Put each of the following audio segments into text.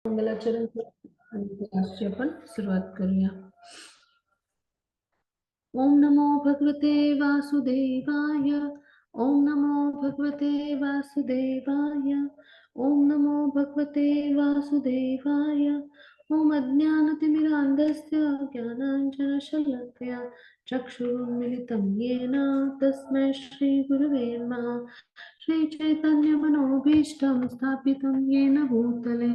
मंगलाचरण आणि क्लासची आपण सुरुवात करूया. ओम नमो भगवते वासुदेवाय. ओम नमो भगवते वासुदेवाय. ओम नमो भगवते वासुदेवाय. ओम अज्ञानतिमिरान्धस्य ज्ञानाञ्जनशलाकया चक्षुरुन्मिलितं येन तस्मै श्रीगुरुवे नमः. श्रीचैतन्यमनोभीष्टं स्थापितं येन भूतले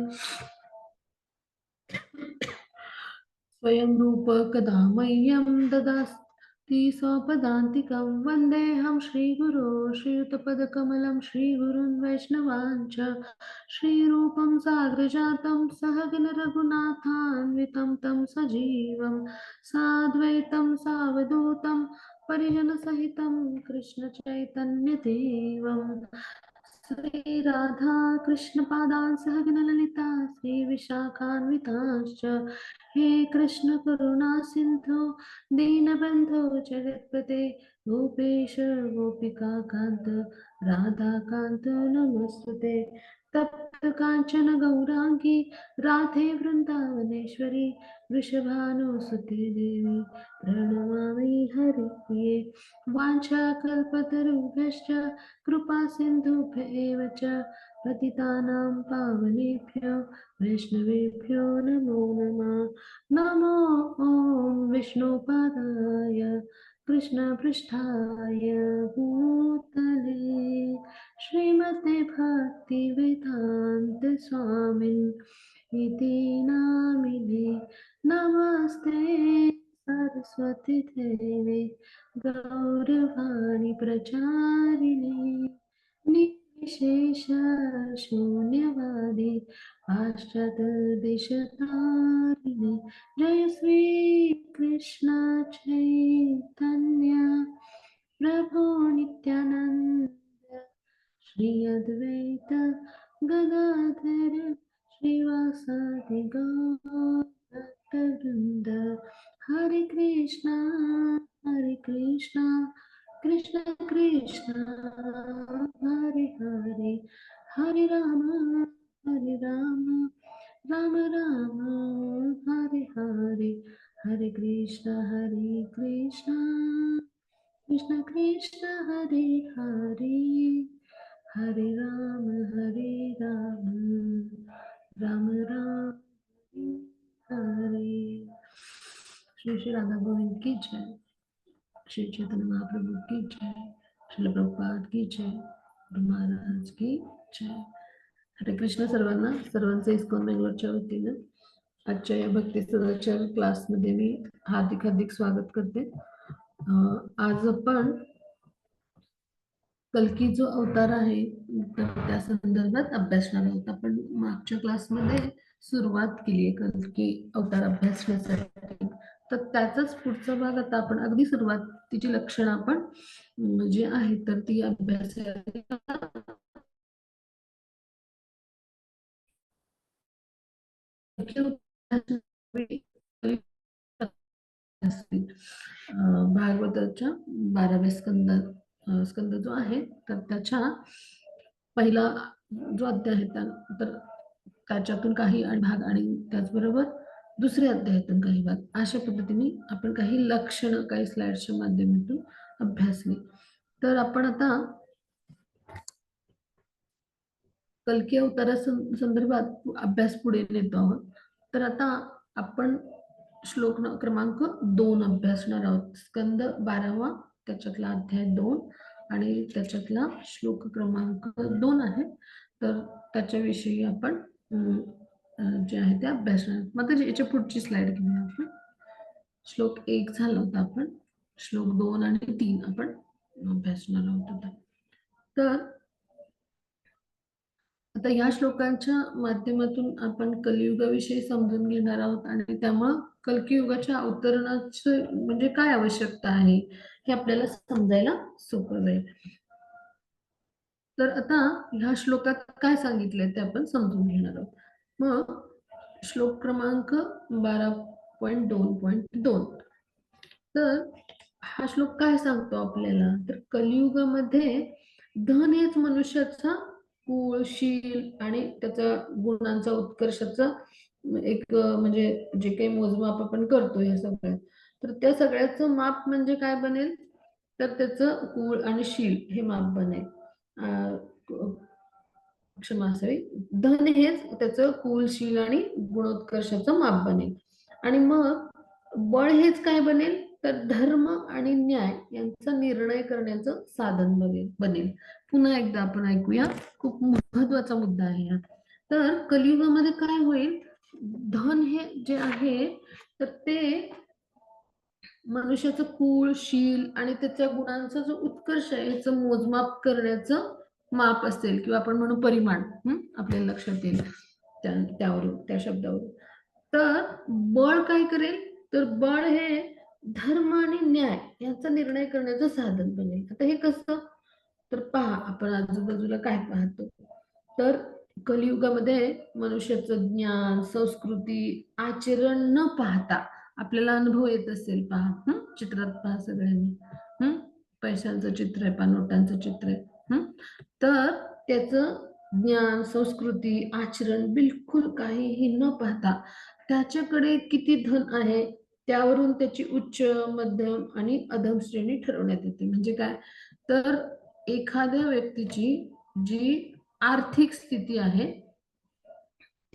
स्वयं रूप कदा मह्यं ददाति स्वपदान्तिकं वन्देऽहं श्रीगुरो श्रीयुतपदकमलं श्रीगुरुन् वैष्णवाञ्च श्रीरूपं साग्रजातं सहगण रघुनाथान्वितं तं सजीवं साद्वैतं सावधूतं परिजनसहितं कृष्णचैतन्यदेवं श्री राधा कृष्ण पादान् सहगण ललिता श्री विशाखान्वितांश्च हे कृष्ण करुणा सिंधु दीनबंधो जगत्पते गोपेश गोपिका कांत राधा कांत नमस्तुते तप्त कांचन गौरांगी राधे वृंदावनेश्वरी वृषभानुसुते देवी प्रणमामि हरिप्रिये वाञ्छाकल्पतरुभ्यश्च कृपा सिन्धुभ्य एव च पतितानां पावनेभ्यो वैष्णवेभ्यो नमो नमः. नमो ॐ विष्णुपादाय कृष्णपृष्ठाय भूतले श्रीमते भक्तिवेदान्त स्वामिन् इति नामिने नमस्ते सरस्वती देवे गौरवाणी प्रचारिणे निर्विशेष शून्यवादी पाश्चात्देशतारिणे जय श्री कृष्ण चैतन्य प्रभु नित्यानंद श्री अद्वैत गदाधर श्रीवासादि गौरवृंद हरे कृष्णा कृष्ण कृष्ण हरे हरे हरे राम राम राम हरे हरे हरे कृष्ण कृष्ण कृष्ण हरे हरे हरे राम राम राम हरे श्री श्री राधा गोविंद की जय. श्री चैतन्य महाप्रभु की जय. श्रील प्रभुपाद की जय. गुरु महाराज की जय. हरे कृष्ण सर्वांना. सर्वांचे इस्कॉन बेंगलोरच्या वतीने आजच्या या भक्ती सदाचार क्लासमध्ये मी हार्दिक स्वागत करते. आज आपण कल्की जो अवतार आहे त्या संदर्भात अभ्यासणार आहोत. आपण मागच्या क्लासमध्ये सुरुवात केली आहे कल्की अवतार अभ्यासण्यासाठी, तर त्याचाच पुढचा भाग आता आपण अगदी सुरुवातीची लक्षणं आपण जी आहेत तर ती अभ्यासायला भागवताच्या 12व्या स्कंद जो आहे तर त्याच्या पहिला जो अध्याय आहे तर त्याच्यातून काही भाग आणि त्याचबरोबर दुसऱ्या अध्यायातून काही भाग अशा पद्धतीने आपण काही लक्षणं काही स्लाइड्सच्या माध्यमातून अभ्यासली. तर आपण आता कल्की अवतारा संदर्भात अभ्यास पुढे नेतो आहोत. तर आता आपण श्लोक क्रमांक 2 अभ्यासणार आहोत. स्कंद 12वा त्याच्यातला अध्याय 2 आणि त्याच्यातला श्लोक क्रमांक 2 आहे. तर त्याच्याविषयी आपण जे आहे ते अभ्यासणार. मग याच्या पुढची स्लाइड घेऊया आपण. श्लोक 1 झाला होता, आपण श्लोक 2 आणि 3 आपण अभ्यासणार आहोत. तर आता या श्लोकांच्या माध्यमातून आपण कलियुगाविषयी समजून घेणार आहोत आणि त्यामुळं कल्की युगाच्या अवतरणाचे म्हणजे काय आवश्यकता आहे हे आपल्याला समजायला सोपं जाईल. तर आता ह्या श्लोकात काय सांगितलंय ते आपण समजून घेणार आहोत. मग श्लोक क्रमांक 12.2.2 तर हा श्लोक काय सांगतो आपल्याला, तर कलियुगामध्ये धन हेच मनुष्याचा कुळ शील आणि त्याचा गुणांचा उत्कर्षाचा एक म्हणजे जे काही मोजमाप आपण करतो या सगळ्या, तर त्या सगळ्याचं माप म्हणजे काय बनेल, तर त्याचं कुळ आणि शील हे माप बनेल. क्षमा असावी, धन हेच त्याचं कुलशील आणि गुणोत्कर्षाचं माप बनेल. आणि मग बळ हेच काय बनेल, तर धर्म आणि न्याय यांचा निर्णय करण्याचं साधन बनेल. पुन्हा एकदा आपण ऐकूया, खूप महत्वाचा मुद्दा आहे हा. तर कलियुगामध्ये काय होईल, धन हे जे आहे तर ते मनुष्याचं कुळ शील आणि त्याच्या गुणांचा जो उत्कर्ष आहे याचं मोजमाप करण्याचं माप असेल, किंवा आपण म्हणू परिमाण. आपल्याला लक्षात येईल त्यावरून, त्या शब्दावरून. तर बळ काय करेल, तर बळ हे धर्म आणि न्याय यांचा निर्णय करण्याचं साधन बनेल. आता हे कसं, तर पहा आपण आजूबाजूला काय पाहतो, तर कलियुगामध्ये मनुष्याचं ज्ञान संस्कृती आचरण न पाहता आपल्याला अनुभव येत असेल, पहा चित्रात पहा सगळ्यांनी, पैशांचं चित्र आहे, पहा नोटांचं चित्र आहे. तर त्याचं ज्ञान संस्कृती आचरण बिलकुल काहीही न पाहता त्याच्याकडे किती धन आहे त्यावरून त्याची उच्च मध्यम आणि अधम श्रेणी ठरवण्यात येते. म्हणजे काय, तर एखाद्या व्यक्तीची जी आर्थिक स्थिती आहे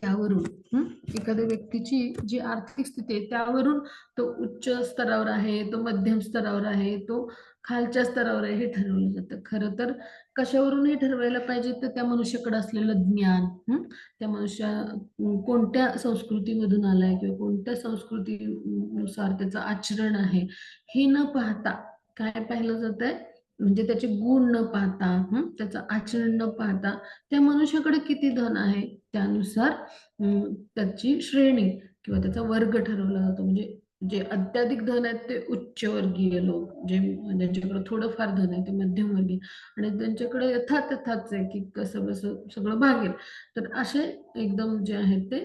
त्यावरून, एखाद्या व्यक्तीची जी आर्थिक स्थिती आहे त्यावरून तो उच्च स्तरावर आहे, तो मध्यम स्तरावर आहे, तो खालच्या स्तरावर आहे, हे ठरवलं जातं. खरं तर कशावरून हे ठरवायला पाहिजे, तर त्या मनुष्याकडे असलेलं ज्ञान, त्या मनुष्या कोणत्या संस्कृतीमधून आलाय किंवा कोणत्या संस्कृतीनुसार त्याचं आचरण आहे हे न पाहता काय पाहिलं जात आहे, म्हणजे त्याचे गुण न पाहता, त्याचं आचरण न पाहता त्या मनुष्याकडे किती धन आहे त्यानुसार त्याची श्रेणी किंवा त्याचा वर्ग ठरवला जातो. म्हणजे जे अत्याधिक धन आहेत ते उच्चवर्गीय लोक, जे ज्यांच्याकडे थोडंफार धन आहे ते मध्यमवर्गीय, आणि त्यांच्याकडे यथातथाच आहे की कसं बसं सगळं भागेल, तर असे एकदम जे आहेत ते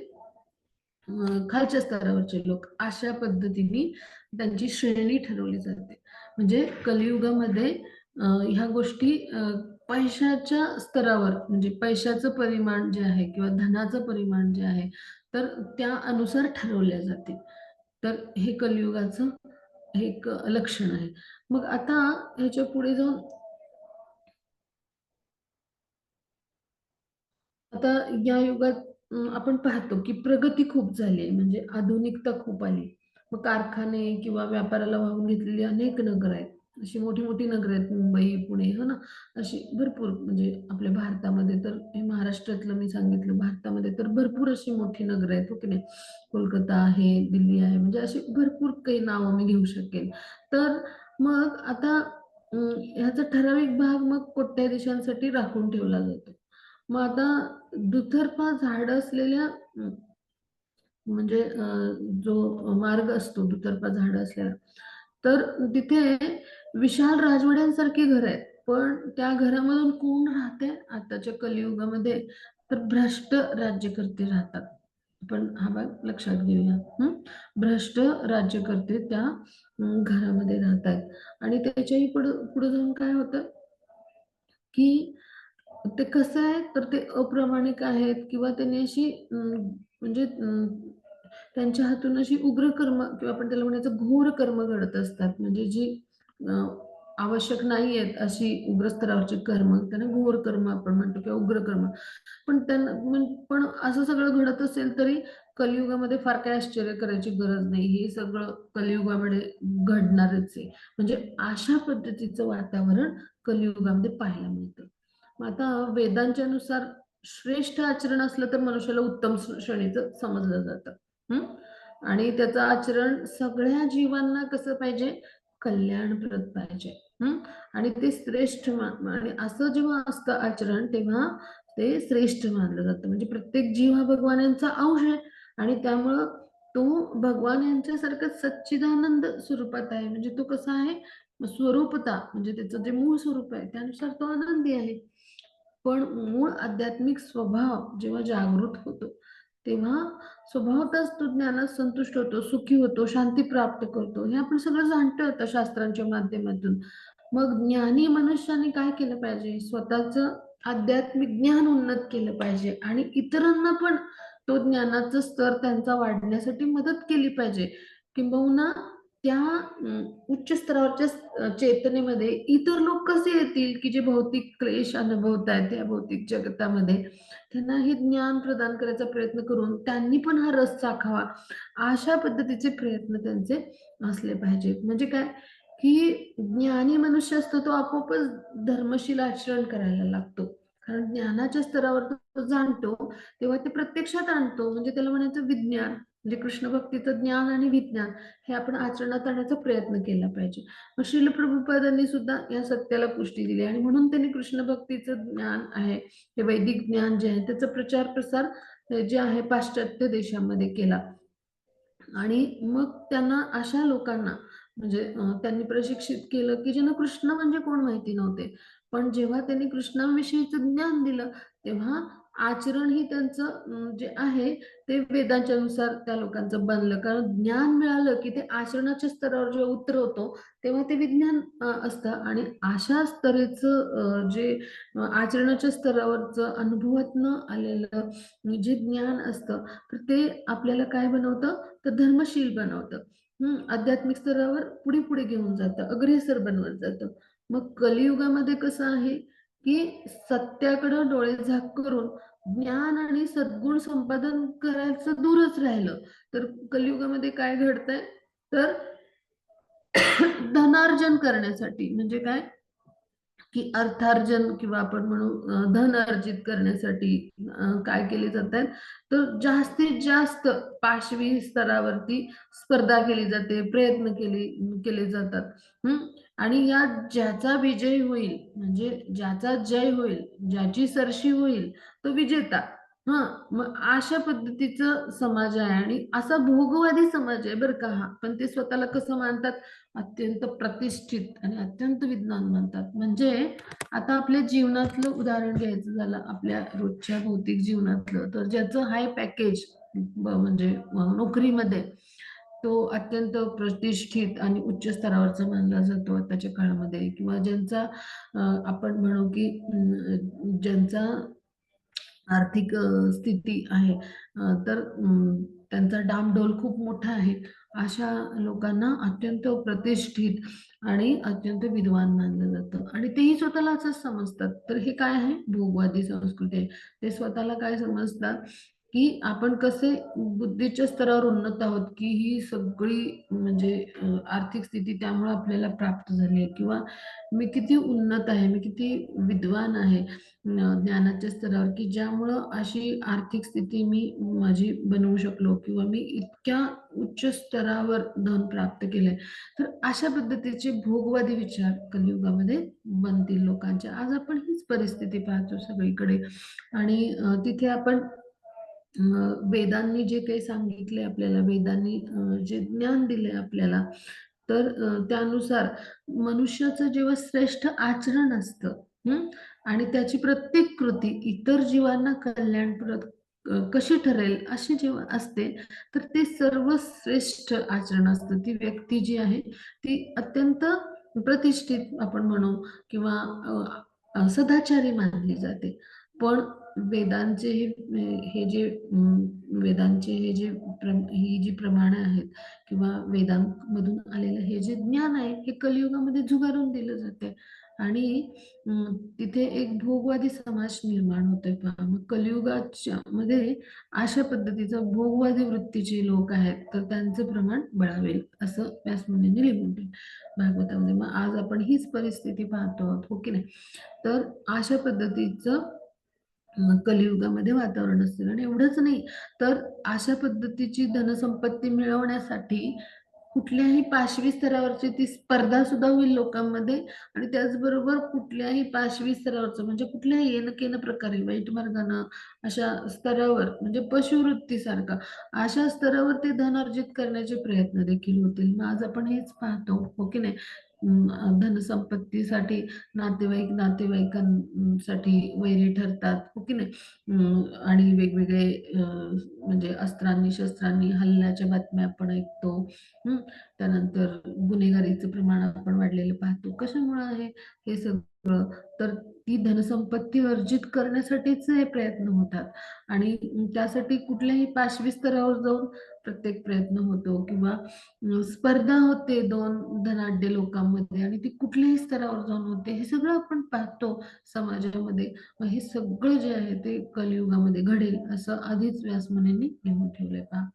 खालच्या स्तरावरचे लोक, अशा पद्धतीने त्यांची श्रेणी ठरवली जाते. म्हणजे कलियुगामध्ये ह्या गोष्टी पैशाच्या स्तरावर, म्हणजे पैशाचं परिमाण जे आहे किंवा धनाचं परिमाण जे आहे तर त्या अनुसार ठरवल्या जाते. तर हे कलियुगाचं एक लक्षण आहे. मग आता ह्याच्या पुढे जाऊन आता या युगात आपण पाहतो की प्रगती खूप झाली आहे, म्हणजे आधुनिकता खूप आली. मग कारखाने किंवा व्यापाराला वाहून घेतलेली अनेक नगर आहेत, अशी मोठी मोठी नगर आहेत, मुंबई पुणे, हो ना, अशी भरपूर. म्हणजे आपल्या भारतामध्ये तर, हे महाराष्ट्रातलं मी सांगितलं, भारतामध्ये तर भरपूर अशी मोठी नगर आहेत, हो की नाही. कोलकाता आहे, दिल्ली आहे, म्हणजे अशी भरपूर काही नावं मी घेऊ शकेल. तर मग आता ह्याचा ठराविक भाग मग कोट्याधीशांसाठी राखून ठेवला जातो. मग आता दुतर्फा झाड असलेल्या म्हणजे जो मार्ग असतो दुतर्फा झाड असलेला, तर तिथे विशाल राजवाड्यांसारखी घर आहेत, पण त्या घरामधून कोण राहते आताच्या कलियुगामध्ये, तर भ्रष्ट राज्यकर्ते राहतात. आपण हा भाग लक्षात घेऊया. भ्रष्ट राज्यकर्ते त्या घरामध्ये राहतात. आणि त्याच्याही पुढे पुढे जाऊन काय होतं की ते कसं आहे, तर ते अप्रामाणिक आहेत किंवा त्यांनी अशी म्हणजे त्यांच्या हातून अशी उग्र कर्म किंवा आपण त्याला म्हणायचं घोर कर्म घडत असतात. म्हणजे जी अं, आवश्यक नाही आहेत अशी उग्र स्तरावरची कर्म, त्यांना घोर कर्म आपण म्हणतो किंवा उग्र कर्म. पण त्यांना पण असं सगळं घडत असेल तरी कलियुगामध्ये फार काही आश्चर्य करायची गरज नाही, हे सगळं कलियुगामध्ये घडणारच आहे. म्हणजे अशा पद्धतीचं वातावरण कलियुगामध्ये पाहायला मिळतं. मग आता वेदांच्या नुसार श्रेष्ठ आचरण असलं तर मनुष्याला उत्तम श्रेणीचं समजलं जातं. आणि त्याचं आचरण सगळ्या जीवांना कसं पाहिजे, कल्याणप्रद पाहिजे. आणि ते श्रेष्ठ आणि असं जेव्हा असतं आचरण तेव्हा ते श्रेष्ठ मानलं जातं. म्हणजे प्रत्येक जीव हा भगवान यांचा अंश आहे आणि त्यामुळं तो भगवान यांच्यासारखं सच्चिदानंद स्वरूपात आहे. म्हणजे तो कसा आहे, स्वरूपता म्हणजे त्याचं जे मूळ स्वरूप आहे त्यानुसार तो आनंदी आहे. पण मूळ आध्यात्मिक स्वभाव जेव्हा जागृत होतो तेव्हा स्वभावतःच तो ज्ञानात संतुष्ट होतो, सुखी होतो, शांती प्राप्त करतो. हे आपण सगळं जाणतो आता शास्त्रांच्या माध्यमातून. मग ज्ञानी मनुष्याने काय केलं पाहिजे, स्वतःच आध्यात्मिक ज्ञान उन्नत केलं पाहिजे आणि इतरांना पण तो ज्ञानाचा स्तर त्यांचा वाढण्यासाठी मदत केली पाहिजे. किंबहुना त्या उच्च स्तरावरच्या चेतनेमध्ये इतर लोक कसे येतील की जे भौतिक क्लेश अनुभवत आहेत या भौतिक जगतामध्ये, त्यांना हे ज्ञान प्रदान करायचा प्रयत्न करून त्यांनी पण हा रस चाखावा, अशा पद्धतीचे प्रयत्न त्यांचे असले पाहिजेत. म्हणजे काय की ज्ञानी मनुष्य असतो तो आपोआपच धर्मशील आचरण करायला लागतो. कारण ज्ञानाच्या स्तरावर तो जाणतो तेव्हा ते प्रत्यक्षात आणतो. म्हणजे त्याला म्हणायचं विज्ञान, म्हणजे कृष्ण भक्तीचं ज्ञान आणि विज्ञान हे आपण आचरणात आणण्याचा प्रयत्न केला पाहिजे. मग श्रील प्रभुपादांनी सुद्धा या सत्याला पुष्टी दिली आणि म्हणून त्यांनी कृष्ण भक्तीचं ज्ञान आहे, हे वैदिक ज्ञान जे आहे त्याचा प्रचार प्रसार जे आहे पाश्चात्य देशामध्ये केला. आणि मग त्यांना अशा लोकांना म्हणजे त्यांनी प्रशिक्षित केलं की ज्यांना कृष्ण म्हणजे कोण माहिती नव्हते. पण जेव्हा त्यांनी कृष्णाविषयीचं ज्ञान दिलं तेव्हा आचरण ही त्यांचं जे आहे ते वेदांच्या नुसार त्या लोकांचं बनलं. कारण ज्ञान मिळालं की ते आचरणाच्या स्तरावर जेव्हा उतरवतो तेव्हा ते विज्ञान असतं आणि अशा स्तरेचं जे आचरणाच्या स्तरावरचं अनुभवातनं आलेलं जे ज्ञान असतं तर ते आपल्याला काय बनवतं तर धर्मशील बनवतं. आध्यात्मिक स्तरावर पुढे पुढे घेऊन जातं, अग्रेसर बनवत जातं. मग कलियुगामध्ये कसं आहे की सत्याकडं डोळे झाक करून ज्ञान आणि सद्गुण संपादन करायचं दूरच राहिलं. तर कलियुगामध्ये काय घडतंय तर धनार्जन करण्यासाठी म्हणजे काय की अर्थार्जन किंवा आपण म्हणू धन अर्जित करण्यासाठी काय केले जात आहेत तर जास्तीत जास्त पाशवी स्तरावरती स्पर्धा केली जाते, प्रयत्न केले जातात. आणि या ज्याचा विजय होईल म्हणजे ज्याचा जय होईल, ज्याची सरशी होईल तो विजेता. हा, मग अशा पद्धतीचं समाज आहे आणि असा भोगवादी समाज आहे बरं का हा. पण ते स्वतःला कसं मानतात, अत्यंत प्रतिष्ठित आणि अत्यंत विद्वान म्हणतात. म्हणजे आता आपल्या जीवनातलं उदाहरण घ्यायचं झालं, आपल्या रोजच्या भौतिक जीवनातलं, तर ज्याचं हाय पॅकेज म्हणजे नोकरीमध्ये तो अत्यंत प्रतिष्ठित आणि उच्च स्तरावरचा मानला जातो आताच्या काळामध्ये, किंवा ज्यांचा आपण म्हणू की ज्यांचा आर्थिक स्थिती आहे तर त्यांचा डामडौल खूप मोठा आहे. अशा लोकांना अत्यंत प्रतिष्ठित आणि अत्यंत विद्वान मानलं जातं आणि तेही स्वतःला असंच समजतात. तर हे काय आहे? भोगवादी संस्कृती आहे. ते स्वतःला काय समजतात की आपण कसे बुद्धीच्या स्तरावर उन्नत आहोत की ही सगळी म्हणजे आर्थिक स्थिती त्यामुळे आपल्याला प्राप्त झाली आहे, किंवा मी किती उन्नत आहे, मी किती विद्वान आहे ज्ञानाच्या स्तरावर की ज्यामुळं अशी आर्थिक स्थिती मी माझी बनवू शकलो, किंवा मी इतक्या उच्च स्तरावर धन प्राप्त केलंय. तर अशा पद्धतीचे भोगवादी विचार कलियुगामध्ये बनतील लोकांच्या. आज आपण हीच परिस्थिती पाहतो सगळीकडे आणि तिथे आपण वेदांनी जे काही सांगितले आपल्याला, वेदांनी जे ज्ञान दिले आपल्याला, तर त्यानुसार मनुष्याचं जेव्हा श्रेष्ठ आचरण असतं आणि त्याची प्रत्येक कृती इतर जीवांना कल्याणप्रद कशी ठरेल अशी जेव्हा असते, तर ते सर्वश्रेष्ठ आचरण असतं. ती व्यक्ती जी आहे ती अत्यंत प्रतिष्ठित आपण म्हणू किंवा सदाचारी मानली जाते. पण वेदांचे हे जे वेदांचे हे जे ही जी प्रमाणे आहेत किंवा वेदांमधून आलेलं हे जे ज्ञान आहे हे कलियुगामध्ये झुगारून दिलं जाते आणि तिथे एक भोगवादी समाज निर्माण होतोय. पहा, मग कलियुगाच्या मध्ये अशा पद्धतीचा भोगवादी वृत्तीचे लोक आहेत तर त्यांचं प्रमाण बळावेल असं व्यासमुनींनी लिहून दिलं भागवतामध्ये. मग आज आपण हीच परिस्थिती पाहतो आहोत, हो की नाही? तर अशा पद्धतीचं कलियुगामध्ये वातावरण असेल आणि एवढंच नाही तर अशा पद्धतीची धनसंपत्ती मिळवण्यासाठी कुठल्याही पाशवी स्तरावरची ती स्पर्धा सुद्धा होईल लोकांमध्ये आणि त्याचबरोबर कुठल्याही पाशवी स्तरावरचं म्हणजे कुठल्याही येणं केनं प्रकारे वाईट मार्गानं अशा स्तरावर म्हणजे पशुवृत्तीसारखा अशा स्तरावर ते धन अर्जित करण्याचे प्रयत्न देखील होतील. मग आज आपण हेच पाहतो, हो की नाही? धनसंपत्तीसाठी नातेवाईकांसाठी वैरी ठरतात, हो की नाही? आणि वेगवेगळे म्हणजे अस्त्रांनी शस्त्रांनी हल्ल्याच्या बातम्या आपण ऐकतो. त्यानंतर गुन्हेगारीचं प्रमाण आपण वाढलेलं पाहतो. कशामुळे आहे? हे सगळं तर ती धनसंपत्ती अर्जित करण्यासाठीच हे प्रयत्न होतात आणि त्यासाठी कुठल्याही पाशवी स्तरावर जाऊन प्रत्येक प्रयत्न होतो किंवा स्पर्धा होते दोन धनाढ्य लोकांमध्ये आणि ती कुठल्याही स्तरावर जाऊन होते. हे सगळं आपण पाहतो समाजामध्ये. मग हे सगळं जे आहे ते कलियुगामध्ये घडेल असं आधीच व्यासमुनींनी लिहून ठेवलंय पहा.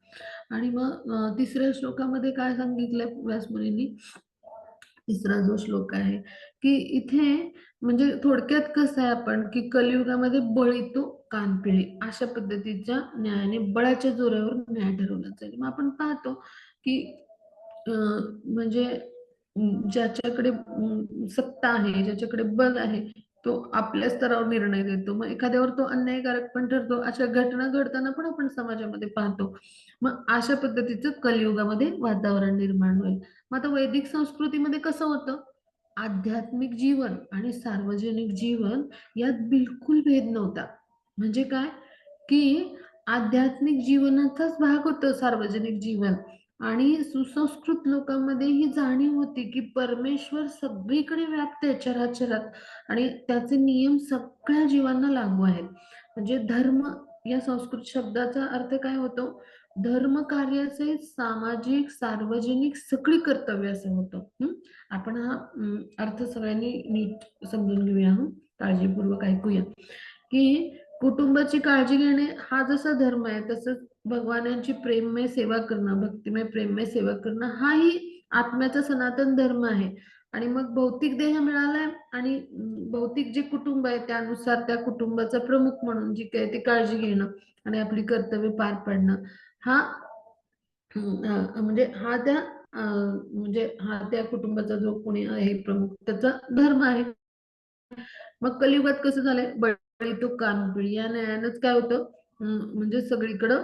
आणि मग तिसऱ्या श्लोकामध्ये काय सांगितलंय व्यासमुनींनी, तिसरा जो श्लोक आहे की इथे म्हणजे थोडक्यात कसं आहे आपण की कलियुगामध्ये बळी तो कानपिळे अशा पद्धतीच्या न्यायाने बळाच्या जोरावर न्याय ठरवला जाईल. मग आपण पाहतो की म्हणजे ज्याच्याकडे सत्ता आहे, ज्याच्याकडे बल आहे, तो आपल्या स्तरावर निर्णय देतो. मग एखाद्यावर तो अन्यायकारक पण ठरतो. अशा घटना घडताना पण आपण समाजामध्ये पाहतो. मग अशा पद्धतीचं कलियुगामध्ये वातावरण निर्माण होईल. मग आता वैदिक संस्कृतीमध्ये कसं होतं? आध्यात्मिक जीवन आणि सार्वजनिक जीवन यात बिलकुल भेद नव्हता. म्हणजे काय? की आध्यात्मिक जीवनाचाच भाग होतं सार्वजनिक जीवन आणि सुसंस्कृत लोकांमध्ये ही जाणीव होती की परमेश्वर सगळीकडे व्याप्त आहे चराचरात आणि त्याचे नियम सगळ्या जीवांना लागू आहेत. म्हणजे धर्म या संस्कृत शब्दाचा अर्थ काय होतो? धर्म कार्याचे सामाजिक, सार्वजनिक सगळी कर्तव्य असं होतं. आपण हा अर्थ सगळ्यांनी नीट समजून घेऊया हं. काळजीपूर्वक ऐकूया. की कुटुंबाची काळजी घेणे हा जसा धर्म आहे तसंच भगवानांची प्रेममय सेवा करणं, भक्तिमय प्रेममय सेवा करणं हाही आत्म्याचा सनातन धर्म आहे. आणि मग भौतिक देह मिळालाय आणि भौतिक जे कुटुंब आहे त्यानुसार त्या कुटुंबाचा प्रमुख म्हणून जी काही ती काळजी घेणं आणि आपली कर्तव्य पार पाडणं हा म्हणजे हा त्या कुटुंबाचा जो कोणी आहे प्रमुख त्याचा धर्म आहे. मग कलियुगात कसं झालंय, बळी तो कानपिळी या न्यायानंच काय होतं, म्हणजे सगळीकडं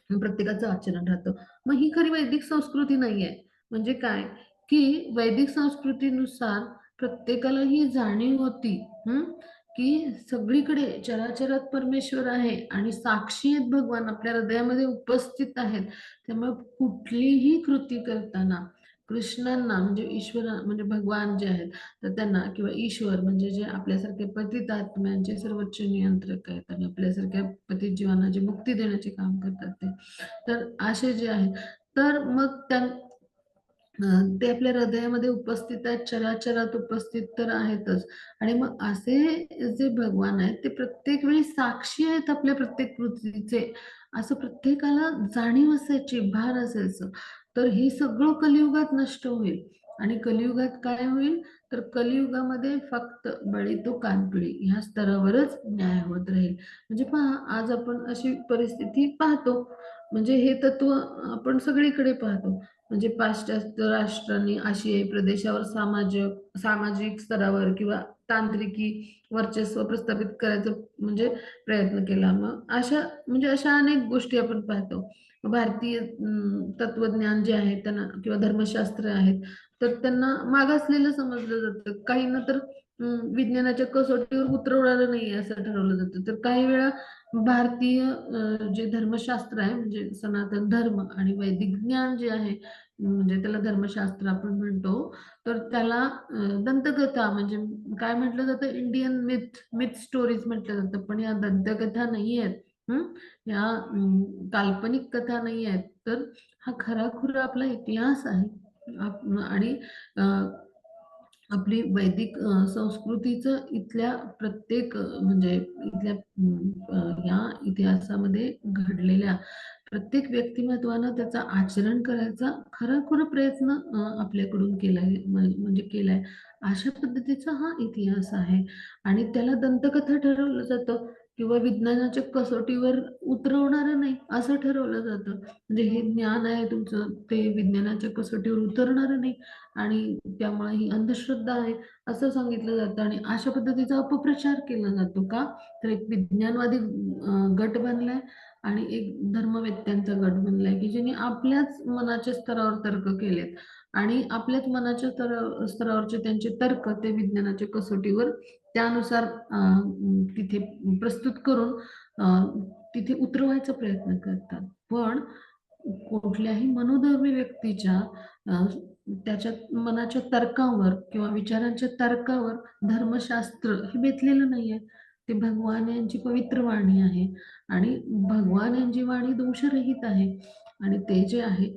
प्रत्येकाचं आचरण राहतं. मग ही खरी वैदिक संस्कृती नाहीये. म्हणजे काय, की वैदिक संस्कृतीनुसार प्रत्येकाला ही जाणीव होती, की सगळीकडे चराचरात परमेश्वर आहे आणि साक्षी आहेत भगवान आपल्या हृदयामध्ये उपस्थित आहेत. त्यामुळे कुठलीही कृती करताना कृष्णांना म्हणजे ईश्वर म्हणजे भगवान जे आहेत तर त्यांना किंवा ईश्वर म्हणजे जे आपल्यासारखे पतित आत्म्यांचे सर्वोच्च नियंत्रक आहेत आणि आपल्यासारख्या पतित जीवांना जे मुक्ती देण्याचे काम करतात ते तर असे जे आहेत तर मग ते आपल्या हृदयामध्ये उपस्थित आहेत, चराचरात उपस्थित तर आहेतच आणि मग असे जे भगवान आहेत ते प्रत्येक वेळी साक्षी आहेत आपल्या प्रत्येक कृतीचे असं प्रत्येकाला जाणीव असायची, भान असायचं. तर हे सगळं कलियुगात नष्ट होईल आणि कलियुगात काय होईल तर कलियुगामध्ये फक्त बळी तो कानपिळी ह्या स्तरावरच न्याय होत राहील. म्हणजे पहा आज आपण अशी परिस्थिती पाहतो. म्हणजे हे तत्व आपण सगळीकडे पाहतो. म्हणजे पाश्चात्य राष्ट्रांनी आशियाई प्रदेशावर सामाजिक स्तरावर किंवा तांत्रिकी वर्चस्व प्रस्थापित करायचा म्हणजे प्रयत्न केला. मग अशा अनेक गोष्टी आपण पाहतो. भारतीय तत्वज्ञान जे आहे त्यांना किंवा धर्मशास्त्र आहेत, तर त्यांना मागासलेलं समजलं जातं. काहींना तर विज्ञानाच्या कसोटीवर उतरवणारं नाहीये असं ठरवलं जातं. तर काही वेळा भारतीय जे धर्मशास्त्र आहे म्हणजे सनातन धर्म आणि वैदिक ज्ञान जे आहे म्हणजे त्याला धर्मशास्त्र आपण म्हणतो तर त्याला दंतकथा म्हणजे काय म्हटलं जातं इंडियन मिथ स्टोरीज म्हटलं जातं पण या दंतकथा नाही आहेत. या काल्पनिक कथा नाही आहेत तर हा खराखुरा आपला इतिहास आहे. आणि आपली वैदिक संस्कृतीचं इथल्या प्रत्येक म्हणजे इथल्या या इतिहासामध्ये घडलेल्या प्रत्येक व्यक्तिमत्वानं त्याचं आचरण करायचा खराखुरा प्रयत्न आपल्याकडून केलाय म्हणजे केलाय. अशा पद्धतीचा हा इतिहास आहे आणि त्याला दंतकथा ठरवलं जातं किंवा विज्ञानाच्या कसोटीवर उतरवणारं नाही असं ठरवलं जातं. म्हणजे हे ज्ञान आहे तुमचं ते विज्ञानाच्या कसोटीवर उतरणारं नाही आणि त्यामुळे ही अंधश्रद्धा आहे असं सांगितलं जातं आणि अशा पद्धतीचा अपप्रचार केला जातो का तर एक विज्ञानवादी गट बनलाय आणि एक धर्मवेत्यांचा गट बनलाय की ज्यांनी आपल्याच मनाच्या स्तरावर तर्क केलेत आणि आपल्याच मनाच्या स्तरावरचे त्यांचे तर्क ते विज्ञानाच्या कसोटीवर त्यानुसार तिथे प्रस्तुत करून तिथे उतरवायचा प्रयत्न करतात. पण कुठल्याही मनोधर्मी व्यक्तीच्या त्याच्यात मनाच्या तर्कावर किंवा विचारांच्या तर्कावर धर्मशास्त्र हे बेतलेलं नाहीये. ते भगवान यांची पवित्र वाणी आहे आणि भगवान यांची वाणी दोषरहित आहे आणि ते जे आहे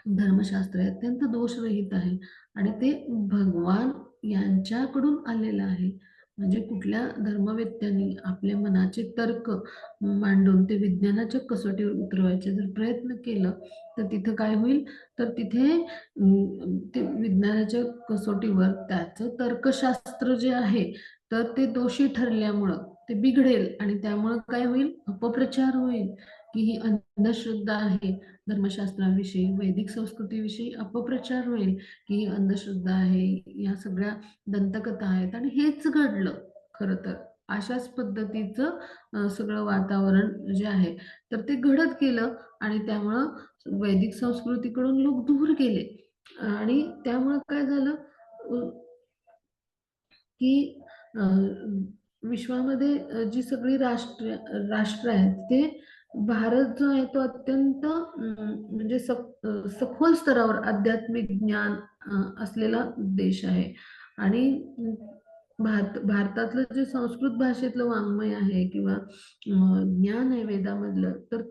धर्मशास्त्र हे अत्यंत दोषरहित आहे आणि ते भगवान यांच्याकडून आलेलं आहे. म्हणजे कुठल्या धर्मवेत्यांनी आपल्या मनाचे तर्क मांडून ते विज्ञानाच्या कसोटीवर उतरवायचे जर प्रयत्न केलं तर तिथं काय होईल, तर तिथे ते विज्ञानाच्या कसोटीवर त्याचं तर्कशास्त्र जे आहे तर ते दोषी ठरल्यामुळं ते बिघडेल आणि त्यामुळं काय होईल, अपप्रचार होईल की ही अंधश्रद्धा आहे. धर्मशास्त्राविषयी, वैदिक संस्कृतीविषयी अपप्रचार होईल की ही अंधश्रद्धा आहे, या सगळ्या दंतकथा आहेत आणि हेच घडलं खरं तर. अशाच पद्धतीचं सगळं वातावरण जे आहे तर ते घडत गेलं आणि त्यामुळं वैदिक संस्कृतीकडून लोक दूर गेले आणि त्यामुळं काय झालं की विश्वामध्ये जी सगळी राष्ट्र आहेत ते भारत जो आहे तो अत्यंत म्हणजे सखोल स्तरावर आध्यात्मिक ज्ञान असलेला देश आहे आणि भारतातलं जे संस्कृत भाषेतलं वाङ्मय आहे किंवा ज्ञान आहे वेदामधलं तर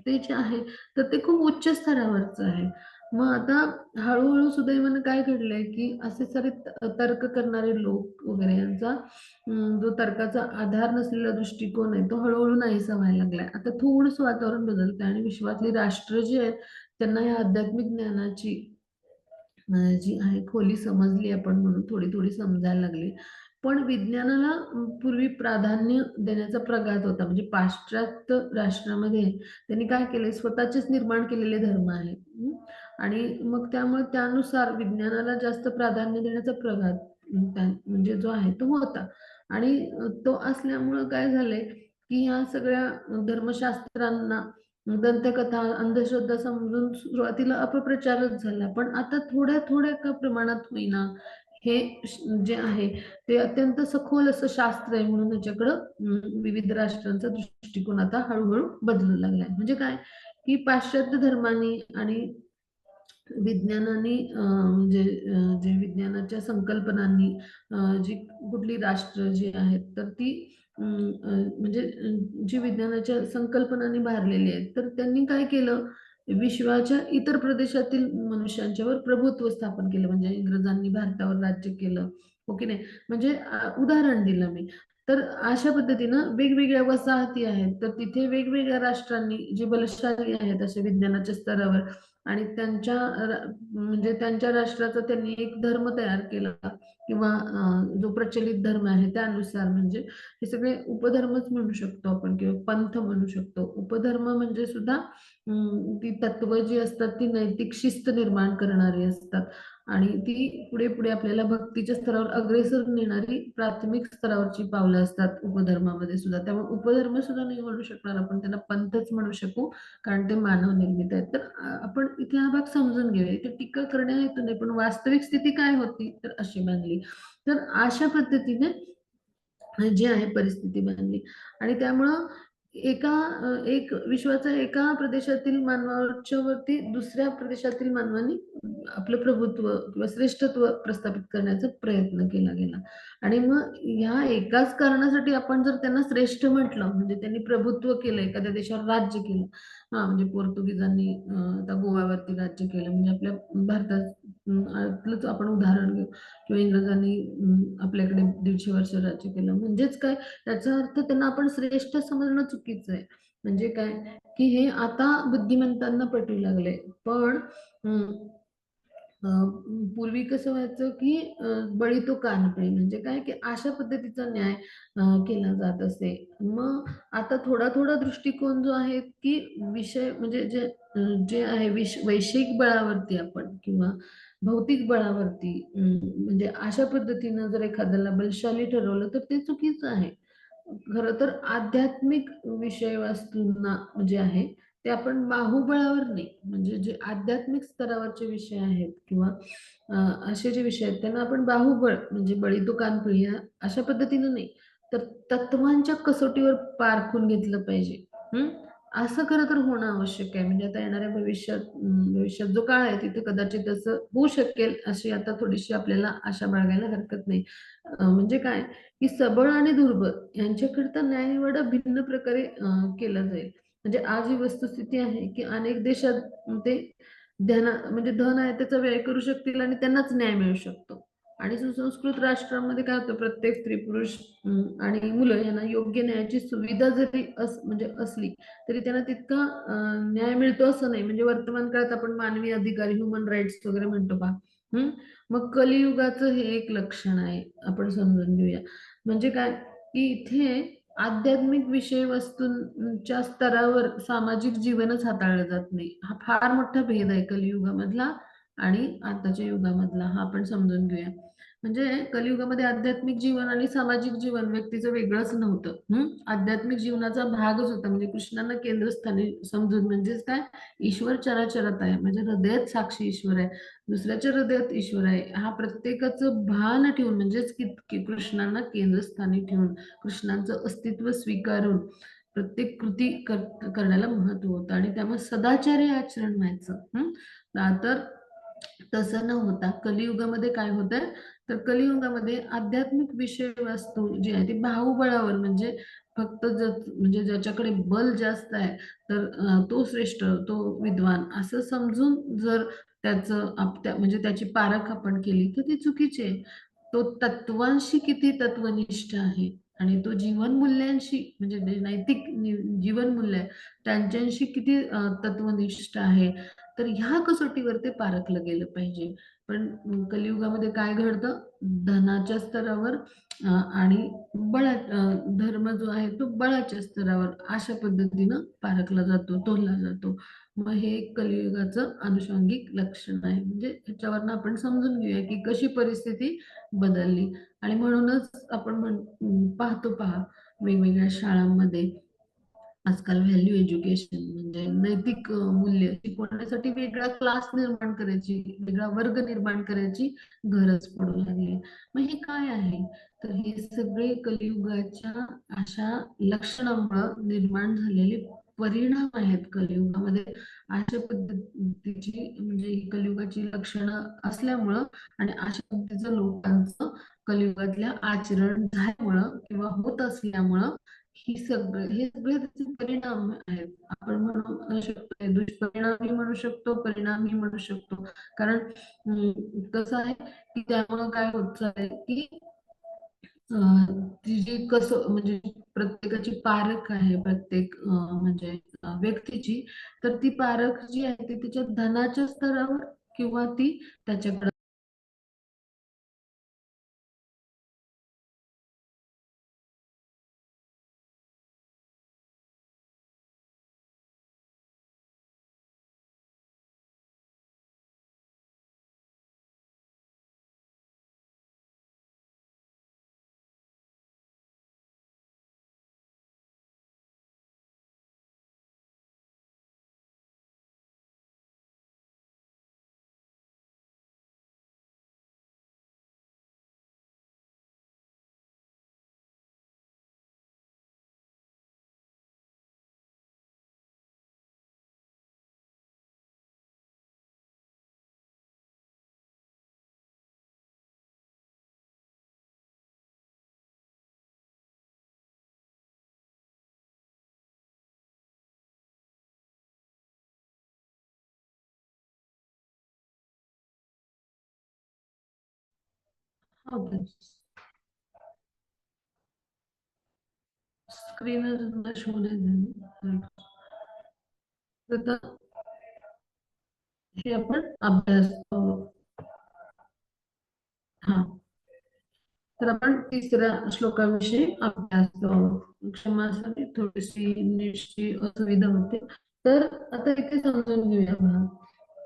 ते जे आहे तर ते खूप उच्च स्तरावरचं आहे. मग आता हळूहळू सुदैवानं काय घडलंय की असे सारे तर्क करणारे लोक वगैरे यांचा जो तर्काचा आधार नसलेला दृष्टिकोन आहे तो हळूहळू नाहीसा व्हायला लागलाय. आता थोडंसं वातावरण बदलतंय आणि विश्वातली राष्ट्र जी आहेत त्यांना या आध्यात्मिक ज्ञानाची जी आहे खोली समजली आपण म्हणून थोडी थोडी समजायला लागली. पण विज्ञानाला पूर्वी प्राधान्य देण्याचा प्रघात होता. म्हणजे पाश्चात्य राष्ट्रामध्ये त्यांनी काय केलंय स्वतःचेच निर्माण केलेले धर्म आहे. आणि मग त्यामुळे त्यानुसार विज्ञानाला जास्त प्राधान्य देण्याचा प्रघात म्हणजे जो आहे तो होता आणि तो असल्यामुळं काय झालंय की ह्या सगळ्या धर्मशास्त्रांना दंतकथा अंधश्रद्धा समजून सुरुवातीला अपप्रचारच झाला पण आता थोड्या थोड्या का प्रमाणात होईना हे जे आहे ते अत्यंत सखोल असं शास्त्र आहे म्हणून त्याच्याकडं विविध राष्ट्रांचा दृष्टिकोन आता हळूहळू बदलू लागलाय. म्हणजे काय की पाश्चात्य धर्मानी आणि विज्ञानाने म्हणजे जे विज्ञानाच्या संकल्पनांनी जी कुठली राष्ट्र जी आहेत तर ती म्हणजे जी विज्ञानाच्या संकल्पनांनी भारलेली आहेत तर त्यांनी काय केलं विश्वाच्या इतर प्रदेशातील मनुष्यांच्यावर प्रभुत्व स्थापन केलं. म्हणजे इंग्रजांनी भारतावर राज्य केलं हो की नाही. म्हणजे उदाहरण दिलं मी तर अशा पद्धतीनं वेगवेगळ्या वसाहती आहेत तर तिथे वेगवेगळ्या राष्ट्रांनी जे बलशाली आहेत अशा विज्ञानाच्या स्तरावर आणि त्यांच्या म्हणजे त्यांच्या राष्ट्राचा त्यांनी एक धर्म तयार केला किंवा जो प्रचलित धर्म आहे त्यानुसार म्हणजे हे सगळे उपधर्मच म्हणू शकतो आपण किंवा पंथ म्हणू शकतो. उपधर्म म्हणजे सुद्धा ती तत्व जी असतात ती नैतिक शिस्त निर्माण करणारी असतात आणि ती पुढे पुढे आपल्याला भक्तीच्या स्तरावर अग्रेसर नेणारी प्राथमिक स्तरावरची पावलं असतात उपधर्मामध्ये सुद्धा. त्यामुळे उपधर्म सुद्धा नाही म्हणू शकणार आपण त्यांना पंथच म्हणू शकू कारण ते मानव निर्मित आहेत. तर आपण इथे हा भाग समजून घेऊया. इथे टीका करण्या हेतू नाही पण वास्तविक स्थिती काय होती तर अशी बनली. तर अशा पद्धतीने जी आहे परिस्थिती बनली आणि त्यामुळं एक विश्वाचा एका प्रदेशातील मानवाच्या वरती दुसऱ्या प्रदेशातील मानवानी आपलं प्रभुत्व किंवा श्रेष्ठत्व प्रस्थापित करण्याचा प्रयत्न केला गेला आणि मग ह्या एकाच कारणासाठी आपण जर त्यांना श्रेष्ठ म्हटलं म्हणजे त्यांनी प्रभुत्व केलं एखाद्या देशावर राज्य केलं हा म्हणजे पोर्तुगीजांनी आता गोव्यावरती राज्य केलं म्हणजे आपल्या भारतातलंच आपण उदाहरण घेऊ किंवा इंग्रजांनी आपल्याकडे 150 वर्ष राज्य केलं म्हणजेच काय त्याचा अर्थ त्यांना आपण श्रेष्ठ समजणं चुकीचं आहे. म्हणजे काय की हे आता बुद्धिमंतांना पटू लागले पण पूर्वी कसं व्हायचं की बळी तो कानफळे म्हणजे काय की अशा पद्धतीचा न्याय केला जात असे. मग आता थोडा थोडा दृष्टिकोन जो आहे की विषय म्हणजे जे आहे वैश्विक बळावरती आपण किंवा भौतिक बळावरती म्हणजे अशा पद्धतीनं जर एखाद्याला बलशाली ठरवलं तर ते चुकीचं आहे. खरं तर आध्यात्मिक विषय वस्तूंना जे आहे ते आपण बाहुबळावर नाही म्हणजे जे आध्यात्मिक स्तरावरचे विषय आहेत किंवा असे जे विषय आहेत त्यांना आपण बाहुबळ म्हणजे बळी तो कानफळी अशा पद्धतीनं नाही तर तत्वांच्या कसोटीवर पारखून घेतलं पाहिजे. असं खरं तर होणं आवश्यक आहे. म्हणजे आता येणाऱ्या भविष्यात जो काळ आहे तिथे कदाचित असं होऊ शकेल, अशी आता थोडीशी आपल्याला आशा बाळगायला हरकत नाही. म्हणजे काय, की सबळ आणि दुर्बळ यांच्याकरता न्यायनिवाडा भिन्न प्रकारे केला जाईल. म्हणजे आज ही वस्तुस्थिती आहे, की अनेक देशात ते म्हणजे धन आहे त्याचा व्यय करू शकतील आणि त्यांनाच न्याय मिळू शकतो. आणि सुसंस्कृत राष्ट्रांमध्ये काय होतं, प्रत्येक स्त्री पुरुष आणि मुलं यांना योग्य न्यायाची सुविधा जरी म्हणजे असली तरी त्यांना तितका न्याय मिळतो असं नाही. म्हणजे वर्तमान काळात आपण मानवी अधिकार, ह्युमन राईट्स वगैरे म्हणतो पहा. हम्म. मग कलियुगाचं हे एक लक्षण आहे, आपण समजून घेऊया. म्हणजे काय, की इथे आध्यात्मिक विषय वस्तूंच्या स्तरावर सामाजिक जीवनच हाताळलं जात नाही. हा फार मोठा भेद आहे कलियुगामधला आणि आताच्या युगामधला, हा आपण समजून घेऊया. म्हणजे कलियुगामध्ये आध्यात्मिक जीवन आणि सामाजिक जीवन व्यक्तीचं वेगळंच नव्हतं. आध्यात्मिक जीवनाचा भागच होता. म्हणजे कृष्णांना केंद्रस्थानी समजून, म्हणजेच काय, ईश्वर चराचरात आहे, म्हणजे हृदयात साक्षी ईश्वर आहे, दुसऱ्याच्या हृदयात ईश्वर आहे, हा प्रत्येकाचं भान ठेवून, म्हणजेच की कृष्णांना केंद्रस्थानी ठेवून, कृष्णांचं अस्तित्व स्वीकारून प्रत्येक कृती करण्याला महत्व होतं आणि त्यामुळे सदाचारी आचरण व्हायचं. तर तसं न होता कलियुगामध्ये काय होतंय, तर कलियुगामध्ये आध्यात्मिक विषय वस्तू जी आहे ती बाहुबळावर, म्हणजे फक्त म्हणजे ज्याच्याकडे बल जास्त आहे तर तो श्रेष्ठ, तो विद्वान असं समजून जर म्हणजे त्याची पारख आपण केली तर ती चुकीची आहे. तो तत्वांशी किती तत्वनिष्ठ आहे आणि तो जीवनमूल्यांशी, म्हणजे जे नैतिक जीवनमूल्य आहे त्यांच्याशी किती तत्वनिष्ठ आहे, तर ह्या कसोटीवर ते पारखलं गेलं पाहिजे. पण कलियुगामध्ये काय घडतं, धनाच्या स्तरावर आणि धर्म जो आहे तो बळाच्या स्तरावर अशा पद्धतीनं पारखला जातो, तोलला जातो. मग हे एक कलियुगाचं अनुषंगिक लक्षण आहे. म्हणजे ह्याच्यावरनं आपण समजून घेऊया की कशी परिस्थिती बदलली. आणि म्हणूनच आपण पाहतो पहा, वेगवेगळ्या शाळांमध्ये आजकाल व्हॅल्यू एज्युकेशन, म्हणजे नैतिक मूल्य शिकवण्यासाठी वेगळा क्लास निर्माण करायची, वेगळा वर्ग निर्माण करायची गरज पडू लागली. मग हे काय आहे, तर हे सगळे कलियुगाच्या अशा लक्षणामुळे निर्माण झालेले परिणाम आहेत कलियुगामध्ये. अशा पद्धतीची म्हणजे ही कलियुगाची लक्षणं असल्यामुळं आणि अशा पद्धतीचं लोकांचं कलियुगातल्या आचरण झाल्यामुळं किंवा होत असल्यामुळं हे सगळे त्याचे परिणाम आहेत. आपण म्हणू शकतो दुष्परिणामही म्हणू शकतो, परिणामही म्हणू शकतो. कारण कसं आहे, की त्यामुळं काय होत चाललंय, की ती जी कसं म्हणजे प्रत्येकाची पारख आहे, प्रत्येक म्हणजे व्यक्तीची, तर ती पारख जी आहे ती तिच्या धनाच्या स्तरावर किंवा ती त्याच्याकडे स्क्रीनच शोधून तर हे आपण अभ्यास हा तर आपण तिसऱ्या श्लोकाविषयी अभ्यास क्षमासाठी थोडीशी नीटची असुविधा होते. तर आता इथे समजून घेऊया बघा,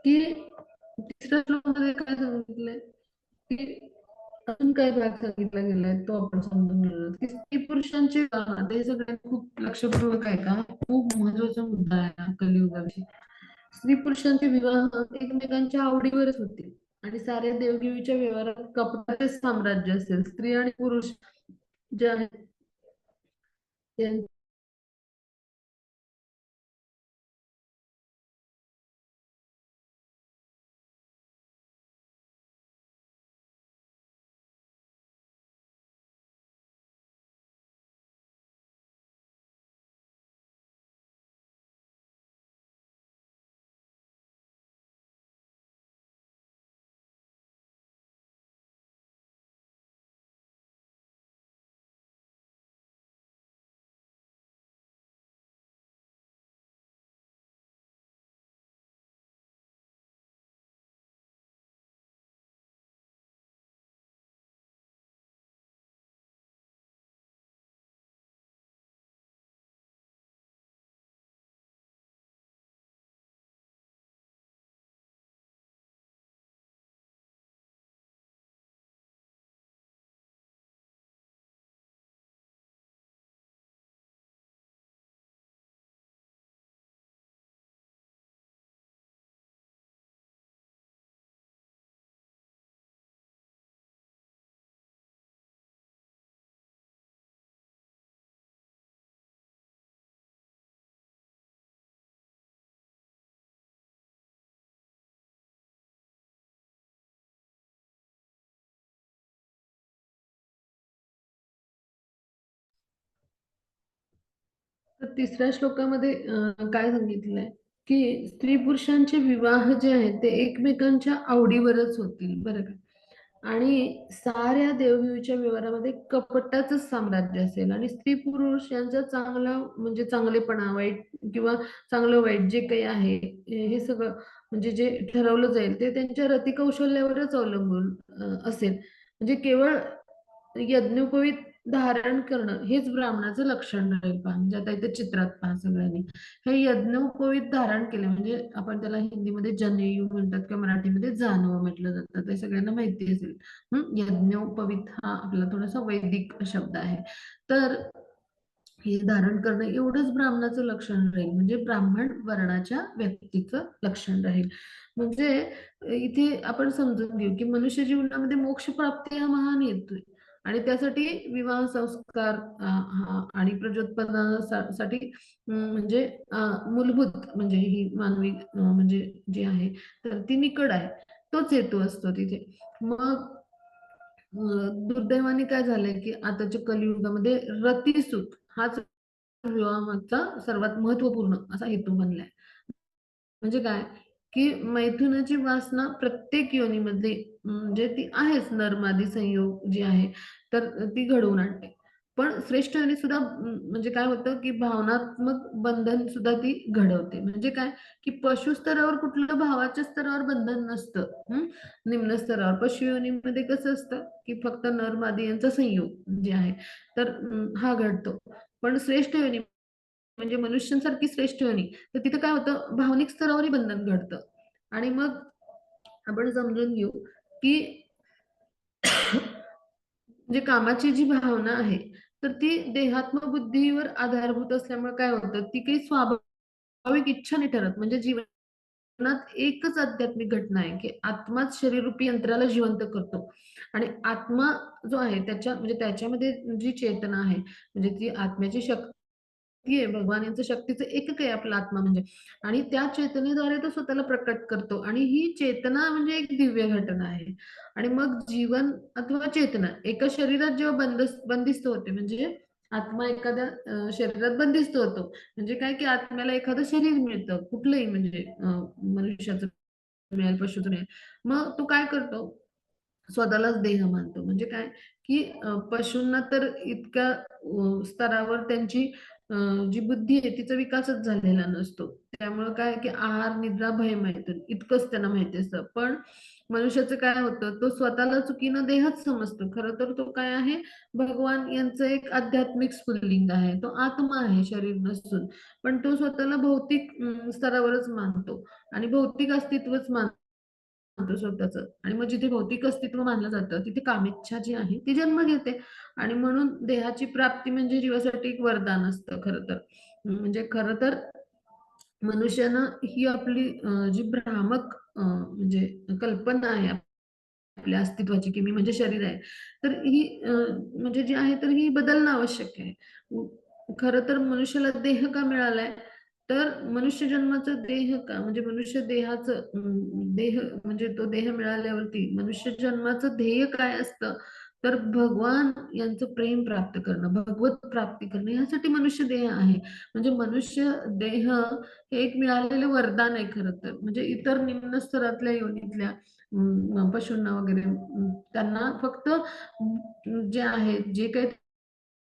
की तिसऱ्या श्लोकामध्ये काय सांगितलंय, की अजून काय भाग सांगितला गेलाय तो आपण समजून घेऊया, की स्त्री पुरुषांची ते सगळे खूप लक्षपूर्वक आहे का, खूप महत्वाचा मुद्दा आहे हा कलियुगाविषयी. स्त्री पुरुषांचे विवाह एकमेकांच्या आवडीवरच होते आणि साऱ्या देवघेवीच्या व्यवहारात कपटाचेच साम्राज्य असेल. स्त्री आणि पुरुष जे आहेत तर तिसऱ्या श्लोकामध्ये काय सांगितलंय की स्त्री पुरुषांचे विवाह जे आहेत ते एकमेकांच्या आवडीवरच होतील बरं का. आणि साऱ्या देवदेवीच्या व्यवहारामध्ये कपटाचंच साम्राज्य असेल आणि स्त्री पुरुष यांचा चांगला म्हणजे चांगलेपणा वाईट किंवा चांगलं वाईट जे काही आहे हे सगळं म्हणजे जे ठरवलं जाईल ते त्यांच्या रतिकौशल्यावरच अवलंबून असेल. म्हणजे केवळ यज्ञोपवीत धारण करणं हेच ब्राह्मणाचं लक्षण राहील पहा. म्हणजे आता इथे चित्रात पहा सगळ्यांनी हे यज्ञोपवीत धारण केले म्हणजे आपण त्याला हिंदीमध्ये जनेऊ म्हणतात किंवा मराठीमध्ये जानवं म्हटलं जातं ते सगळ्यांना माहिती असेल. यज्ञोपवीत हा आपला थोडासा वैदिक शब्द आहे. तर हे धारण करणं एवढंच ब्राह्मणाचं लक्षण राहील म्हणजे ब्राह्मण वर्णाच्या व्यक्तीचं लक्षण राहील. म्हणजे इथे आपण समजून घेऊ की मनुष्य जीवनामध्ये मोक्ष प्राप्ती हा महान हेतू आहे आणि त्यासाठी विवाह संस्कार हा आणि प्रजोत्पादनासाठी म्हणजे मूलभूत म्हणजे ही मानवी म्हणजे जी आहे तर ती निकड आहे तोच हेतू असतो तिथे. मग दुर्दैवाने काय झालंय की आताच्या कलियुगामध्ये रतिसूत हाच विवाहाचा सर्वात महत्वपूर्ण असा हेतू बनलाय. म्हणजे काय की मैथुनाची वासना प्रत्येक योनीमध्ये म्हणजे ती आहेच नर संयोग जी आहे तर ती घडवून आणते. पण श्रेष्ठ योनी सुद्धा म्हणजे काय होतं की भावनात्मक बंधन सुद्धा ती घडवते. म्हणजे काय की पशु स्तरावर कुठलं भावाच्या स्तरावर बंधन नसतं. निम्न स्तरावर पशु योनीमध्ये कसं असतं की फक्त नर मादी यांचा संयोग जे आहे तर हा घडतो. पण श्रेष्ठ योनी म्हणजे मनुष्यांसारखी श्रेष्ठ योनी तर तिथं काय होतं भावनिक स्तरावरही बंधन घडतं. आणि मग आपण समजून घेऊ की म्हणजे कामाची जी भावना आहे तर ती देहात्म बुद्धीवर आधारभूत असल्यामुळे काय होतं ती काही स्वाभाविक इच्छा नाही ठरत. म्हणजे जीवनात एकच आध्यात्मिक घटना आहे की आत्माच शरीररूपी यंत्राला जिवंत करतो आणि आत्मा जो आहे त्याच्या म्हणजे त्याच्यामध्ये जी चेतना आहे म्हणजे ती आत्म्याची शक्ती आहे भगवान यांचं शक्तीचं एकक आहे आपला आत्मा म्हणजे आणि त्या चेतनेद्वारे तो स्वतःला प्रकट करतो आणि ही चेतना म्हणजे एक दिव्य घटना आहे. आणि मग जीवन अथवा चेतना एका शरीरात जेव्हा बंदिस्त होते म्हणजे आत्मा एखाद्या शरीरात बंदिस्त होतो म्हणजे काय की आत्म्याला एखादं शरीर मिळतं कुठलंही म्हणजे मनुष्याचं मिळेल पशुचं मिळेल. मग तो काय करतो स्वतःलाच देह मानतो. म्हणजे काय की पशूंना तर इतक्या स्तरावर त्यांची जी बुद्धी आहे तिचा विकासच झालेला नसतो. त्यामुळे काय की आहार, निद्रा, भयमैथुन इतकंच त्यांना माहिती असतं. पण मनुष्याचं काय होतं तो स्वतःला चुकीनं देहच समजतो. खरं तर तो काय आहे भगवान यांचं एक आध्यात्मिक स्फुल्लिंग आहे. तो आत्मा आहे शरीर नसून. पण तो स्वतःला भौतिक स्तरावरच मानतो आणि भौतिक अस्तित्वच मानतो. मानतो स्वतःचं आणि मग जिथे भौतिक अस्तित्व मानलं जातं तिथे कामेच्छा जी आहे ती जन्म घेते आणि म्हणून देहाची प्राप्ती म्हणजे जीवासाठी एक वरदान असतं खरं तर. म्हणजे खरं तर मनुष्यानं ही आपली जी भ्रामक म्हणजे कल्पना आहे आपल्या अस्तित्वाची की मी म्हणजे शरीर आहे तर ही म्हणजे जी आहे तर ही बदलणं आवश्यक आहे. खरं तर मनुष्याला देह का मिळालाय तर मनुष्य जन्माचं देह का म्हणजे मनुष्य देहाचं देह म्हणजे तो देह मिळाल्यावरती मनुष्य जन्माचं ध्येय काय असतं तर भगवान यांचं प्रेम प्राप्त करणं भगवत प्राप्ती करणं यासाठी मनुष्य देह आहे. म्हणजे मनुष्य देह हे एक मिळालेलं वरदान आहे खरं तर म्हणजे इतर निम्न स्तरातल्या योनीतल्या पशूंना वगैरे त्यांना फक्त जे आहे जे काही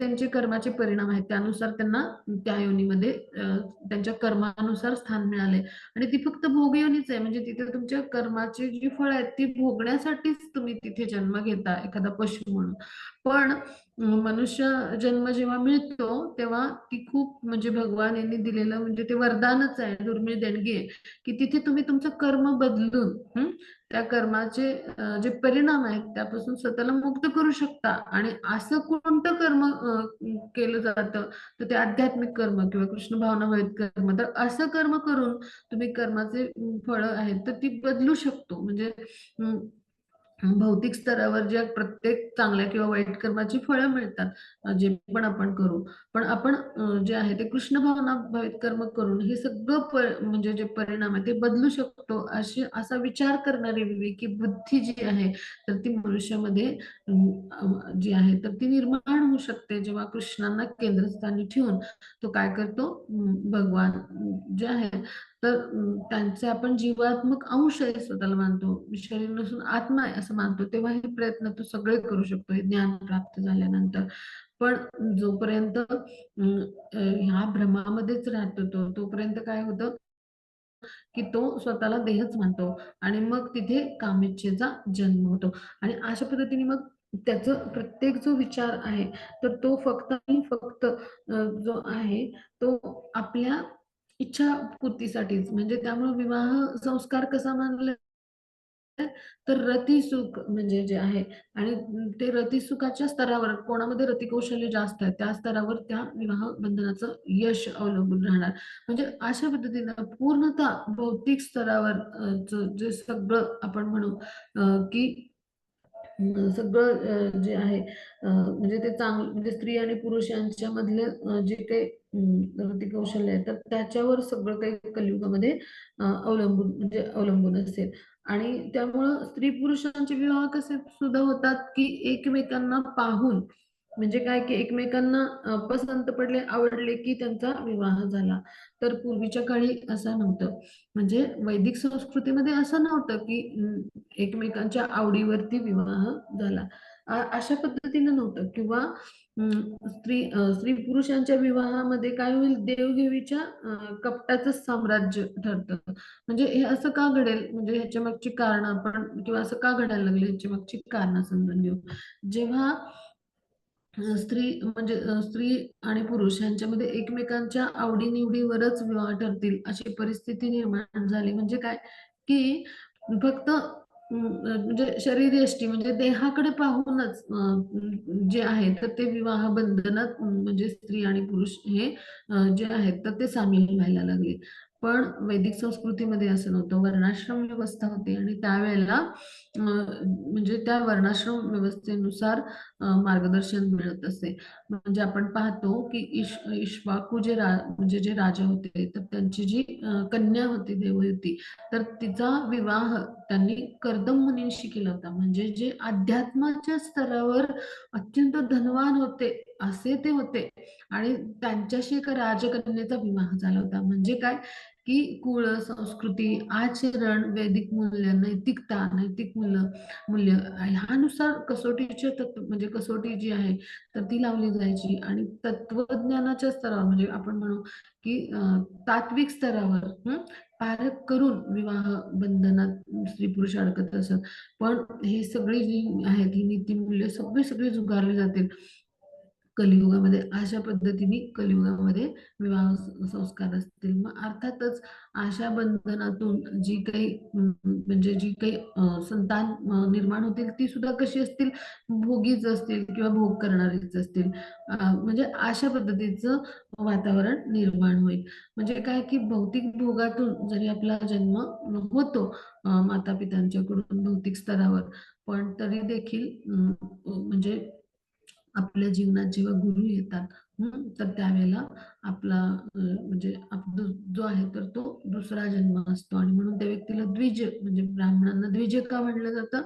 त्यांचे कर्माचे परिणाम आहेत त्यानुसार त्यांना त्या योनीमध्ये त्यांच्या कर्मानुसार स्थान मिळाले आणि ती फक्त भोगयोनीच आहे म्हणजे तिथे तुमच्या कर्माची जी फळ आहेत ती भोगण्यासाठीच तुम्ही तिथे जन्म घेता एखादा पशु म्हणून. पण मनुष्य जन्म जेव्हा मिळतो तेव्हा ती खूप म्हणजे भगवान यांनी दिलेलं म्हणजे ते वरदानच आहे दुर्मिळ देणगी आहे की तिथे तुम्ही तुमचं कर्म बदलून त्या कर्माचे जे परिणाम आहेत त्यापासून स्वतःला मुक्त करू शकता आणि असं कोणतं कर्म केलं जातं तर ते आध्यात्मिक कर्म किंवा कृष्ण भावनामयित कर्म तर असं कर्म करून तुम्ही कर्माचे फळ आहेत तर ती बदलू शकतो. म्हणजे भौतिक स्तरावर ज्या प्रत्येक चांगल्या किंवा वाईट कर्माची फळं मिळतात जे पण आपण करू पण आपण जे आहे ते कृष्ण भावना भावित कर्म करून हे सगळं म्हणजे जे परिणाम आहे ते बदलू शकतो, असा विचार करणारी विवेकी बुद्धी जी आहे तर ती मनुष्यामध्ये जी आहे तर ती निर्माण होऊ शकते, जेव्हा कृष्णांना केंद्रस्थानी ठेवून तो काय करतो, भगवान जे आहे तर त्यांचे आपण जीवात्मक अंश आहे स्वतःला मानतो, शरीर नसून आत्मा आहे असं मानतो, तेव्हा हे प्रयत्न तो सगळे करू शकतो हे ज्ञान प्राप्त झाल्यानंतर. पण जोपर्यंत ह्या भ्रमामध्येच राहतो तोपर्यंत काय होतं की तो स्वतःला देहच मानतो आणि मग तिथे कामेच्छेचा जन्म होतो. आणि अशा पद्धतीने मग त्याचं प्रत्येक जो विचार आहे तर तो फक्त आणि फक्त जो आहे तो आपल्या इच्छा पूर्तीसाठीच, म्हणजे त्यामुळे विवाह संस्कार कसा मानला तर रतिसुख म्हणजे जे आहे आणि ते रतिसुखाच्या स्तरावर कोणामध्ये रतिकौशल्य जास्त आहे त्या स्तरावर त्या विवाह बंधनाचं यश अवलंबून राहणार. म्हणजे अशा पद्धतीनं पूर्णतः भौतिक स्तरावर जे सगळं आपण म्हणू की सगळं जे आहे म्हणजे ते चांगलं, म्हणजे स्त्री आणि पुरुष यांच्या मधले जे काही रतिकौशल्य आहे तर त्याच्यावर सगळं काही कलियुगामध्ये अवलंबून असेल. आणि त्यामुळं स्त्री पुरुषांचे विवाह कसे सुद्धा होतात की एकमेकांना पाहून, म्हणजे काय की एकमेकांना पसंत पडले, आवडले की त्यांचा विवाह झाला. तर पूर्वीच्या काळी असं नव्हतं, म्हणजे वैदिक संस्कृतीमध्ये असं नव्हतं की एकमेकांच्या आवडीवरती विवाह झाला. अशा पद्धतीने नव्हतं. किंवा स्त्री पुरुषांच्या विवाहामध्ये काय होईल, देवघेवीच्या कपटाचं साम्राज्य ठरतं. म्हणजे हे असं का घडेल, म्हणजे ह्याच्या मागची कारण आपण, किंवा असं का घडायला लागले ह्याच्या मागची कारण समजून घेऊ. जेव्हा स्त्री आणि पुरुष यांच्यामध्ये एकमेकांच्या आवडीनिवडीवरच विवाह ठरतील अशी परिस्थिती निर्माण झाली, म्हणजे काय की फक्त म्हणजे शरीरयष्टी म्हणजे देहाकडे पाहूनच जे आहे तर ते विवाह बंधनात म्हणजे स्त्री आणि पुरुष हे जे आहेत तर ते सामील व्हायला लागले. पण वैदिक संस्कृतीमध्ये असं नव्हतं, वर्णाश्रम व्यवस्था होती आणि त्यावेळेला म्हणजे त्या वर्णाश्रम व्यवस्थेनुसार मार्गदर्शन मिळत असे. म्हणजे आपण पाहतो की इक्ष्वाकू म्हणजे जे राजा होते तर त्यांची जी कन्या होती देवहूती, तर तिचा विवाह त्यांनी कर्दम मुनींशी केला होता. म्हणजे जे अध्यात्माच्या स्तरावर अत्यंत धनवान होते असे ते होते आणि त्यांच्याशी एका राजकन्येचा विवाह झाला होता. म्हणजे काय की कुळ, संस्कृती, आचरण, वैदिक मूल्य, नैतिक मूल्य ह्यानुसार कसोटीचे तत्व, म्हणजे कसोटी जी आहे तर ती लावली जायची आणि तत्वज्ञानाच्या स्तरावर, म्हणजे आपण म्हणू की तात्विक स्तरावर पारख करून विवाह बंधनात स्त्री पुरुष अडकत असत. पण हे सगळी जी आहेत ही नीतिमूल्य सगळी सगळी झुगारली जातील कलियुगामध्ये. अशा पद्धतीने कलियुगामध्ये विवाह संस्कार असतील. मग अर्थातच अशा बंधनातून जी काही म्हणजे जी काही संतान निर्माण होतील ती सुद्धा कशी असतील, भोगीच असतील किंवा भोग करणारीच असतील. म्हणजे अशा पद्धतीचं वातावरण निर्माण होईल. म्हणजे काय की भौतिक भोगातून जरी आपला जन्म होतो माता पित्यांच्याकडून भौतिक स्तरावर, पण तरी देखील म्हणजे आपल्या जीवनात जेव्हा गुरु येतात तर त्यावेळेला आपला म्हणजे जो आहे तर तो दुसरा जन्म असतो आणि म्हणून त्या व्यक्तीला द्विज, म्हणजे ब्राह्मणांना द्विज का म्हटलं जातं,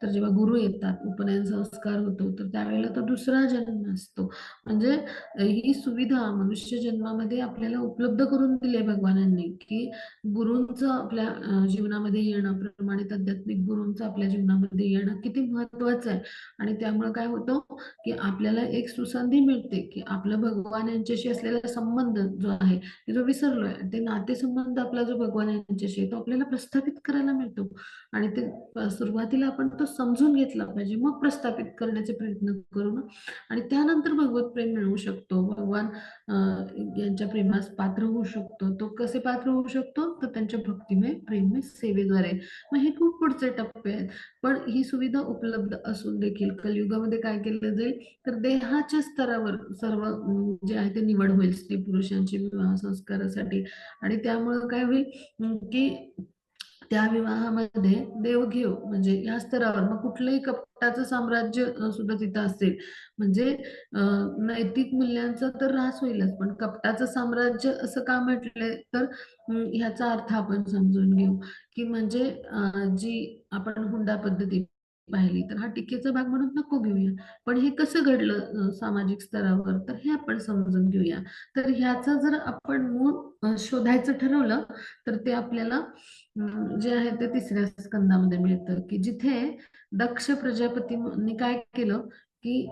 तर जेव्हा गुरु येतात, उपनयन संस्कार होतो तर त्यावेळेला तो दुसरा जन्म असतो. म्हणजे ही सुविधा मनुष्य जन्मामध्ये आपल्याला उपलब्ध करून दिली आहे भगवानांनी, की गुरूंचं आपल्या जीवनामध्ये येणं, प्रमाणित आध्यात्मिक गुरूंचं आपल्या जीवनामध्ये येणं किती महत्वाचं आहे. आणि त्यामुळे काय होतं की आपल्याला एक सुसंधी मिळते की आपला भगवान यांच्याशी असलेला संबंध जो आहे तो विसरलोय, ते नातेसंबंध आपला जो भगवान यांच्याशी आहे तो आपल्याला प्रस्थापित करायला मिळतो. आणि ते सुरुवातीला आपण तो समजून घेतला पाहिजे, मग प्रस्थापित करण्याचे प्रयत्न करू ना. आणि त्यानंतर भगवत प्रेम मिळवू शकतो, भगवान यांच्या प्रेमास पात्र होऊ शकतो. तो कसे पात्र होऊ शकतो, तर त्यांच्या भक्तिमय प्रेममय सेवेद्वारे. मग हे खूप पुढचे टप्पे आहेत. पण ही सुविधा उपलब्ध असून देखील कलियुगामध्ये काय केलं जाईल, तर देहाच्या स्तरावर सर्व जे आहे ते निवड होईल स्त्री पुरुषांची विवाह संस्कारासाठी. आणि त्यामुळे काय होईल की त्या विवाहामध्ये देवघेव म्हणजे या स्तरावर मग कुठलंही कपटाचं साम्राज्य सुद्धा तिथं असेल म्हणजे नैतिक मूल्यांचा तर ऱ्हास होईलच, पण कपटाचं साम्राज्य असं का म्हटलंय तर ह्याचा अर्थ आपण समजून घेऊ की म्हणजे जी आपण हुंडा पद्धती पाहिली तर हा टीकेचा भाग म्हणून नको घेऊया, पण हे कसं घडलं सामाजिक स्तरावर तर हे आपण समजून घेऊया. तर ह्याचं जर आपण मूळ शोधायचं ठरवलं तर ते आपल्याला जे आहे ते तिसऱ्या स्कंदामध्ये मिळतं की जिथे दक्ष प्रजापतींनी काय केलं की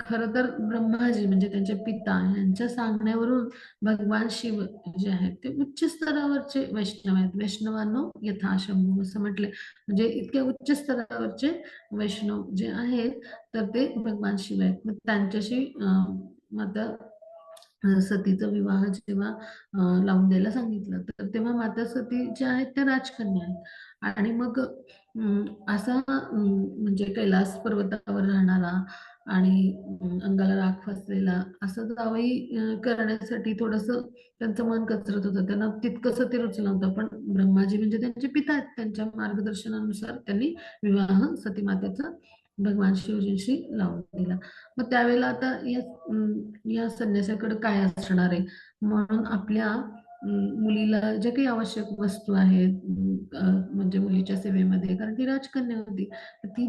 खरं तर ब्रह्माजी म्हणजे त्यांचे पिता यांच्या सांगण्यावरून भगवान शिव जे आहेत ते उच्च स्तरावरचे वैष्णव आहेत. वैष्णवांनो यथा शंभू असं म्हटले म्हणजे इतक्या उच्च स्तरावरचे वैष्णव जे आहेत तर ते भगवान शिव आहेत. मग त्यांच्याशी माता सतीचा विवाह जेव्हा लावून द्यायला सांगितलं तर तेव्हा माता सती ज्या आहेत त्या राजकन्या आहेत आणि मग असा म्हणजे कैलास पर्वतावर राहणारा आणि अंगाला राख फासलेला असं जावई करण्यासाठी थोडस त्यांचं मन कचरत होतं, त्यांना तितकंसं ते रुचलं नव्हतं, पण ब्रह्माजी म्हणजे त्यांचे पिता आहेत त्यांच्या मार्गदर्शनानुसार त्यांनी विवाह सती मातेचा भगवान शिवजींशी लावून दिला. मग त्यावेळेला आता या संन्यासाकडे काय असणार आहे म्हणून आपल्या मुलीला ज्या काही आवश्यक वस्तू आहेत म्हणजे मुलीच्या सेवेमध्ये कारण ती राजकन्या होती तर ती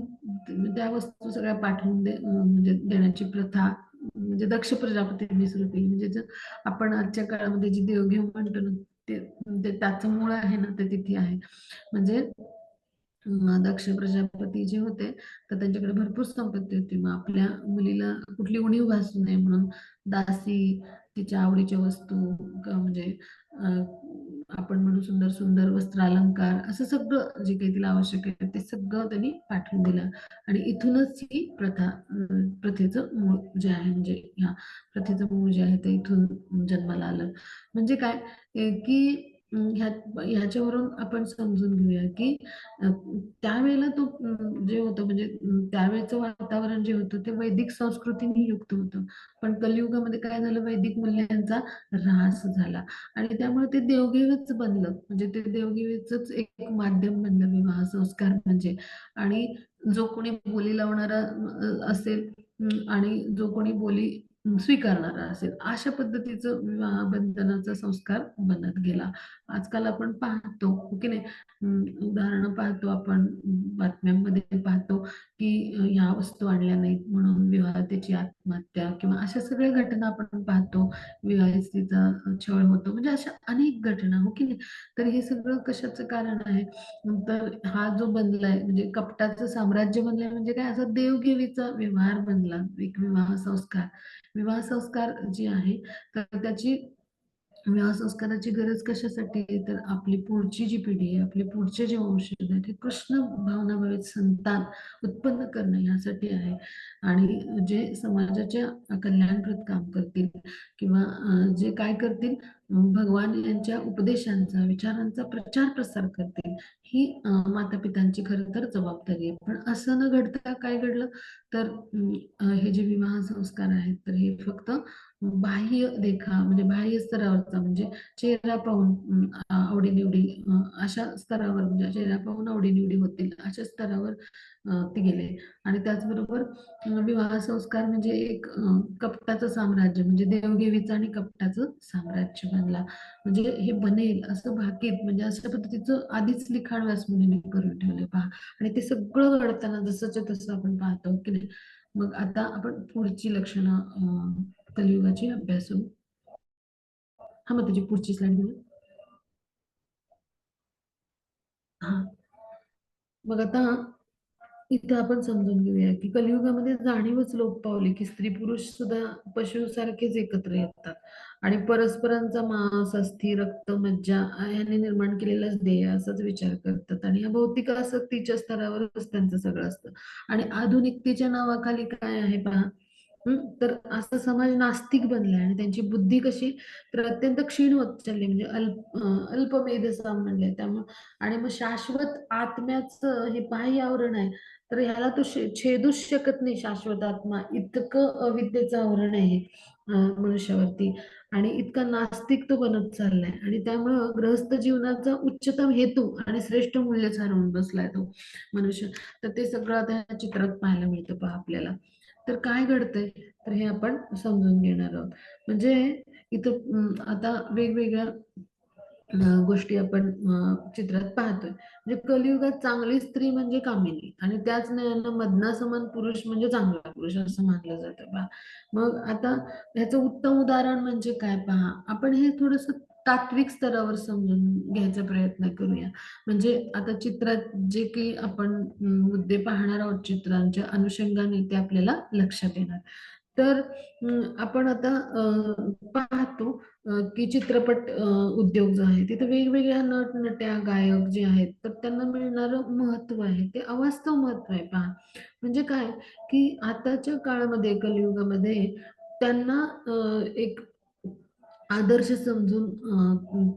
त्या वस्तू सगळ्या पाठवून म्हणजे देण्याची प्रथा म्हणजे दक्ष प्रजापतींनी सुरू केली. म्हणजे जर आपण आजच्या काळामध्ये जी देवघेव म्हणतो ना ते त्याचं मूळ आहे ना ते तिथे आहे. म्हणजे दक्ष प्रजापती जे होते तर त्यांच्याकडे भरपूर संपत्ती होती. मग आपल्या मुलीला कुठली उणीव भासू नये म्हणून दासी तिच्या आवडीच्या वस्तू म्हणजे आपण म्हणू सुंदर सुंदर वस्त्र अलंकार असं सगळं जे काही तिला आवश्यक आहे ते सगळं त्यांनी पाठवून दिलं आणि इथूनच ही प्रथा प्रथेचं मूळ जे आहे म्हणजे ह्या प्रथेचं मूळ जे आहे ते इथून जन्माला आलं. म्हणजे काय की ह्याच्यावरून आपण समजून घेऊया की त्यावेळेला तो जे होतं म्हणजे त्यावेळेचं वातावरण जे होतं ते वैदिक संस्कृतीने युक्त होतं, पण कलियुगामध्ये काय झालं वैदिक मूल्यांचा ऱ्हास झाला आणि त्यामुळे ते देवघेवच बनलं म्हणजे ते देवघेवीचंच एक माध्यम बनलं विवाह संस्कार म्हणजे. आणि जो कोणी बोली लावणारा असेल आणि जो कोणी बोली स्वीकारणारा असेल अशा पद्धतीचं विवाह बंधनाचा संस्कार बनत गेला. आजकाल आपण पाहतो हो की नाही उदाहरणं पाहतो आपण बातम्यांमध्ये पाहतो की ह्या वस्तू आणल्या नाहीत म्हणून विवाहितेची आत्महत्या किंवा अशा सगळ्या घटना आपण पाहतो. विवाहित स्त्रीचा छळ होतो म्हणजे अशा अनेक घटना हो की नाही. तर हे सगळं कशाचं कारण आहे तर हा जो बनलाय म्हणजे कपटाचं साम्राज्य बनलंय म्हणजे काय असा देवघेवीचा व्यवहार बनला एक विवाह संस्कार जे आहे तर त्याची विवाह संस्काराची गरज कशासाठी आहे तर आपली पुढची जी पिढी आहे आपले पुढचे जे वंशज आहेत हे कृष्ण भावनाभावित संतान उत्पन्न करणं यासाठी आहे आणि जे समाजाच्या कल्याणप्रद काम करतील किंवा जे काय करतील भगवान यांच्या उपदेशांचा विचारांचा प्रचार प्रसार करतील ही माता पितांची खरं तर जबाबदारी आहे. पण असं न घडता काय घडलं तर हे जे विवाह संस्कार आहेत तर हे फक्त बाह्य देखा म्हणजे बाह्य स्तरावरचा म्हणजे चेहरा पाहून आवडीनिवडी अशा स्तरावर म्हणजे चेहरा पाहून आवडीनिवडी होतील अशा स्तरावर ते गेले. आणि त्याचबरोबर विवाह संस्कार म्हणजे एक कपटाचं साम्राज्य म्हणजे देवघेवीचं आणि कपटाचं साम्राज्य बनला. म्हणजे हे बनेल असं भाकीत म्हणजे अशा पद्धतीचं आधीच लिखाण व्यासमुनींनी करून ठेवले पहा आणि ते सगळं घडताना जसंच्या तसं आपण पाहतो की नाही. मग आता आपण पुढची लक्षणं कलियुगाची अभ्यासू. हा मग त्याची पुढची स्लाइड घेऊ. हा मग आता इथं आपण समजून घेऊया की कलियुगामध्ये जाणीवच लोप पावली की स्त्री पुरुष सुद्धा पशुसारखेच एकत्र येतात आणि परस्परांचा मांस अस्थि रक्त मज्जा यांनी निर्माण केलेलाच ध्येय असाच विचार करतात आणि या भौतिक आसक्तीच्या स्तरावरच त्यांचं सगळं असतं. आणि आधुनिकतेच्या नावाखाली काय आहे पहा तर असा समाज नास्तिक बनलाय आणि त्यांची बुद्धी कशी तर अत्यंत क्षीण होत चालली म्हणजे अल्पमेधसा म्हणले त्यामुळे. आणि मग शाश्वत आत्म्याचं हे बाह्य आवरण आहे तर ह्याला तो छेदूच शकत नाही शाश्वत आत्मा इतकं अविद्येचं आवरण आहे. मनुष्यावरती, आणि इतका नास्तिक तो बनत चाललाय, आणि त्यामुळं गृहस्थ जीवनाचा उच्चतम हेतू आणि श्रेष्ठ मूल्यच हरवून बसलाय तो मनुष्य. तर ते सगळं आता ह्या चित्रात पाहायला मिळतं पहा आपल्याला. तर काय घडतंय, तर हे आपण समजून घेणार आहोत. म्हणजे इथं आता वेगवेगळ्या गोष्टी आपण चित्रात पाहतोय. म्हणजे कलियुगात चांगली स्त्री म्हणजे कामिनी, आणि त्याच नयनानं मदनासमान पुरुष म्हणजे चांगला पुरुष असं मानलं जातं पहा. मग आता ह्याचं उत्तम उदाहरण म्हणजे काय पहा, आपण हे थोडस तात्विक स्तरावर समजून घ्यायचा प्रयत्न करूया. म्हणजे आता चित्रात जे काही आपण मुद्दे पाहणार आहोत चित्रांच्या अनुषंगाने ते आपल्याला लक्षात येणार. तर आपण आता पाहतो की चित्रपट उद्योग जो आहे तिथे वेगवेगळ्या नटनट्या गायक जे आहेत तर त्यांना मिळणारं महत्व आहे ते अवास्तव महत्व आहे पहा. म्हणजे काय, की आताच्या काळामध्ये कलियुगामध्ये त्यांना एक आदर्श समजून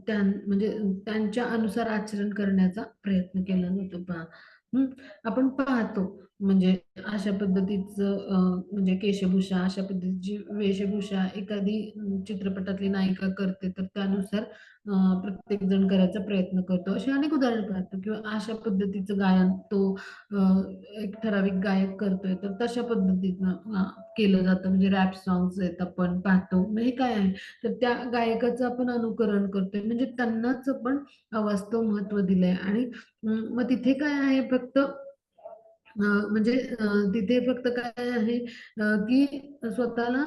म्हणजे त्यांच्या अनुसार आचरण करण्याचा प्रयत्न केला जातो पहा. आपण पाहतो म्हणजे अशा पद्धतीचं म्हणजे केशभूषा, अशा पद्धतीची वेशभूषा एखादी चित्रपटातली नायिका करते, तर त्यानुसार प्रत्येक जण करायचा प्रयत्न करतो. अशी अनेक उदाहरण पाहतो, किंवा अशा पद्धतीचं गायन तो एक ठराविक गायक करतोय, तर तशा पद्धतीनं केलं जातं. म्हणजे रॅप सॉंग्स आहेत आपण पाहतो. मग हे काय आहे, तर त्या गायकाचं आपण अनुकरण करतोय, म्हणजे त्यांनाच आपण अवास्तव महत्व दिलंय. आणि मग तिथे काय आहे, फक्त म्हणजे तिथे फक्त काय आहे, की स्वतःला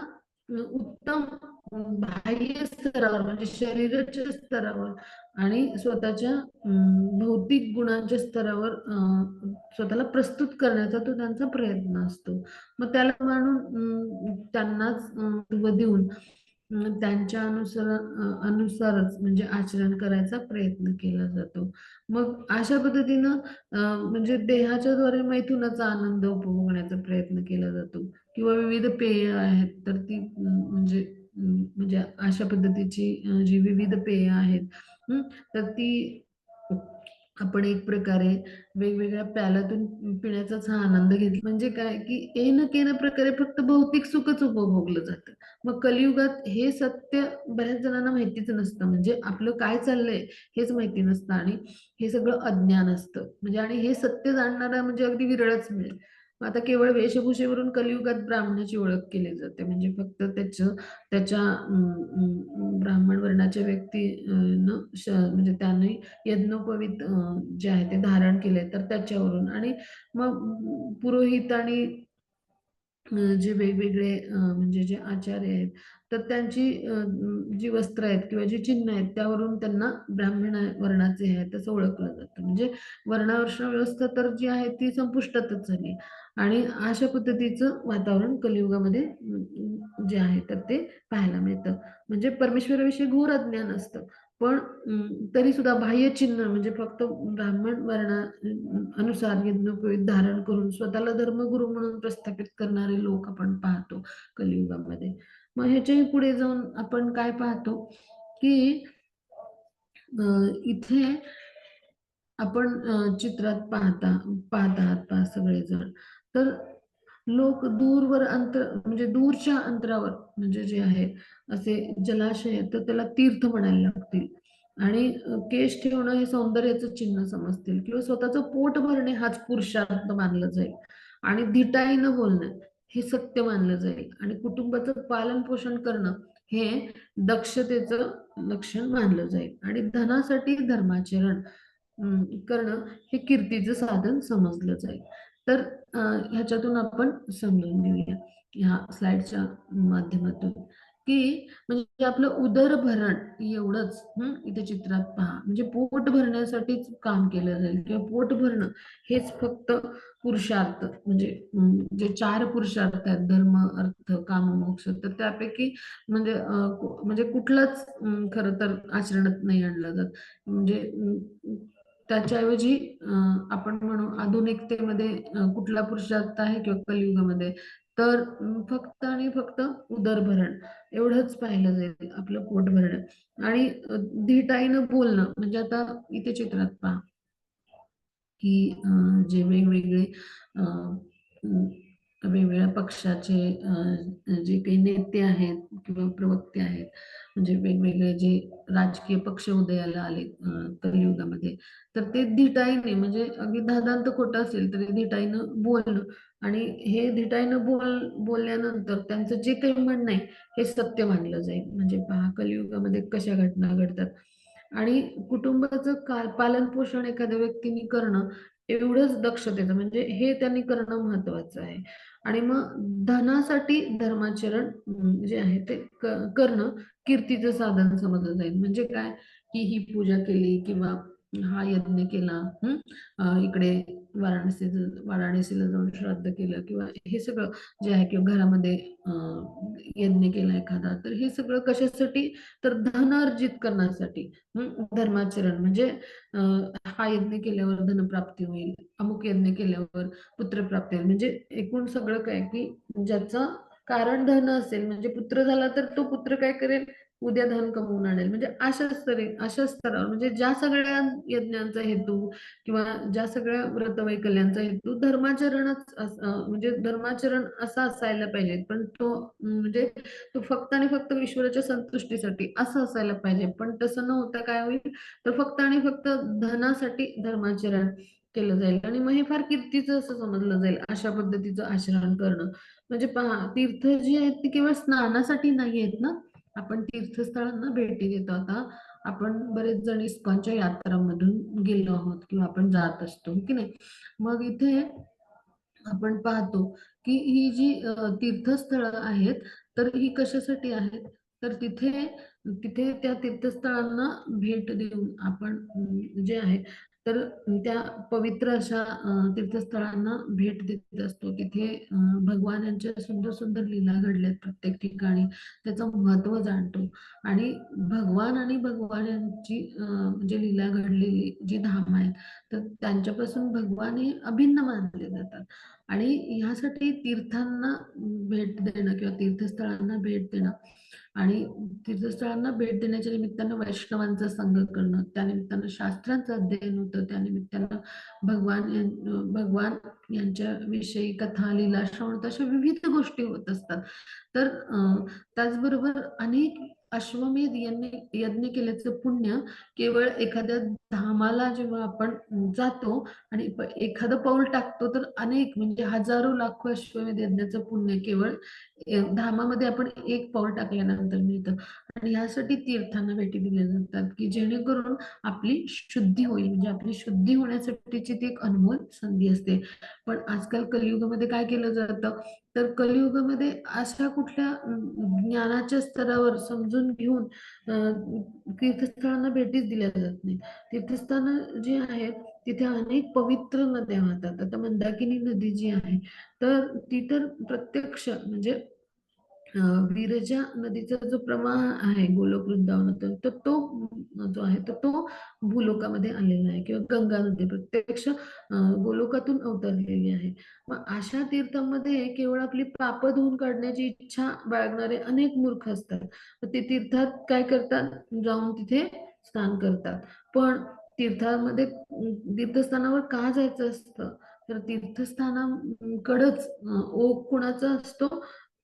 उत्तम बाह्य स्तरावर म्हणजे शरीराच्या स्तरावर आणि स्वतःच्या भौतिक गुणांच्या स्तरावर स्वतःला प्रस्तुत करण्याचा तो त्यांचा प्रयत्न असतो. मग त्याला म्हणून त्यांनाच महत्त्व देऊन त्यांच्या अनुसारच म्हणजे आचरण करायचा प्रयत्न केला जातो. मग अशा पद्धतीनं म्हणजे देहाच्या द्वारे मैथुनाचा आनंद उपभोगण्याचा प्रयत्न केला जातो, किंवा विविध पेय आहेत तर ती म्हणजे अशा पद्धतीची जी विविध पेय आहेत, तर ती आपण एक प्रकारे वेगवेगळ्या प्याल्यातून पिण्याचाच हा आनंद घेतला. म्हणजे काय, की येन केन प्रकारे फक्त भौतिक सुखच उपभोगलं जातं. मग कलियुगात हे सत्य बऱ्याच जणांना माहितीच नसतं. म्हणजे आपलं काय चाललंय हेच माहिती नसतं, आणि हे सगळं अज्ञान असतं. म्हणजे आणि हे सत्य जाणणारा म्हणजे अगदी विरळच मिळेल. मग आता केवळ वेशभूषेवरून कलियुगात ब्राह्मणाची ओळख केली जाते. म्हणजे फक्त त्याच्या ब्राह्मण वर्णाच्या व्यक्ती म्हणजे त्याने यज्ञोपवीत जे आहे ते धारण केले तर त्याच्यावरून, आणि मग पुरोहित आणि जे वेगवेगळे म्हणजे जे आचार्य आहेत तर त्यांची जी वस्त्र आहेत किंवा जी चिन्ह आहेत त्यावरून त्यांना ब्राह्मण वर्णाचे आहेत तसं ओळखलं जातं. म्हणजे वर्णाश्रम व्यवस्था तर जी आहे ती संपुष्टातच झाली, आणि अशा पद्धतीचं वातावरण कलियुगामध्ये जे आहे तर ते पाहायला मिळतं. म्हणजे परमेश्वराविषयी घोर अज्ञान असतं, पण तरी सुद्धा बाह्य चिन्ह म्हणजे फक्त ब्राह्मण वर्णा अनुसार यज्ञोपवीत धारण करून स्वतःला धर्मगुरू म्हणून प्रस्थापित करणारे लोक आपण पाहतो कलियुगामध्ये. मग ह्याच्याही पुढे जाऊन आपण काय पाहतो, की इथे आपण चित्रात पाहत आहात पहा सगळेजण, तर लोक दूरवर अंतर म्हणजे दूरच्या अंतरावर म्हणजे जे आहे असे जलाशय आहेत, तर त्याला तीर्थ म्हणायला लागतील, आणि केश ठेवणं हे सौंदर्याचं चिन्ह समजतील, किंवा स्वतःचं पोट भरणे हाच पुरुषार्थ मानलं जाईल, आणि धिटाईनं बोलणं हे सत्य मानलं जाईल, आणि कुटुंबाचं पालन पोषण करणं हे दक्षतेचं लक्षण मानलं जाईल, आणि धनासाठी धर्माचरण करणं हे कीर्तीचं साधन समजलं जाईल. तर ह्याच्यातून आपण समजून घेऊया ह्या स्लाइडच्या माध्यमातून, की म्हणजे आपलं उदरभरण एवढंच इथे चित्रात पहा, म्हणजे पोट भरण्यासाठीच काम केलं जाईल, किंवा पोट भरणं हेच फक्त पुरुषार्थ म्हणजे जे 4 पुरुषार्थ आहेत धर्म, अर्थ, काम, मोक्ष, तर त्यापैकी म्हणजे म्हणजे कुठलाच खरं तर आचरणात नाही आणला जात. म्हणजे त्याच्याऐवजी आपण म्हणू आधुनिकतेमध्ये कुठला पुरुषार्थ आहे किंवा कलियुगामध्ये, तर फक्त आणि फक्त उदरभरण एवढंच पाहिलं जाईल, आपलं पोट भरणं, आणि धिटाईनं बोलणं. म्हणजे आता इथे चित्रात पहा, की जे वेगवेगळे वेगवेगळ्या पक्षाचे जे काही नेते आहेत किंवा प्रवक्ते आहेत, म्हणजे वेगवेगळे जे राजकीय पक्ष उदयाला आले कलियुगामध्ये, तर ते धिटाईने, म्हणजे अगदी धादांत खोटं असेल तरी धिटाईनं बोलणं, आणि हे धिटाईनं बोलल्यानंतर त्यांचं जे काही म्हणणं आहे हे सत्य मानलं जाईल. म्हणजे पहा कलियुगामध्ये कशा घटना घडतात. आणि कुटुंबाचं पालन पोषण एखाद्या व्यक्तीने करणं एवढंच दक्षतेचं, म्हणजे हे त्यांनी करणं महत्वाचं आहे. आणि मग धनासाठी धर्माचरण जे आहे ते करणं कीर्तीचं साधन समजलं जाईल. म्हणजे काय, की ही पूजा केली किंवा हा यज्ञ केला, इकडे वाराणसीला जाऊन श्राद्ध केलं, किंवा हे सगळं जे आहे, किंवा घरामध्ये यज्ञ केला एखादा, तर हे सगळं कशासाठी, तर धन अर्जित करण्यासाठी. धर्माचरण म्हणजे हा यज्ञ केल्यावर धनप्राप्ती होईल, अमुक यज्ञ केल्यावर पुत्रप्राप्ती होईल. म्हणजे एकूण सगळं काय, की ज्याचं कारण धन असेल, म्हणजे पुत्र झाला तर तो पुत्र काय करेल, उद्या धन कमवून आणेल. म्हणजे अशा स्तरावर, म्हणजे ज्या सगळ्या यज्ञांचा हेतू किंवा ज्या सगळ्या व्रतवैकल्यांचा हेतू म्हणजे धर्माचरण असा असायला पाहिजे. पण तो म्हणजे तो फक्त आणि फक्त ईश्वराच्या संतुष्टीसाठी असं असायला पाहिजे. पण तसं न होता काय होईल, तर फक्त आणि फक्त धनासाठी धर्माचरण केलं जाईल, आणि मग हे फार कीर्तीचं असं समजलं जाईल अशा पद्धतीचं आचरण करणं. म्हणजे पहा, तीर्थ जी आहेत ती केवळ स्नानासाठी नाही आहेत ना. आपण तीर्थस्थळांना भेटी देतो. आता आपण बरेच जण इस्कॉनच्या यात्रांमधून गेलो आहोत किंवा आपण जात असतो की नाही. मग इथे आपण पाहतो की ही जी तीर्थस्थळं आहेत, तर ही कशासाठी आहेत, तर तिथे तिथे त्या तीर्थस्थळांना भेट देऊन आपण जे आहे, तर त्या पवित्र अशा तीर्थस्थळांना भेट देत असतो. तिथे भगवान यांच्या सुंदर सुंदर लीला घडल्यात प्रत्येक ठिकाणी, त्याचं महत्व जाणतो. आणि भगवान आणि भगवान यांची म्हणजे लीला घडलेली जी धाम आहेत, तर त्यांच्यापासून भगवान हे अभिन्न मानले जातात. आणि ह्यासाठी तीर्थांना भेट देणं किंवा तीर्थस्थळांना भेट देणं, आणि तीर्थस्थळांना भेट देण्याच्या निमित्तानं वैष्णवांचा संग करणं, त्या निमित्तानं शास्त्रांचं अध्ययन होतं, त्या निमित्तानं भगवान यांच्या विषयी कथा लीला श्रवण अशा विविध गोष्टी होत असतात. तर त्याचबरोबर अनेक अश्वमेध यज्ञ केल्याचं पुण्य केवळ एखाद्या धामाला जेव्हा आपण जातो आणि एखादं पाऊल टाकतो, तर अनेक म्हणजे हजारो लाखो अश्वमेध यज्ञाचं पुण्य केवळ धामामध्ये आपण एक पाऊल टाकल्यानंतर मिळतं. आणि ह्यासाठी तीर्थांना भेटी दिल्या जातात, की जेणेकरून आपली शुद्धी होईल. म्हणजे आपली शुद्धी होण्यासाठीची ती एक अनमोल संधी असते. पण आजकाल कलियुगामध्ये काय केलं जातं, तर कलियुगामध्ये अशा कुठल्या ज्ञानाच्या स्तरावर समजून घेऊन तीर्थस्थळांना भेटीच दिल्या जात नाही. तीर्थस्थानं जी आहेत तिथे अनेक पवित्र नद्या वाहतात. आता मंदाकिनी नदी जी आहे, तर ती तर प्रत्यक्ष म्हणजे विरजा नदीचा जो प्रवाह आहे गोलोक वृंदावनातून, तर तो जो आहे तर तो भूलोकामध्ये आलेला आहे, किंवा गंगा नदी प्रत्यक्ष गोलोकातून अवतरलेली आहे. मग अशा तीर्थांमध्ये केवळ आपली पाप धुवून काढण्याची इच्छा बाळगणारे अनेक मूर्ख असतात. तर ते तीर्थात काय करतात, जाऊन तिथे स्नान करतात. पण तीर्थामध्ये तीर्थस्थानावर का जायचं असतं, तर तीर्थस्थानाकडच ओघ कुणाचा असतो,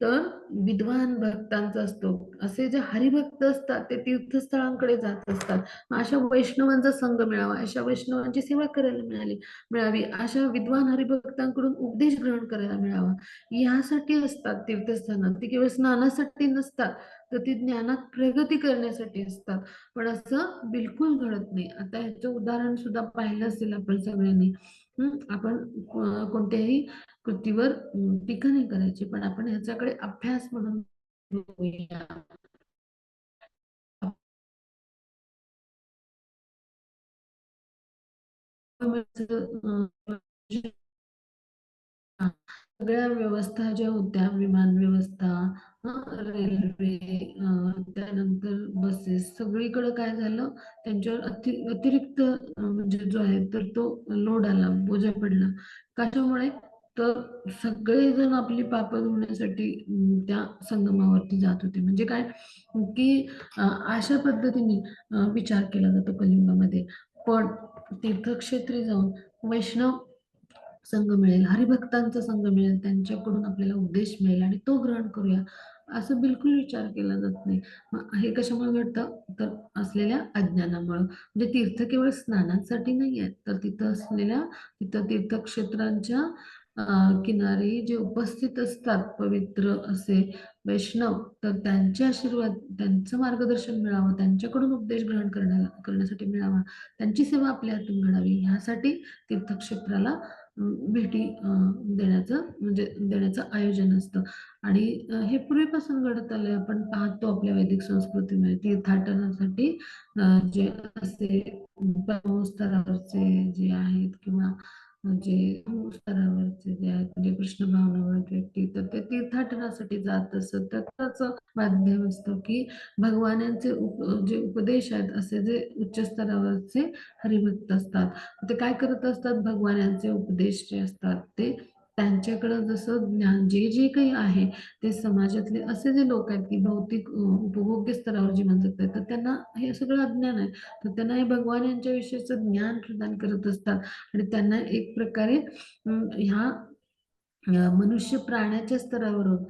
तर विद्वान भक्तांचा असतो. असे जे हरिभक्त असतात ते तीर्थस्थळांकडे जात असतात. मग अशा वैष्णवांचा संग मिळावा, अशा वैष्णवांची सेवा करायला मिळावी, अशा विद्वान हरिभक्तांकडून उपदेश ग्रहण करायला मिळावा, यासाठी असतात तीर्थस्थानं. ती केवळ स्नानासाठी नसतात, तर ती ज्ञानात प्रगती करण्यासाठी असतात. पण असं बिलकुल घडत नाही. आता ह्याचं उदाहरण सुद्धा पाहिलं असेल आपण सगळ्यांनी. आपण कोणत्याही कृतीवर टीका नाही करायची, पण आपण ह्याच्याकडे अभ्यास म्हणून बघूया. अं, हां. सगळ्या व्यवस्था ज्या होत्या, विमान व्यवस्था, रेल्वे, त्यानंतर बसेस, सगळीकडे काय झालं, त्यांच्यावर अतिरिक्त म्हणजे जो आहे तर तो लोड आला, बोजा पडला. कशामुळे? तर सगळेजण आपली पापं धुण्यासाठी त्या संगमावरती जात होते. म्हणजे काय, की अशा पद्धतीने विचार केला जातो कलियुगामध्ये. पण तीर्थक्षेत्री जाऊन वैष्णव संघ मिळेल, हरिभक्तांचा संघ मिळेल, त्यांच्याकडून आपल्याला उपदेश मिळेल आणि तो ग्रहण करूया, असं बिलकुल विचार केला जात नाही. मग हे कशामुळे घडतं? तर असलेल्या अज्ञानामुळं. म्हणजे तीर्थ केवळ स्नानासाठी नाही आहेत, तर तिथं तीर्थक्षेत्रांच्या किनारी जे उपस्थित असतात पवित्र असे वैष्णव, तर त्यांचे आशीर्वाद, त्यांचं मार्गदर्शन मिळावं, त्यांच्याकडून उपदेश ग्रहण करण्यासाठी मिळावा, त्यांची सेवा आपल्या हातून घडावी, ह्यासाठी तीर्थक्षेत्राला भेटी देण्याचं आयोजन असतं. आणि हे पूर्वीपासून घडत आलंय. आपण पाहतो आपल्या वैदिक संस्कृतीमध्ये तीर्थाटनासाठी जे असे स्तरावरचे जे आहेत किंवा जे स्तरावरचे जे आहेत म्हणजे कृष्ण भावनावरचे व्यक्ती, तर ते तीर्थाटनासाठी जात असत. तर त्याचं माध्यम असतं की भगवानांचे जे उपदेश आहेत, असे जे उच्च स्तरावरचे हरिभक्त असतात, ते काय करत असतात, भगवानांचे उपदेश जे असतात ते त्यांच्याकडं जसं ज्ञान जे जे काही आहे, ते समाजातले असे जे लोक आहेत की भौतिक उपभोग्य स्तरावर जे म्हणतात तर त्यांना हे सगळं अज्ञान आहे, तर त्यांना हे भगवान यांच्या विषयीचं ज्ञान प्रदान करत असतात. आणि त्यांना एक प्रकारे ह्या मनुष्य प्राण्याच्या स्तरावरून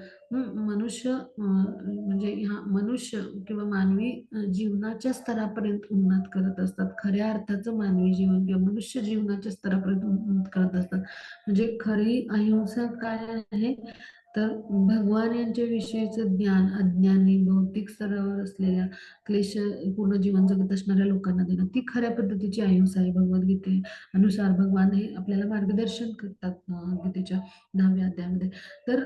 मनुष्य म्हणजे ह्या मनुष्य किंवा मानवी जीवनाच्या स्तरापर्यंत उन्नत करत असतात. खऱ्या अर्थाचं मानवी जीवन किंवा मनुष्य जीवनाच्या स्तरापर्यंत उन्नत करत असतात. म्हणजे खरी अहिंसा काय आहे, तर भगवान यांच्या विषयीचं ज्ञान अज्ञानी भौतिक स्तरावर असलेल्या क्लेश पूर्ण जीवन जगत असणाऱ्या लोकांना देणं, ती खऱ्या पद्धतीची अहिंसा आहे. भगवद्गीते अनुसार भगवान हे आपल्याला मार्गदर्शन करतात गीतेच्या 10व्या अध्यायामध्ये. तर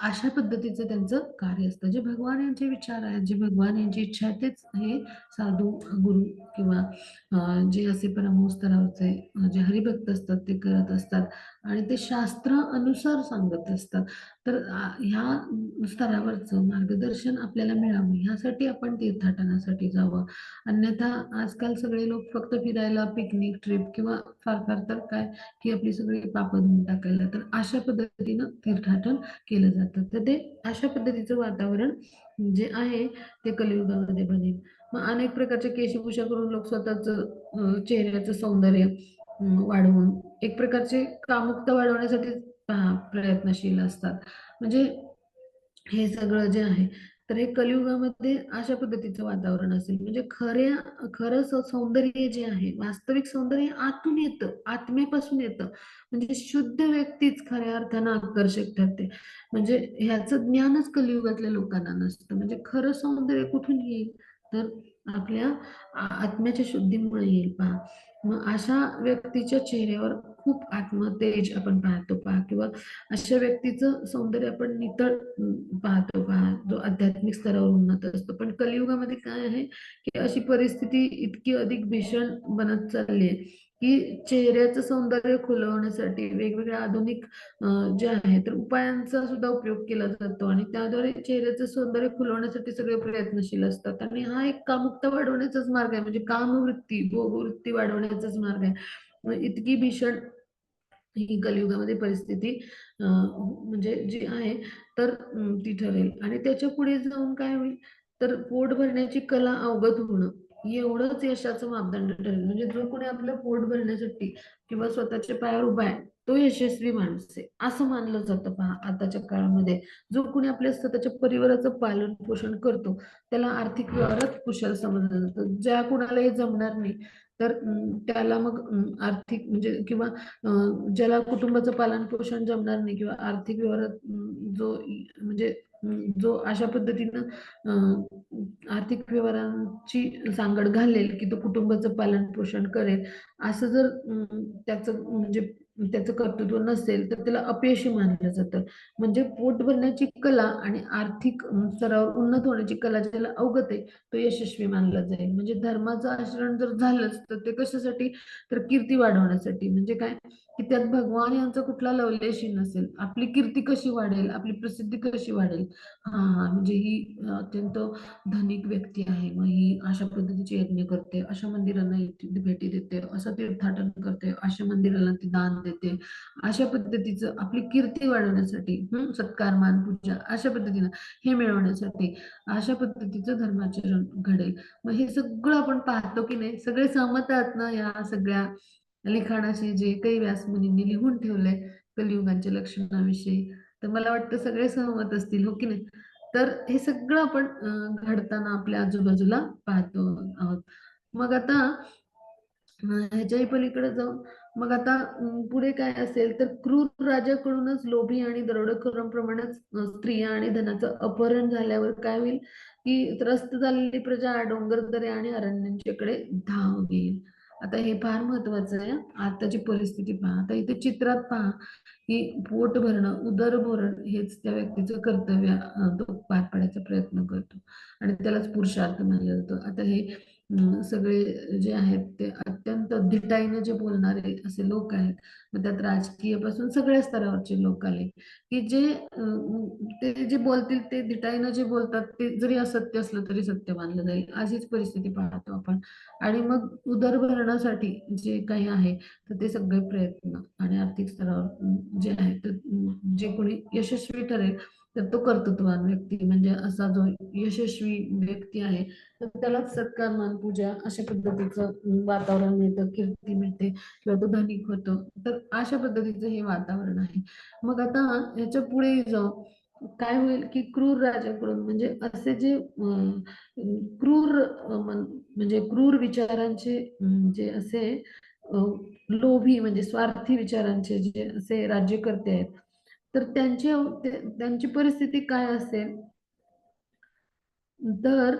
अशा पद्धतीचं त्यांचं कार्य असतं. जे भगवान यांचे विचार आहेत, जे भगवान यांची इच्छा आहे, तेच हे साधू गुरु किंवा जे असे परम स्तरावरचे जे हरिभक्त असतात ते करत असतात आणि ते शास्त्र अनुसार सांगत असतात. तर ह्या स्तरावरचं मार्गदर्शन आपल्याला मिळावं ह्यासाठी आपण तीर्थाटनासाठी जावं. अन्यथा आजकाल सगळे लोक फक्त फिरायला, पिकनिक ट्रिप किंवा फार फार तर काय की आपली सगळी पापं धुवून टाकायला, तर अशा पद्धतीनं तीर्थाटन केलं जातं. तर ते अशा पद्धतीचं वातावरण जे आहे ते कलियुगामध्ये बनेल. मग अनेक प्रकारच्या केशभूषा करून लोक स्वतःचं चेहऱ्याचं सौंदर्य वाढवून एक प्रकारचे कामुकता वाढवण्यासाठी प्रयत्नशील असतात. म्हणजे हे सगळं जे आहे, तर हे कलियुगामध्ये अशा पद्धतीचं वातावरण असेल. म्हणजे खरं सौंदर्य जे आहे, वास्तविक सौंदर्य आतून येतं, आत्म्यापासून येतं. म्हणजे शुद्ध व्यक्तीच खऱ्या अर्थानं आकर्षक ठरते. म्हणजे ह्याचं ज्ञानच कलियुगातल्या लोकांना नसतं. म्हणजे खरं सौंदर्य कुठून येईल, तर आपल्या आत्म्याच्या शुद्धीमुळे येईल पहा. मग अशा व्यक्तीच्या चेहऱ्यावर खूप आत्मतेज आपण पाहतो पहा, किंवा अशा व्यक्तीचं सौंदर्य आपण नितळ पाहतो पहा, जो आध्यात्मिक स्तरावर उन्नत असतो. पण कलियुगामध्ये काय आहे की अशी परिस्थिती इतकी अधिक भीषण बनत चालली आहे की चेहऱ्याचं सौंदर्य खुलवण्यासाठी वेगवेगळ्या आधुनिक जे आहे तर उपायांचा सुद्धा उपयोग केला जातो आणि त्याद्वारे चेहऱ्याचं सौंदर्य खुलवण्यासाठी सगळे प्रयत्नशील असतात. आणि हा एक कामुकता वाढवण्याचाच मार्ग आहे, म्हणजे कामवृत्ती भोगवृत्ती वाढवण्याचाच मार्ग आहे. मग इतकी भीषण ही कलियुगामध्ये परिस्थिती म्हणजे जी आहे तर ती ठरेल. आणि त्याच्या पुढे जाऊन काय होईल, तर पोट भरण्याची कला अवगत होणं एवढंच यशाचं मापदंड ठरेल. म्हणजे जो कोणी आपलं पोट भरण्यासाठी किंवा स्वतःच्या पायावर उभा आहे, तो यशस्वी माणूस आहे असं मानलं जातं पहा आताच्या काळामध्ये. जो कोणी आपल्या स्वतःच्या परिवाराचं पालन पोषण करतो, त्याला आर्थिक व्यवहारात कुशल समजलं जातं. ज्या कुणाला हे जमणार नाही, तर त्याला मग आर्थिक म्हणजे किंवा ज्याला कुटुंबाचं पालन पोषण जमणार नाही किंवा आर्थिक व्यवहारात म्हणजे जो अशा पद्धतीनं आर्थिक व्यवहारांची सांगड घालेल की तो कुटुंबाचं पालन पोषण करेल, असं जर त्याचं म्हणजे त्याचं कर्तृत्व नसेल, तर त्याला अपयशी मानलं जातं. म्हणजे पोट भरण्याची कला आणि आर्थिक स्तरावर उन्नत होण्याची कला ज्याला अवगत आहे, तो यशस्वी मानला जाईल. म्हणजे धर्माचं आचरण जर झालंच, तर ते कशासाठी, तर कीर्ती वाढवण्यासाठी. म्हणजे काय की त्यात भगवान यांचा कुठला लवलेशी नसेल, आपली कीर्ती कशी वाढेल, आपली प्रसिद्धी कशी वाढेल. हा हा म्हणजे ही अत्यंत धनिक व्यक्ती आहे, मग ही अशा पद्धतीचे यज्ञ करते, अशा मंदिरांना भेटी देते, असं तीर्थाटन करते, अशा मंदिराला ती दान देते, अशा पद्धतीचं आपली कीर्ती वाढवण्यासाठी सत्कार मान पूजा अशा पद्धतीनं हे मिळवण्यासाठी अशा पद्धतीचं धर्माचरण घडेल. मग हे सगळं आपण पाहतो की नाही, सगळे सहमत आहात ना या सगळ्या लिखाणाशी जे काही व्यासमुनींनी लिहून ठेवलंय कलियुगांच्या लक्षणाविषयी, तर मला वाटतं सगळे सहमत असतील, हो की नाही? तर हे सगळं आपण घडताना आपल्या आजूबाजूला पाहतो आहोत. मग आता ह्याच्याही पलीकडे जाऊन मग आता पुढे काय असेल तर क्रूर राजाकडूनच लोभी आणि दरोडेखोरांप्रमाणेच स्त्रिया आणि धनाचं अपहरण झाल्यावर काय होईल की त्रस्त झालेली प्रजा डोंगरदरे आणि अरण्यांच्याकडे धाव घेईल. आता हे फार महत्वाचं आहे. आताची परिस्थिती पहा, आता इथे चित्रात पहा की पोट भरणं, उदरभरण हेच त्या व्यक्तीचं कर्तव्य, तो पार पाडायचा प्रयत्न करतो आणि त्यालाच पुरुषार्थ मानलं जातं. आता हे सगळे जे आहेत ते अत्यंत धिटाईने जे बोलणारे असे लोक आहेत. मग त्यात राजकीय पासून सगळ्या स्तरावरचे लोक आले की जे ते जे बोलतील ते धिटाईनं जे बोलतात ते जरी असत्य असलं तरी सत्य मानलं जाईल, अशीच परिस्थिती पाहतो आपण. आणि मग उदरभरणासाठी जे काही आहे तर ते सगळे प्रयत्न आणि आर्थिक स्तरावर जे आहे तर जे कोणी यशस्वी ठरेल तर तो कर्तृत्ववान व्यक्ती म्हणजे असा जो यशस्वी व्यक्ती आहे तर त्याला सत्कार मान पूजा अशा पद्धतीचं वातावरण मिळतं, कीर्ती मिळते किंवा तो धनिक होतो. तर अशा पद्धतीचं हे वातावरण आहे. मग आता ह्याच्या पुढे जाऊ काय होईल की क्रूर राजाकडून म्हणजे असे जे क्रूर म्हणजे क्रूर विचारांचे जे असे लोभी म्हणजे स्वार्थी विचारांचे जे असे राज्यकर्ते आहेत तर त्यांची परिस्थिती काय असेल तर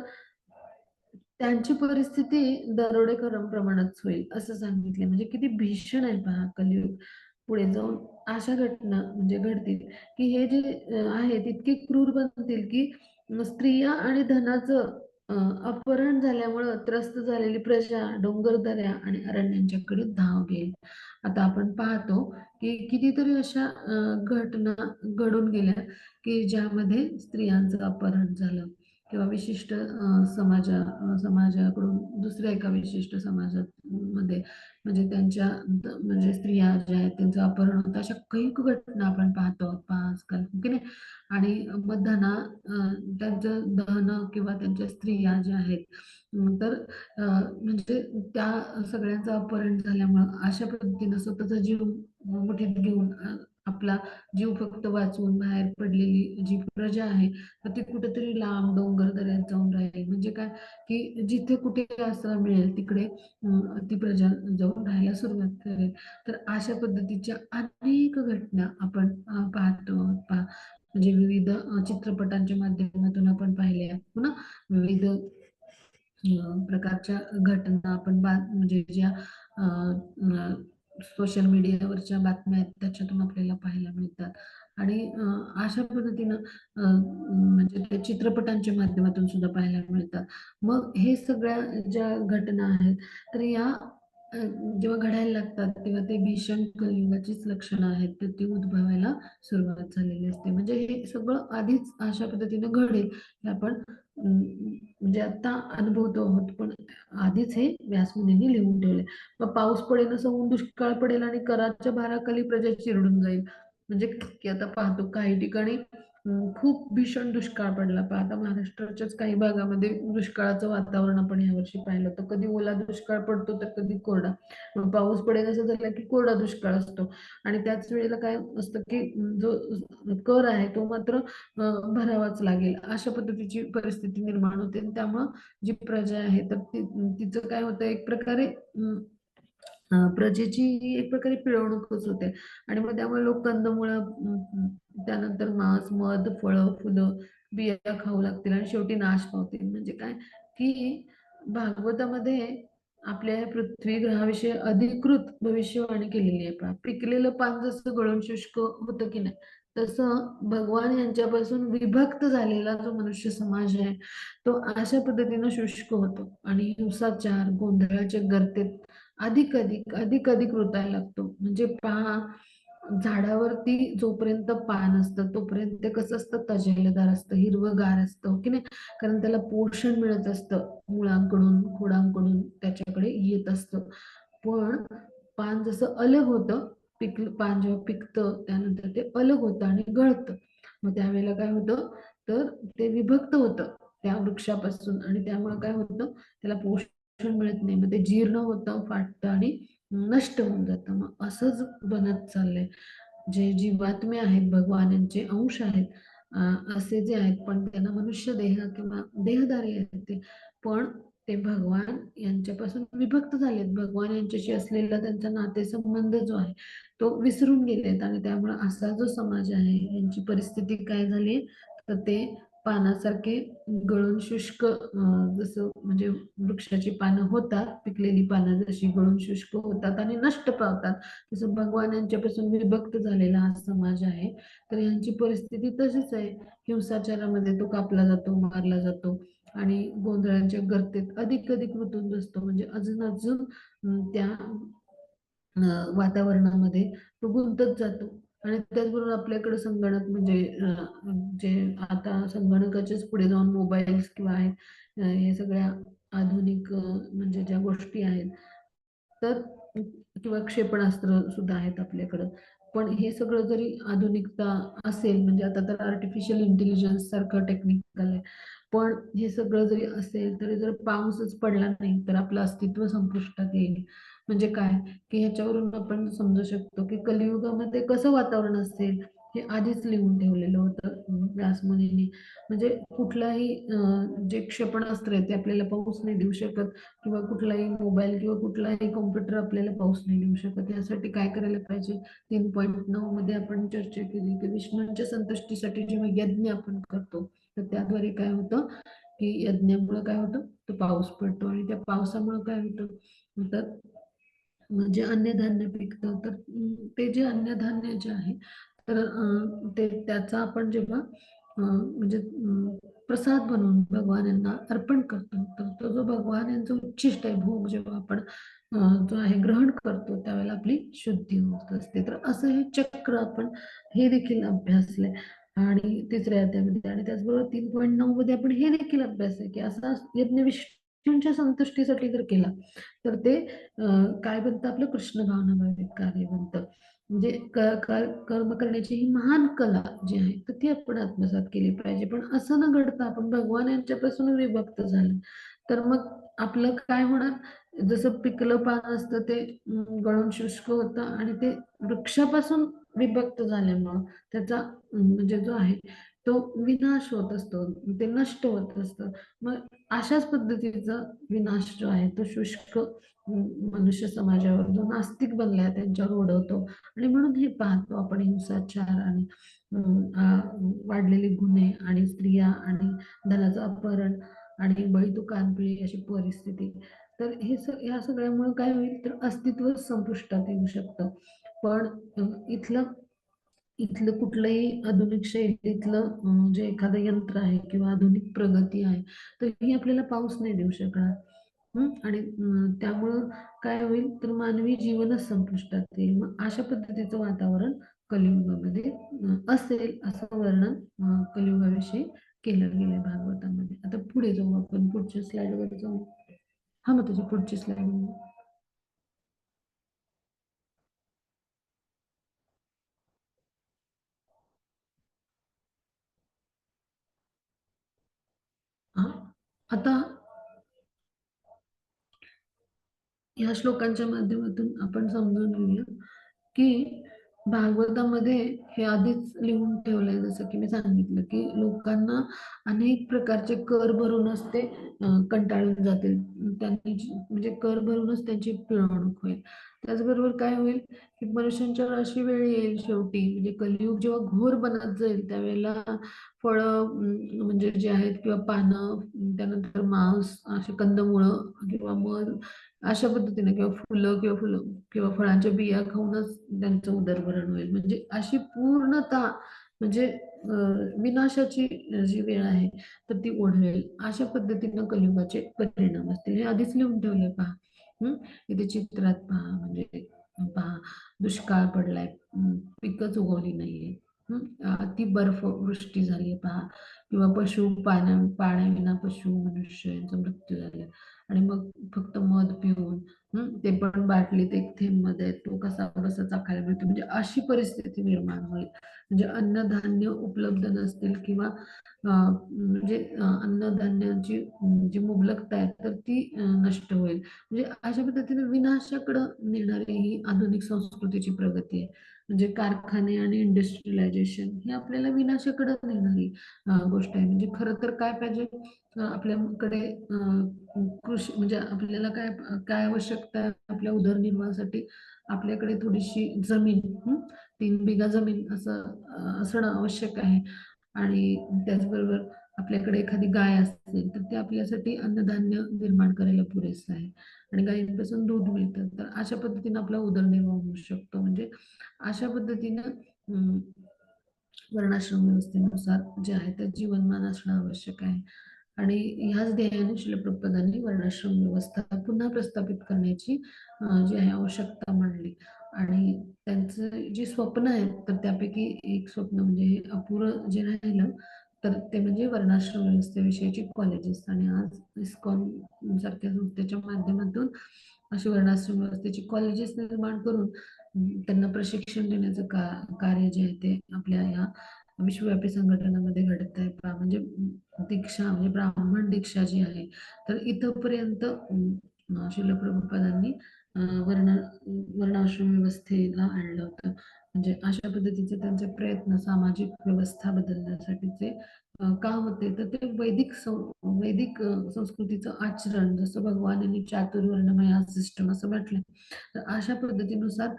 त्यांची परिस्थिती दरोडेखोरांप्रमाणेच होईल असं सांगितले. म्हणजे किती भीषण आहे पहा कलियुग. पुढे जाऊन अशा घटना म्हणजे घडतील की हे जे आहेत इतके क्रूर बनतील की स्त्रिया आणि धनाचं अपहरण झाल्यामुळं त्रस्त झालेली प्रजा डोंगरदऱ्या आणि अरण्यांच्याकडे धाव घेईल. आता आपण पाहतो की कितीतरी अशा घटना घडून गेल्या की ज्यामध्ये स्त्रियांचं अपहरण झालं किंवा विशिष्ट समाजाकडून दुसऱ्या एका विशिष्ट समाजात मध्ये म्हणजे त्यांच्या म्हणजे स्त्रिया ज्या आहेत त्यांचं अपहरण होतं, अशा कैक घटना आपण पाहतो आहोत पहा आजकाल, हो की नाही? आणि मग त्यांचं दहन किंवा त्यांच्या स्त्रिया ज्या आहेत तर म्हणजे त्या सगळ्यांचं अपहरण झाल्यामुळं अशा पद्धतीनं स्वतःचा जीव मुठीत घेऊन आपला जीव फक्त वाचवून बाहेर पडलेली जी प्रजा आहे तर ती कुठेतरी लांब डोंगर दऱ्यात जाऊन राहील. म्हणजे काय की जिथे कुठे आसरा मिळेल तिकडे ती प्रजा जाऊन राहायला सुरुवात करेल. तर अशा पद्धतीच्या अनेक घटना आपण पाहतो म्हणजे विविध चित्रपटांच्या माध्यमातून आपण पाहिल्या हो ना. विविध प्रकारच्या घटना आपण म्हणजे ज्या सोशल मीडियावरच्या बातम्या आहेत त्याच्यातून आपल्याला पाहायला मिळतात. आणि अशा पद्धतीनं म्हणजे ते चित्रपटांच्या माध्यमातून सुद्धा पाहायला मिळतात. मग हे सगळ्या ज्या घटना आहेत तर या जेव्हा घडायला लागतात तेव्हा ते भीषण कलियुगाचीच लक्षणं आहेत तर ती उद्भवायला सुरुवात झालेली असते. म्हणजे हे सगळं आधीच अशा पद्धतीनं घडेल हे आपण म्हणजे आता अनुभवतो आहोत पण आधीच हे व्यासमुनींनी लिहून ठेवले. मग पाऊस पडेल असं ऊन दुष्काळ पडेल आणि कराच्या भाराखाली प्रजा चिरडून जाईल. म्हणजे की आता पाहतो काही ठिकाणी खूप भीषण दुष्काळ पडला. पहा आता महाराष्ट्राच्याच काही भागामध्ये दुष्काळाचं वातावरण आपण यावर्षी पाहिलं तर कधी ओला दुष्काळ पडतो तर कधी कोरडा. मग पाऊस पडेल असं झालं की कोरडा दुष्काळ असतो आणि त्याच वेळेला काय असतं की जो कर आहे तो मात्र भरावाच लागेल अशा पद्धतीची परिस्थिती निर्माण होते. त्यामुळं जी प्रजा आहे तर तिचं काय होतं एक प्रकारे प्रजेची ही एक प्रकारे पिळवणूकच होते आणि मग त्यामुळे लोक कंदमुळं त्यानंतर मांस मध फळं फुलं बिया खाऊ लागतील आणि शेवटी नाश पावतील. म्हणजे काय की भागवतामध्ये आपल्या या पृथ्वी ग्रहाविषयी अधिकृत भविष्यवाणी केलेली आहे. पहा पिकलेलं पान जसं गळून शुष्क होतं की नाही तसं भगवान यांच्यापासून विभक्त झालेला जो मनुष्य समाज आहे तो अशा पद्धतीनं शुष्क होतो आणि हिंसाचार गोंधळाचे गर्तेत अधिक अधिक अधिक अधिक रुतायला लागतो. म्हणजे पहा झाडावरती जोपर्यंत पान असतं तोपर्यंत ते कसं असतं तजेलदार असतं हिरवंगार असतं हो की नाही. कारण त्याला पोषण मिळत असतं मुळांकडून खोडांकडून त्याच्याकडे येत असतं. पण पान जसं अलग होतं पान जेव्हा पिकतं त्यानंतर ते अलग होतं आणि गळतं. मग त्यावेळेला काय होतं तर ते विभक्त होतं त्या वृक्षापासून आणि त्यामुळे काय होतं त्याला पोषण मिळत नाही. मग ते जीर्ण होतं फाटतं आणि नष्ट होऊन जातं. मग असंच बनत चाललंय. जे जीवात्मे आहेत, भगवान यांचे अंश आहेत, अ, असे जे आहेत, पण त्यांना मनुष्य देह किंवा देहधारी आहेत ते, पण ते भगवान यांच्यापासून विभक्त झालेत. भगवान यांच्याशी असलेला त्यांचा नातेसंबंध जो आहे तो विसरून गेलेत, आणि त्यामुळे असा जो समाज आहे यांची परिस्थिती काय झाली, तर ते पानासारखे गळून शुष्क, जसं म्हणजे वृक्षाची पानं होतात, पिकलेली पानं जशी गळून शुष्क होतात आणि नष्ट पावतात, तसं भगवान यांच्यापासून विभक्त झालेला हा समाज आहे. तर यांची परिस्थिती तशीच आहे. हिंसाचारामध्ये तो कापला जातो, मारला जातो, आणि गोंधळांच्या गर्तेत अधिक अधिक रुतून बसतो. म्हणजे अजून अजून त्या वातावरणामध्ये तो गुंतत जातो. आणि त्याचबरोबर आपल्याकडे संगणक म्हणजे जे आता संगणकाच्याच पुढे जाऊन मोबाईल्स किंवा आहेत, हे सगळ्या आधुनिक म्हणजे ज्या गोष्टी आहेत, तर किंवा क्षेपणास्त्र सुद्धा आहेत आपल्याकडं. पण हे सगळं जरी आधुनिकता असेल, म्हणजे आता तर आर्टिफिशियल इंटेलिजन्स सारखं टेक्निकल आहे, पण हे सगळं जरी असेल तरी जर पाऊसच पडला नाही तर आपलं अस्तित्व संपुष्टात येईल. म्हणजे काय, की ह्याच्यावरून आपण समजू शकतो की कलियुगामध्ये कसं वातावरण असेल हे आधीच लिहून ठेवलेलं होतं व्यासमुनींनी. म्हणजे कुठलाही जे क्षेपणास्त्र आहे ते आपल्याला पाऊस नाही देऊ शकत, किंवा कुठलाही मोबाईल किंवा कुठलाही कॉम्प्युटर आपल्याला पाऊस नाही देऊ शकत. यासाठी काय करायला पाहिजे, 3.9 मध्ये आपण चर्चा केली की विष्णूंच्या संतुष्टीसाठी जेव्हा यज्ञ आपण करतो, तर त्याद्वारे काय होतं, की यज्ञामुळे काय होतं, तो पाऊस पडतो, आणि त्या पावसामुळे काय होतं, तर म्हणजे अन्नधान्य पिकतं. तर ते जे अन्नधान्य जे आहे, तर ते त्याचा आपण जेव्हा म्हणजे प्रसाद बनवून भगवान यांना अर्पण करतो, तर तो जो भगवान यांचं उच्छिष्ट आहे, भोग जेव्हा आपण जो आहे ग्रहण करतो, त्यावेळेला आपली शुद्धी होत असते. तर असं हे चक्र आपण हे देखील अभ्यासलंय. आणि तिसऱ्या अध्यायामध्ये आणि त्याचबरोबर 3.9 मध्ये आपण हे देखील अभ्यास आहे की असा यज्ञ विष्णूंच्या संतुष्टीसाठी जर केला, तर ते काय बनतं, आपलं कृष्ण भावना भावित कार्य बनतं. म्हणजे कर्म करण्याची ही महान कला जी आहे, तर ती आपण आत्मसात केली पाहिजे. पण असं न घडता आपण भगवान यांच्यापासून विभक्त झालं, तर मग आपलं काय होणार, जसं पिकलं पान असतं ते गळून शुष्क होतं, आणि ते वृक्षापासून विभक्त झाल्यामुळं त्याचा म्हणजे जो आहे तो विनाश होत असतो, ते नष्ट होत असतं. मग अशाच पद्धतीचा विनाश जो आहे तो शुष्क मनुष्य समाजावर जो नास्तिक बनलाय त्यांच्यावर ओढवतो. आणि म्हणून हे पाहतो आपण हिंसाचार आणि वाढलेले गुन्हे आणि स्त्रिया आणि धनाचं अपहरण आणि बळी अशी परिस्थिती. तर ह्या सगळ्यामुळे काय होईल, तर अस्तित्व संपुष्टात येऊ शकतं. पण इथलं इथलं कुठलंही आधुनिक शैलीतलं जे एखादं यंत्र आहे किंवा आधुनिक प्रगती आहे, तर ही आपल्याला पाऊस नाही देऊ शकणार. आणि त्यामुळं काय होईल, तर मानवी जीवनच संपुष्टात येईल. मग अशा पद्धतीचं वातावरण कलियुगामध्ये असेल, असं वर्णन कलियुगाविषयी केलं गेलंय भागवतामध्ये. आता पुढे जाऊ, आपण पुढच्या स्लाइडवर जाऊ. हा, मग तुझी पुढची स्लाइड. हा, आता या श्लोकांच्या माध्यमातून आपण समजून घेऊया की भागवतामध्ये हे आधीच लिहून ठेवलंय, जसं की मी सांगितलं की लोकांना अनेक प्रकारचे कर भरूनच ते कंटाळून जातील. त्यांनी म्हणजे कर भरूनच त्यांची पिळवणूक होईल. त्याचबरोबर काय होईल, की मनुष्यांच्यावर अशी वेळ येईल शेवटी, म्हणजे कलियुग जेव्हा घोर बनत जाईल त्यावेळेला फळं म्हणजे जे आहेत किंवा पानं, त्यानंतर मांस, असे कंदमुळं किंवा मध, अशा पद्धतीने, किंवा फुलं किंवा फळांच्या बिया खाऊनच त्यांचं उदरभरण होईल. म्हणजे अशी पूर्णतः म्हणजे विनाशाची जी वेळ आहे तर ती ओढवेल. अशा पद्धतीनं कलियुगाचे परिणाम असतील. हे आधीच लिहून ठेवले पहा. इथे चित्रात पहा, म्हणजे पहा, दुष्काळ पडलाय, पिकच उगवली नाहीये. अति बर्फवृष्टी झाली पहा, किंवा पाण्याविना पशु मनुष्य यांचा मृत्यू झाला, आणि मग फक्त मध पिऊन ते पण बाटलीत एक थेंब मध्ये, तो कसा बसा चाखायला मिळतो, म्हणजे अशी परिस्थिती निर्माण होईल. म्हणजे अन्नधान्य उपलब्ध नसतील किंवा म्हणजे अन्नधान्याची जी मुबलकता आहे तर ती नष्ट होईल. म्हणजे अशा पद्धतीने विनाशाकडे नेणारी ही आधुनिक संस्कृतीची प्रगती आहे. म्हणजे कारखाने आणि इंडस्ट्रियलायझेशन ही आपल्याला विनाशाकडे नेणारी गोष्ट आहे. म्हणजे खरं तर काय पाहिजे, आपल्याकडे कृषी, म्हणजे आपल्याला काय काय आवश्यकता आहे आपल्या उदरनिर्वाहासाठी, आपल्याकडे थोडीशी जमीन, 3 बिघा जमीन असं असणं आवश्यक आहे. आणि त्याचबरोबर आपल्याकडे एखादी गाय असेल तर ते आपल्यासाठी अन्नधान्य निर्माण करायला पुरेसं आहे. आणि गायींपासून दूध मिळतं, तर अशा पद्धतीने आपला उदरनिर्वाह होऊ शकतो. म्हणजे अशा पद्धतीनं वर्णाश्रम व्यवस्थेनुसार जे आहे ते जीवनमान असणं आवश्यक आहे. आणि ह्याच ध्येयाने श्रील प्रभुपादांनी वर्णाश्रम व्यवस्था पुन्हा प्रस्थापित करण्याची जी आहे आवश्यकता मांडली. आणि त्यांचं जी स्वप्न आहेत तर त्यापैकी एक स्वप्न म्हणजे हे अपुरं जे राहिलं तर ते म्हणजे वर्णाश्रम व्यवस्थेविषयीची कॉलेजेस. आणि आज इस्कॉन सारख्या संस्थेच्या माध्यमातून अशी वर्णाश्रम व्यवस्थेची कॉलेजेस निर्माण करून त्यांना प्रशिक्षण देण्याचं कार्य जे आहे ते आपल्या या विश्वव्यापी संघटनामध्ये घडत आहे. म्हणजे दीक्षा, म्हणजे ब्राह्मण दीक्षा जी आहे तर इथपर्यंत श्रील प्रभुपादांनी वर्ण वर्णाश्रम व्यवस्थेला आणलं होतं. म्हणजे अशा पद्धतीचे त्यांचे प्रयत्न सामाजिक व्यवस्था बदलण्यासाठीचे का होते, तर ते वैदिक संस्कृतीचं आचरण, जसं भगवानांनी चातुर्वर्णमय सिस्टम असं म्हटलं, तर अशा पद्धतीनुसार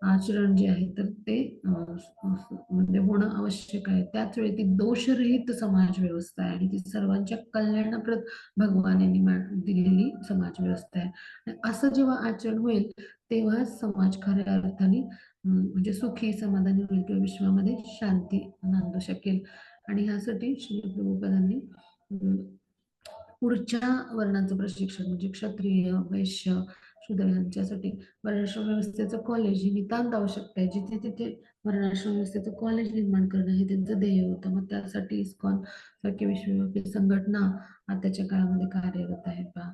आचरण जे आहे तर ते म्हणजे होणं आवश्यक आहे. त्याच वेळी ती दोषरहित समाज व्यवस्था आहे आणि ती सर्वांच्या कल्याणाप्रत भगवान यांनी दिलेली समाज व्यवस्था आहे. आणि असं जेव्हा आचरण होईल तेव्हा समाज खऱ्या अर्थाने म्हणजे सुखी समाधानी होईल किंवा विश्वामध्ये शांती नांदू शकेल. आणि ह्यासाठी श्री प्रभुपादांनी पुढच्या वर्णाचं प्रशिक्षण म्हणजे क्षत्रिय, वैश्य, शूद्र यांच्यासाठी वर्णाश्रम व्यवस्थेचं कॉलेज ही नितांत आवश्यकता आहे. जिथे तिथे वर्णाश्रम व्यवस्थेचं कॉलेज निर्माण करणं हे त्यांचं ध्येय होतं. मग त्यासाठी इस्कॉन सारखी विश्वव्यापी संघटना आताच्या काळामध्ये कार्यरत आहे पहा.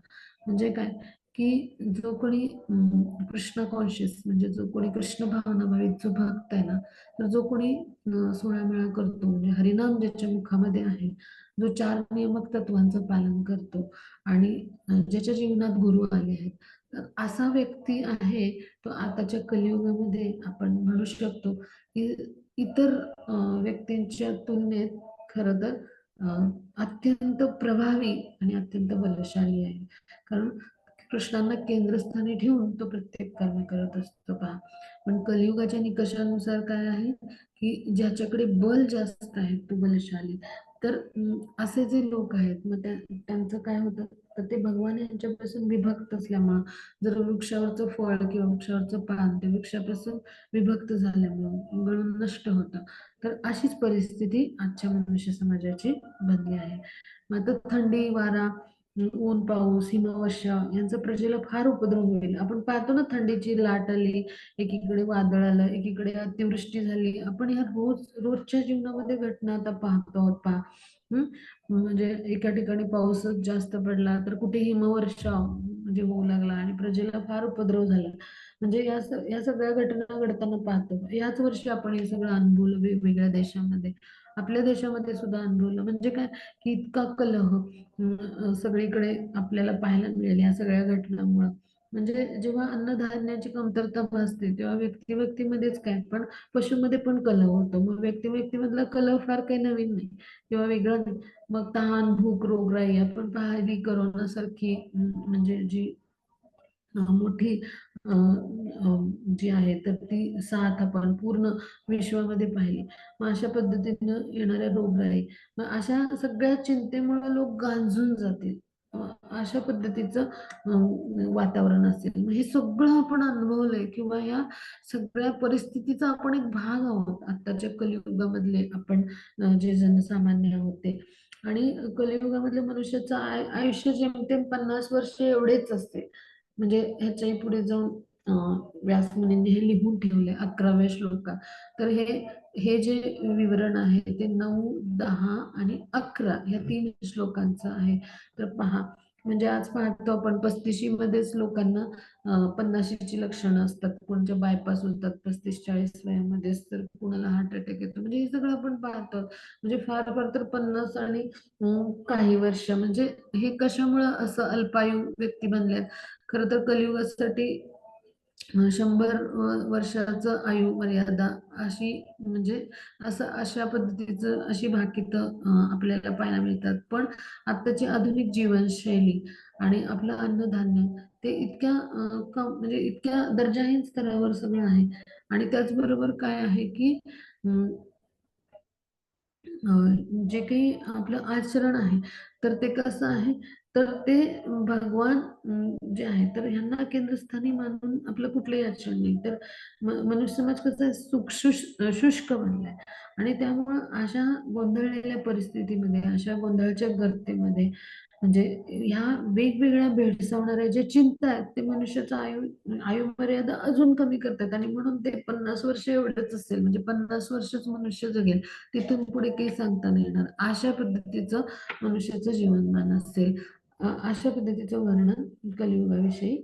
म्हणजे काय, की जो कोणी कृष्ण कॉन्शियस, म्हणजे जो कोणी कृष्ण भावना भावित जो भक्त आहे ना, तर जो कोणी 16 मेळा करतो, म्हणजे हरिनाम ज्याच्या मुखामध्ये आहे, जो 4 नियमक तत्वांचं पालन करतो आणि ज्याच्या जीवनात गुरु आले आहेत, तर असा व्यक्ती आहे तो आताच्या कलियुगामध्ये आपण म्हणू शकतो की इतर व्यक्तींच्या तुलनेत खरं तर अत्यंत प्रभावी आणि अत्यंत बलशाली आहे. कारण कृष्णांना केंद्रस्थानी ठेवून तो प्रत्येक कर्म करत असतो पहा. पण कलियुगाच्या निकषानुसार काय आहे, की ज्याच्याकडे बल जास्त आहे तो बलशाली. तर असे जे लोक आहेत मग त्यांचं काय होतं, तर ते भगवान यांच्यापासून विभक्त असल्यामुळं, जर वृक्षावरचं फळ किंवा वृक्षावरचं पान ते वृक्षापासून विभक्त झाल्यामुळं गळून नष्ट होतं. तर अशीच परिस्थिती आजच्या मनुष्य समाजाची बनली आहे. मग आता थंडी, वारा, ऊन, पाऊस, हिमवर्षा यांचा प्रजेला फार उपद्रव होईल. आपण पाहतो ना, थंडीची लाट आली, एकीकडे वादळ आलं, एकीकडे अतिवृष्टी झाली. आपण ह्या रोजच्या जीवनामध्ये घटना आता पाहतो आहोत पहा. हम्म? म्हणजे एका ठिकाणी पाऊसच जास्त पडला तर कुठे हिमवर्षाव म्हणजे होऊ लागला आणि प्रजेला फार उपद्रव झाला. म्हणजे या सगळ्या घटना घडताना पाहतो. याच वर्षी आपण हे सगळं अनुभवलं वेगवेगळ्या देशामध्ये. आपल्या देशामध्ये सुद्धा अनुभवलं. म्हणजे काय, की इतका कलह सगळीकडे आपल्याला पाहायला मिळेल या सगळ्या घटनांमुळे. म्हणजे जेव्हा अन्नधान्याची कमतरता भासते तेव्हा व्यक्ती व्यक्तीमध्येच काय, पण पशुमध्ये पण कलह होतो. मग व्यक्ती व्यक्तीमधला कलह फार काही नवीन नाही किंवा वेगळं नाही. मग तहान, भूक, रोगराई आपण पाहिली, करोना सारखी म्हणजे जी मोठी अ, अ, जी आहे तर ती साथ आपण पूर्ण विश्वामध्ये पाहिली. मग अशा पद्धतीनं येणाऱ्या रोगराई, मग अशा सगळ्या चिंतेमुळे लोक गांजून जातील. अशा पद्धतीचं वातावरण असेल. मग हे सगळं आपण अनुभवलंय किंवा या सगळ्या परिस्थितीचा आपण एक भाग आहोत आताच्या कलियुगामधले आपण, जे जनसामान्य आहोत ते. आणि कलियुगामधल्या मनुष्याचं आयुष्य जेमतेम 50 वर्ष एवढेच असते. म्हणजे ह्याच्याही पुढे जाऊन व्यासमुनींनी हे लिहून ठेवले 11व्या श्लोकात. तर हे हे जे विवरण आहे ते 9, 10 आणि 11 या 3 श्लोकांचं आहे. तर पहा, म्हणजे आज पाहतो आपण 35 मध्येच लोकांना 50ची लक्षणं असतात. कोणते बायपास होतात 35-40 वयामध्येच, तर कुणाला हार्ट अटॅक येतो. म्हणजे हे सगळं आपण पाहतो. म्हणजे फार फार तर 50 आणि काही वर्ष, म्हणजे हे कशामुळं असं अल्पायू व्यक्ती बनल्यात. खरं तर कलियुगासाठी 100 वर्षाचं आयु मर्यादा अशी, म्हणजे असं अशा पद्धतीचं अशी भाकितं आपल्याला पाहायला मिळतात. पण आत्ताची आधुनिक जीवनशैली आणि आपलं अन्नधान्य ते इतक्या म्हणजे इतक्या दर्जाहीन स्तरावर सगळं आहे. आणि त्याचबरोबर काय आहे की जे काही आपलं आचरण आहे, तर ते कसं आहे, तर ते भगवान जे आहे, तर ह्यांना केंद्रस्थानी मानून आपलं कुठलंही आचरण नाही. तर मनुष्य समाज कसा आहे, शुष्क बनलाय. आणि त्यामुळं अशा गोंधळलेल्या परिस्थितीमध्ये, अशा गोंधळाच्या गर्तेमध्ये, म्हणजे ह्या वेगवेगळ्या भेडसावणाऱ्या ज्या चिंता आहेत, ते मनुष्याचं आयु मर्यादा अजून कमी करतात. आणि म्हणून ते 50 वर्ष एवढंच असेल, म्हणजे 50 वर्षच मनुष्य जगेल, तिथून पुढे काही सांगता नाही येणार. अशा पद्धतीचं मनुष्याचं जीवनमान असेल. अशा पद्धतीचं वर्णन कलियुगाविषयी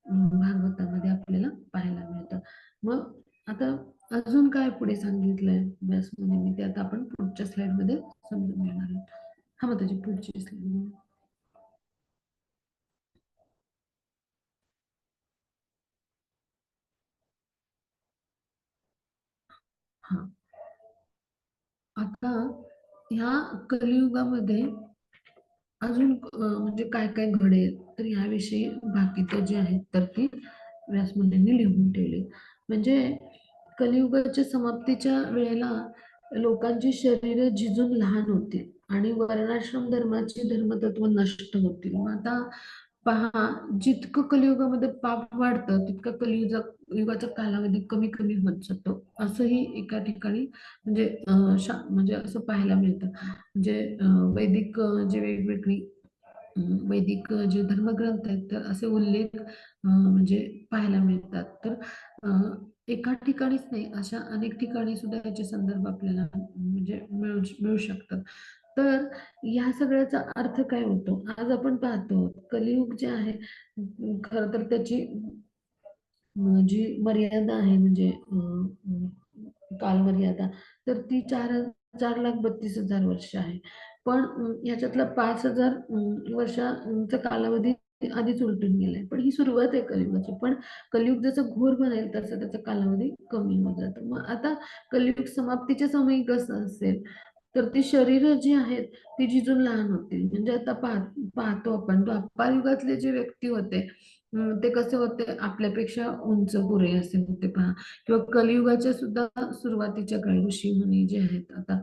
भागवतामध्ये आपल्याला पाहायला मिळतं. मग आता अजून काय पुढे सांगितलंय व्यासमुनींनी, ते आता आपण पुढच्या स्लाइड मध्ये समजून घेणार आहोत. हा, मग त्याची पुढची स्लाइड. हा, आता ह्या कलियुगामध्ये अजून म्हणजे काय काय घडेल, तर ह्याविषयी बाकीचं जे आहेत, तर ती व्यासमुनींनी लिहून ठेवली. म्हणजे कलियुगाच्या समाप्तीच्या वेळेला लोकांची शरीर झिजून लहान होतील आणि वर्णाश्रम धर्माची धर्मतत्व नष्ट होतील. मग आता पहा, जितकं कलियुगामध्ये पाप वाढतं, तितका युगाचा कालावधी कमी कमी होत जातो, असंही एका ठिकाणी म्हणजे म्हणजे असं पाहायला मिळतं. म्हणजे वैदिक जे वेगवेगळी जे धर्मग्रंथ आहेत, तर असे उल्लेख म्हणजे पाहायला मिळतात. तर एका ठिकाणीच नाही, अशा अनेक ठिकाणी सुद्धा याचे संदर्भ आपल्याला म्हणजे मिळू शकतात. तर या सगळ्याचा अर्थ काय होतो? आज आपण पाहतो कलियुग जे आहे, खरं तर त्याची जी मर्यादा आहे, म्हणजे कालमर्यादा, तर ती 4,32,000 वर्ष आहे. पण ह्याच्यातला 5,000 वर्षांचा कालावधी आधीच उलटून गेलाय. पण ही सुरुवात आहे कलियुगाची. पण कलियुग जसं घोर बनेल तसं त्याचा कालावधी कमी होत जातो. मग आता कलियुग समाप्तीच्या समयी कसं असेल, तर ती शरीर जी आहेत ती झिजून लहान होतील. म्हणजे आता पाहतो आपण द्वापार युगातले जे व्यक्ती होते, ते कसे होते, आपल्यापेक्षा उंच पुरे असे होते पहा. किंवा कलियुगाच्या सुद्धा सुरुवातीच्या काळी ऋषीमुनी जे आहेत आता,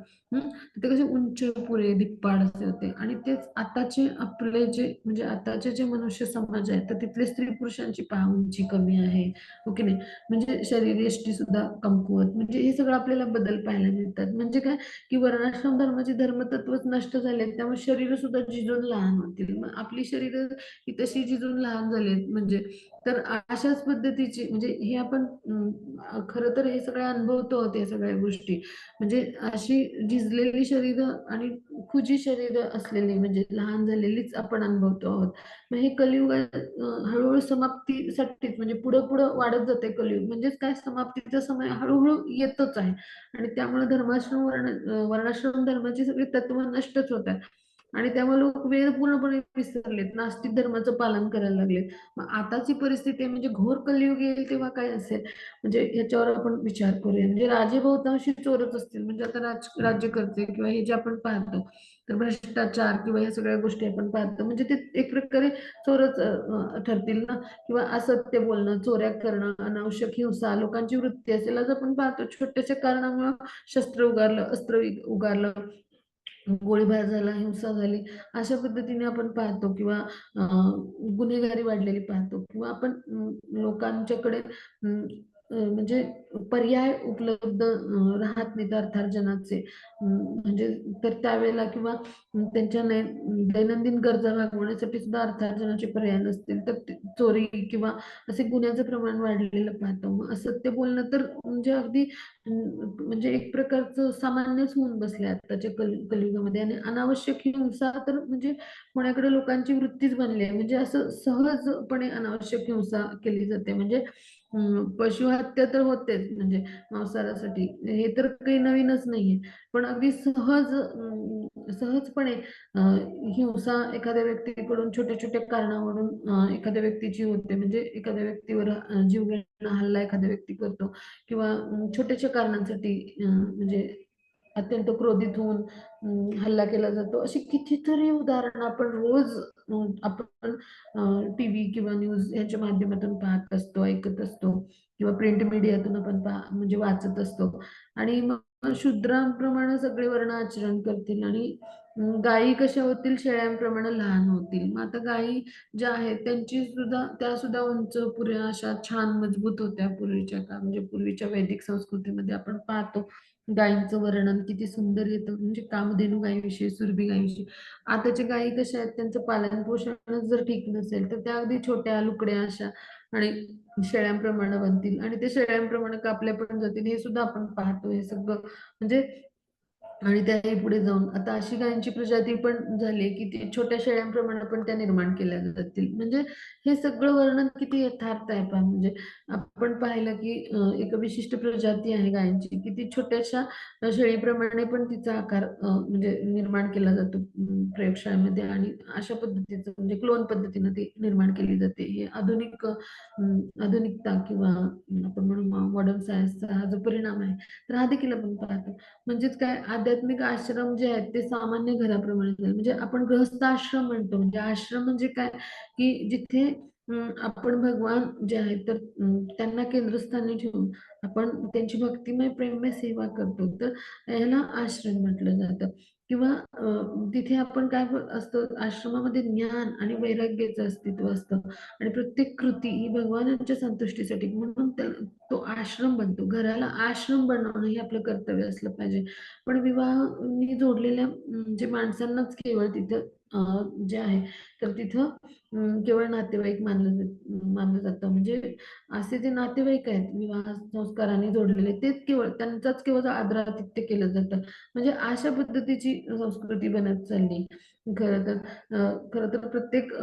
ते कसे उंच पुरे धिप्पाड असे होते. आणि तेच आताचे आपले जे, म्हणजे आताचे जे मनुष्य समाज आहे, तर तिथले स्त्री पुरुषांची पहा उंची कमी आहे, हो की नाही. म्हणजे शरीरयष्टी सुद्धा कमकुवत, म्हणजे हे सगळं आपल्याला बदल पाहायला मिळतात. म्हणजे काय, की वर्णाश्रम धर्माचे धर्मतत्वच नष्ट झाले, त्यामुळे शरीर सुद्धा झिजून लहान होतील. मग आपली शरीर ही तशी झिजून लहान झालीत. म्हणजे तर अशाच पद्धतीची, म्हणजे हे आपण खरं तर हे सगळं अनुभवतो आहोत, या सगळ्या गोष्टी. म्हणजे अशी झिजलेली शरीर आणि खुजी शरीर असलेली, म्हणजे लहान झालेलीच आपण अनुभवतो आहोत. मग हे कलियुग हळूहळू समाप्तीसाठीच, म्हणजे पुढं पुढं वाढत जाते कलियुग. म्हणजेच काय, समाप्तीचा समय हळूहळू येतच आहे. आणि त्यामुळे वर्णाश्रम धर्माची सगळी तत्व नष्टच होत आहे. आणि त्यामुळे लोक वेद पूर्णपणे विसरलेत, नास्तिक धर्माचं पालन करायला लागलेत. मग आताची परिस्थिती आहे, म्हणजे घोर कलियुग येईल तेव्हा काय असेल, म्हणजे ह्याच्यावर आपण विचार करूया. म्हणजे राजे बहुतांशी चोरच असतील. म्हणजे आता राज्य करते किंवा हे जे आपण पाहतो, तर भ्रष्टाचार किंवा ह्या सगळ्या गोष्टी आपण पाहतो, म्हणजे ते एक प्रकारे चोरच ठरतील ना. किंवा असत्य बोलणं, चोऱ्या करणं, अनावश्यक हिंसा, लोकांची वृत्ती असेल. आज आपण पाहतो छोट्याशा कारणामुळे शस्त्र उगारलं, अस्त्र उगारलं, गोळीबार झाला, हिंसा झाली. अशा पद्धतीने आपण पाहतो. किंवा गुन्हेगारी वाढलेली पाहतो. किंवा आपण लोकांच्याकडे म्हणजे पर्याय उपलब्ध राहत नाहीत अर्थार्जनाचे. म्हणजे तर त्यावेळेला किंवा त्यांच्या दैनंदिन गरजा भागवण्यासाठी सुद्धा अर्थार्जनाचे पर्याय नसतील तर चोरी किंवा असे गुन्ह्याचं प्रमाण वाढलेलं पाहतो. मग असत्य बोलणं तर म्हणजे अगदी म्हणजे एक प्रकारचं सामान्यच होऊन बसले आताच्या कलियुगामध्ये. आणि अनावश्यक हिंसा तर म्हणजे कोणाकडे लोकांची वृत्तीच बनली आहे. म्हणजे असं सहजपणे अनावश्यक हिंसा केली जाते. म्हणजे पशु हत्या तर होतेच म्हणजे मांसाहारासाठी, हे तर काही नवीनच नाहीये. पण अगदी सहजपणे हिंसा एखाद्या व्यक्तीकडून छोट्या छोट्या कारणावरून एखाद्या व्यक्तीची होते. म्हणजे एखाद्या व्यक्तीवर जीव घेणा हल्ला एखादा व्यक्ती करतो किंवा छोट्याशा कारणांसाठी म्हणजे अत्यंत क्रोधित होऊन हल्ला केला जातो. अशी कितीतरी उदाहरणं आपण रोज आपण टीव्ही किंवा न्यूज यांच्या माध्यमातून पाहत असतो, ऐकत असतो किंवा प्रिंट मीडियातून आपण म्हणजे वाचत असतो. आणि मग शूद्रांप्रमाणे सगळे वर्ण आचरण करतील आणि गायी कशा होतील, शेळ्यांप्रमाणे लहान होतील. मग आता गायी ज्या आहेत त्यांची सुद्धा त्या सुद्धा उंच पुऱ्या अशा छान मजबूत होत्या पूर्वीच्या काळ म्हणजे पूर्वीच्या वैदिक संस्कृतीमध्ये आपण पाहतो गायींचं वर्णन किती सुंदर येतं. म्हणजे कामधेनू गायीविषयी, सुरभी गायीविषयी. आताच्या गायी कशा आहेत, त्यांचं पालन पोषणच जर ठीक नसेल तर त्या अगदी छोट्या लुकड्या अशा आणि शेळ्यांप्रमाणे बनतील आणि ते शेळ्यांप्रमाणे कापल्या पण जातील, हे सुद्धा आपण पाहतो. हे सगळं म्हणजे आणि त्याही पुढे जाऊन आता अशी गायींची प्रजाती पण झाली की ती छोट्या शेळ्यांप्रमाणे पण त्या निर्माण केल्या जातील. म्हणजे हे सगळं वर्णन किती यथार्थ आहे पहा. म्हणजे आपण पाहिलं की एक विशिष्ट प्रजाती आहे गायींची की ती छोट्याशा शेळीप्रमाणे पण तिचा आकार म्हणजे निर्माण केला जातो प्रयोगशाळेमध्ये. आणि अशा पद्धतीचं म्हणजे क्लोन पद्धतीने ती निर्माण केली जाते. हे आधुनिकता किंवा आपण म्हणू मॉडर्न सायन्सचा हा जो परिणाम आहे तर हा देखील आपण पाहतो. म्हणजेच काय, आध्यात्मिक आश्रम जे आहेत ते सामान्य घराप्रमाणे झाले. म्हणजे आपण गृहस्थ आश्रम म्हणतो. म्हणजे आश्रम म्हणजे काय, की जिथे आपण भगवान जे आहेत तर त्यांना केंद्रस्थानी ठेवून आपण त्यांची भक्तिमय प्रेममय सेवा करतो तर याला आश्रम म्हटलं जातं. किंवा तिथे आपण काय असतं, आश्रमामध्ये ज्ञान आणि वैराग्याचं अस्तित्व असतं आणि प्रत्येक कृती ही भगवानांच्या संतुष्टीसाठी म्हणून तो आश्रम बनतो. घराला आश्रम बनवणं हे आपलं कर्तव्य असलं पाहिजे. पण विवाहाने जोडलेल्या जे माणसांनाच केवळ तिथं जे आहे तर तिथं केवळ नातेवाईक मानलं जातं. म्हणजे असे जे नातेवाईक आहेत विवाह संस्काराने जोडलेले तेच केवळ त्यांचाच केवळ आदरातिथ्य केलं जातं. म्हणजे अशा पद्धतीची संस्कृती बनत चालली. खरं तर खरं तर प्रत्येक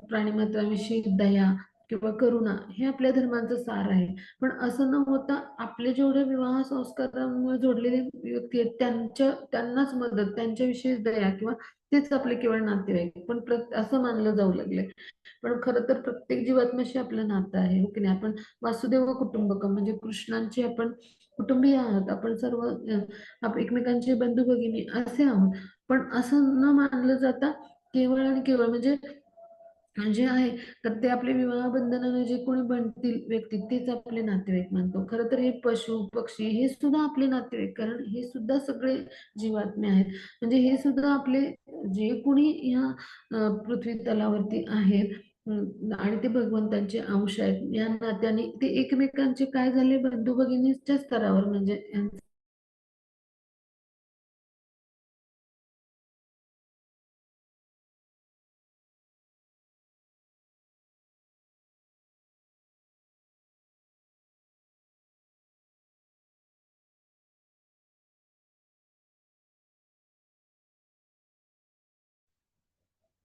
प्राणीमात्राविषयी दया किंवा करुणा हे आपल्या धर्माचं सार आहे. पण असं न होता आपले जेवढे विवाह संस्कारांमुळे जोडलेले व्यक्ती आहेत त्यांनाच मदत, त्यांच्याविषयी दया किंवा तेच आपले केवळ नातेवाईक पण असं मानलं जाऊ लागले. पण खरं तर प्रत्येक जीवात्म्याशी आपलं नातं आहे, हो की नाही? आपण वासुदेव कुटुंबकम म्हणजे कृष्णांचे आपण कुटुंबीय आहोत. आपण सर्व एकमेकांचे बंधू भगिनी असे आहोत. पण असं न मानलं जाता केवळ आणि केवळ म्हणजे जे आहे तर ते आपले विवाह बंधनाने जे कोणी बनतील व्यक्ती तेच आपले नातेवाईक मानतो. खरं तर हे पशु पक्षी हे सुद्धा आपले नातेवाईक, कारण हे सुद्धा सगळे जीवात्मे आहेत. म्हणजे हे सुद्धा आपले जे कोणी ह्या पृथ्वी तलावरती आहेत आणि ते भगवंतांचे अंश आहेत या नात्याने ते एकमेकांचे काय झाले बंधू भगिनीच्या स्तरावर म्हणजे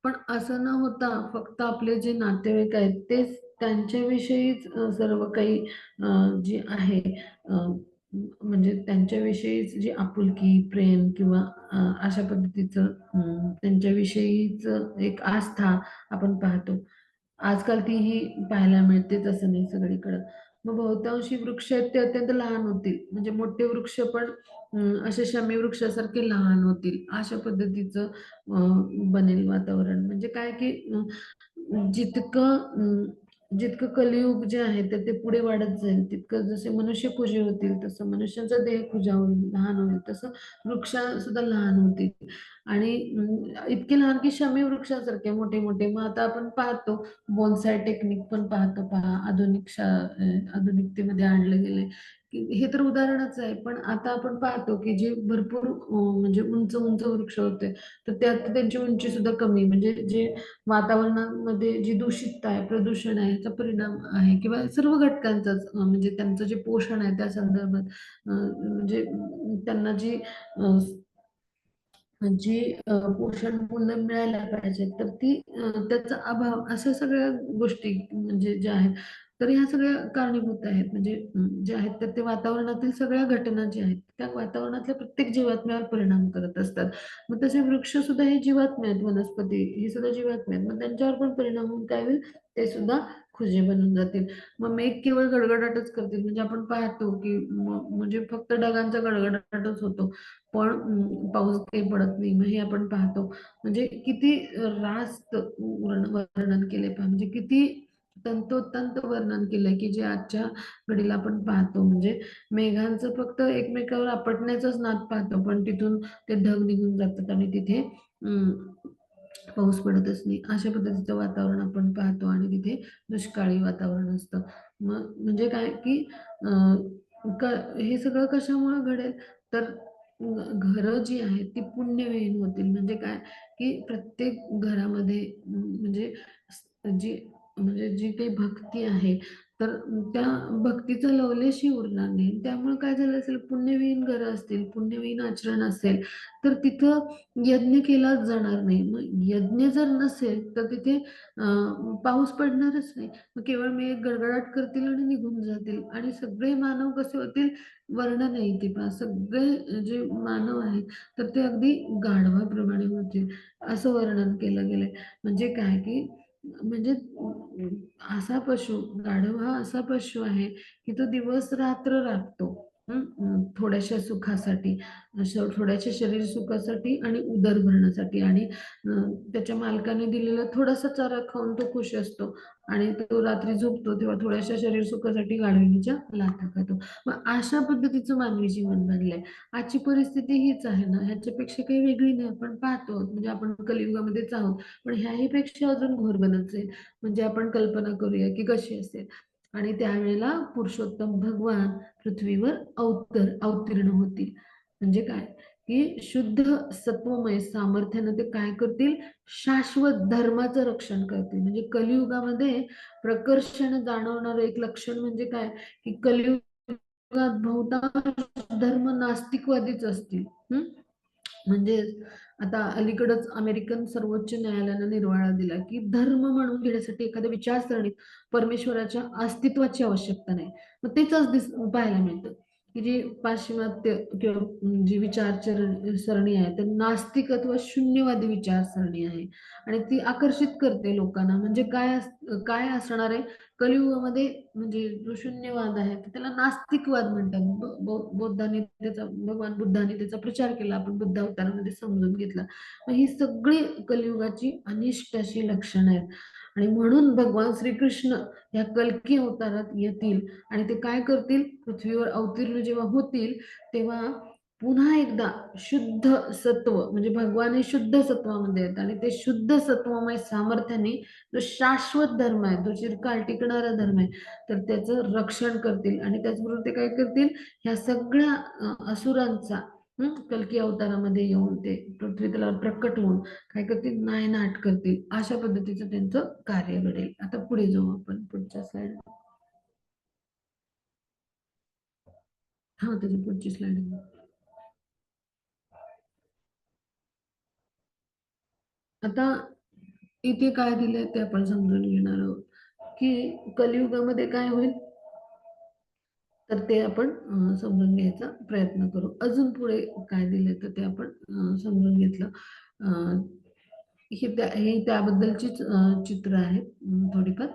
पण असं न होता फक्त आपले जे नातेवाईक आहेत तेच त्यांच्याविषयीच सर्व काही जे आहे म्हणजे त्यांच्याविषयीच जी आपुलकी, प्रेम किंवा अशा पद्धतीचं त्यांच्याविषयीच एक आस्था आपण पाहतो. आजकाल तीही पाहायला मिळते तसं नाही सगळीकडं. मग बहुतांशी वृक्ष आहेत ते अत्यंत लहान होतील. म्हणजे मोठे वृक्ष पण असे शमी वृक्षासारखे लहान होतील. अशा पद्धतीचं बनेल वातावरण. म्हणजे काय की जितकं जितकं कलियुग जे आहे तर ते पुढे वाढत जाईल तितकं जसे मनुष्य पूजे होतील तसं मनुष्याचा देह पूजा होईल, लहान होईल तसं वृक्ष सुद्धा लहान होतील. आणि इतके लहान की शमी वृक्षासारखे मोठे मोठे. मग आता आपण पाहतो बोनसाय टेक्निक पण पाहतो, पहा आधुनिकतेमध्ये आणलं गेले की हे तर उदाहरणच आहे. पण आता आपण पाहतो की जे भरपूर म्हणजे उंच उंच वृक्ष होते, तर त्यात त्यांची उंची सुद्धा कमी, म्हणजे जे वातावरणामध्ये जी दूषितता आहे, प्रदूषण आहे, याचा परिणाम आहे किंवा सर्व घटकांचाच म्हणजे त्यांचं जे पोषण आहे त्या संदर्भात म्हणजे त्यांना जी जी पोषण मूल्य मिळायला पाहिजे, तर ती त्याचा अभाव, अशा सगळ्या गोष्टी म्हणजे ज्या आहेत, तर ह्या सगळ्या कारणीभूत आहेत. म्हणजे जे आहेत तर ते वातावरणातील सगळ्या घटना ज्या आहेत त्या वातावरणातल्या प्रत्येक जीवात्म्यावर परिणाम करत असतात. मग तसे वृक्ष सुद्धा हे जीवात्मे आहेत, वनस्पती ही सुद्धा जीवात्मे आहेत. मग त्यांच्यावर पण परिणाम होऊन काय होईल, ते सुद्धा खुजे बनून जातील. मग मेघ केवळ गडगडाटच करतील, म्हणजे आपण पाहतो की म्हणजे फक्त ढगांचा गडगडाटच होतो, पण पाऊस काही पडत नाही. मग हे आपण पाहतो, म्हणजे किती रास्त वर्णन केले पहा, म्हणजे किती तंतोतंत वर्णन केलंय की जे आजच्या घडीला आपण पाहतो. म्हणजे मेघांचं फक्त एकमेकावर आपटण्याचाच नाद पाहतो, पण तिथून ते ढग निघून जातात आणि तिथे अं, पाऊस पडतच नाही. अशा पद्धतीचं वातावरण आपण पाहतो आणि तिथे दुष्काळी वातावरण असतं. मग म्हणजे काय की हे सगळं कशामुळे घडेल, तर घरं जी आहेत ती पुण्यविहीन होतील. म्हणजे काय की प्रत्येक घरामध्ये म्हणजे जी म्हणजे जी काही भक्ती आहे, तर त्या भक्तीचा लवलेशही उरणार नाही. त्यामुळे काय झालं असेल, पुण्यविहीन घरं असतील, पुण्यविहीन आचरण असेल, तर तिथं यज्ञ केलाच जाणार नाही. मग यज्ञ जर नसेल तर तिथे पाऊस पडणारच नाही. मग केवळ मेघ गडगडाट करतील आणि निघून जातील आणि सगळे मानव कसे होतील, वर्णन आहे इथे पहा. सगळे जे मानव आहेत तर ते अगदी गाढवाप्रमाणे होतील, असं वर्णन केलं गेलंय. म्हणजे काय की म्हणजे असा पशु, गाढव हा असा पशु आहे की तो दिवस रात्र राबतो थोड्याशा सुखासाठी, थोड्याशा शरीर सुखासाठी आणि उदर भरण्यासाठी, आणि त्याच्या मालकाने दिलेला थोडासा चारा खाऊन तो खुश असतो आणि तो रात्री झोपतो तेव्हा थोड्याशा शरीर सुखासाठी गाढविणीच्या लाथा खातो. मग अशा पद्धतीचं मानवी जीवन बनलंय. आजची परिस्थिती हीच आहे ना, ह्याच्यापेक्षा काही वेगळी नाही. आपण पाहतो म्हणजे आपण कलियुगामध्येच आहोत, पण ह्याही पेक्षा अजून घोर बनत जाईल. म्हणजे आपण कल्पना करूया की कशी असेल. आणि त्यावेळेला पुरुषोत्तम भगवान पृथ्वीवर अवतीर्ण होतील. म्हणजे काय की शुद्ध सत्वमय सामर्थ्यानं ते काय करतील, शाश्वत धर्माचं रक्षण करतील. म्हणजे कलियुगामध्ये प्रकर्षाने जाणवणारं एक लक्षण म्हणजे काय की कलियुगात बहुतांश धर्म नास्तिकवादीच असतील. म्हणजे आता अलीकडच अमेरिकन सर्वोच्च न्यायालयानं निर्वाळा दिला की धर्म म्हणून घेण्यासाठी एखाद्या विचारसरणीत परमेश्वराच्या अस्तित्वाची आवश्यकता नाही. मग तेच आज पाहायला मिळतं की जी पाश्चिमात्य किंवा जी सरणी आहे तर नास्तिकत्व शून्यवादी विचारसरणी आहे आणि ती आकर्षित करते लोकांना. म्हणजे काय असणार आहे कलियुगामध्ये, म्हणजे जो शून्यवाद आहे तर त्याला नास्तिकवाद म्हणतात. बौद्धांनी त्याचा, भगवान बुद्धांनी त्याचा प्रचार केला, आपण बुद्ध अवतारामध्ये समजून घेतला. मग ही सगळी कलियुगाची अनिष्ट अशी लक्षणं आहेत आणि म्हणून भगवान श्रीकृष्ण या कल्की अवतारात येतील आणि ते काय करतील, पृथ्वीवर अवतीर्ण जेव्हा होतील तेव्हा पुन्हा एकदा शुद्ध सत्व, म्हणजे भगवान हे शुद्ध सत्वामध्ये आहेत आणि ते शुद्ध सत्वमय सामर्थ्याने जो शाश्वत धर्म आहे, जो चिरकाल टिकणारा धर्म आहे, तर त्याचं रक्षण करतील. आणि त्याचबरोबर ते काय करतील, ह्या सगळ्या असुरांचा कल्की अवतारामध्ये येऊन ते पृथ्वी तलावर प्रकट होऊन काय करतील, नायनाट करतील. अशा पद्धतीचं त्यांचं कार्य घडेल. आता पुढे जाऊ आपण पुढच्या स्लाइड. हा, त्याची पुढची स्लाइड. आता इथे काय दिलंय ते आपण समजून घेणार आहोत की कलियुगामध्ये काय होईल, तर ते आपण समजून घ्यायचा प्रयत्न करू. अजून पुढे काय दिले तर ते आपण समजून घेतलं. अं, हे त्याबद्दलचीच चित्र आहेत थोडीफार,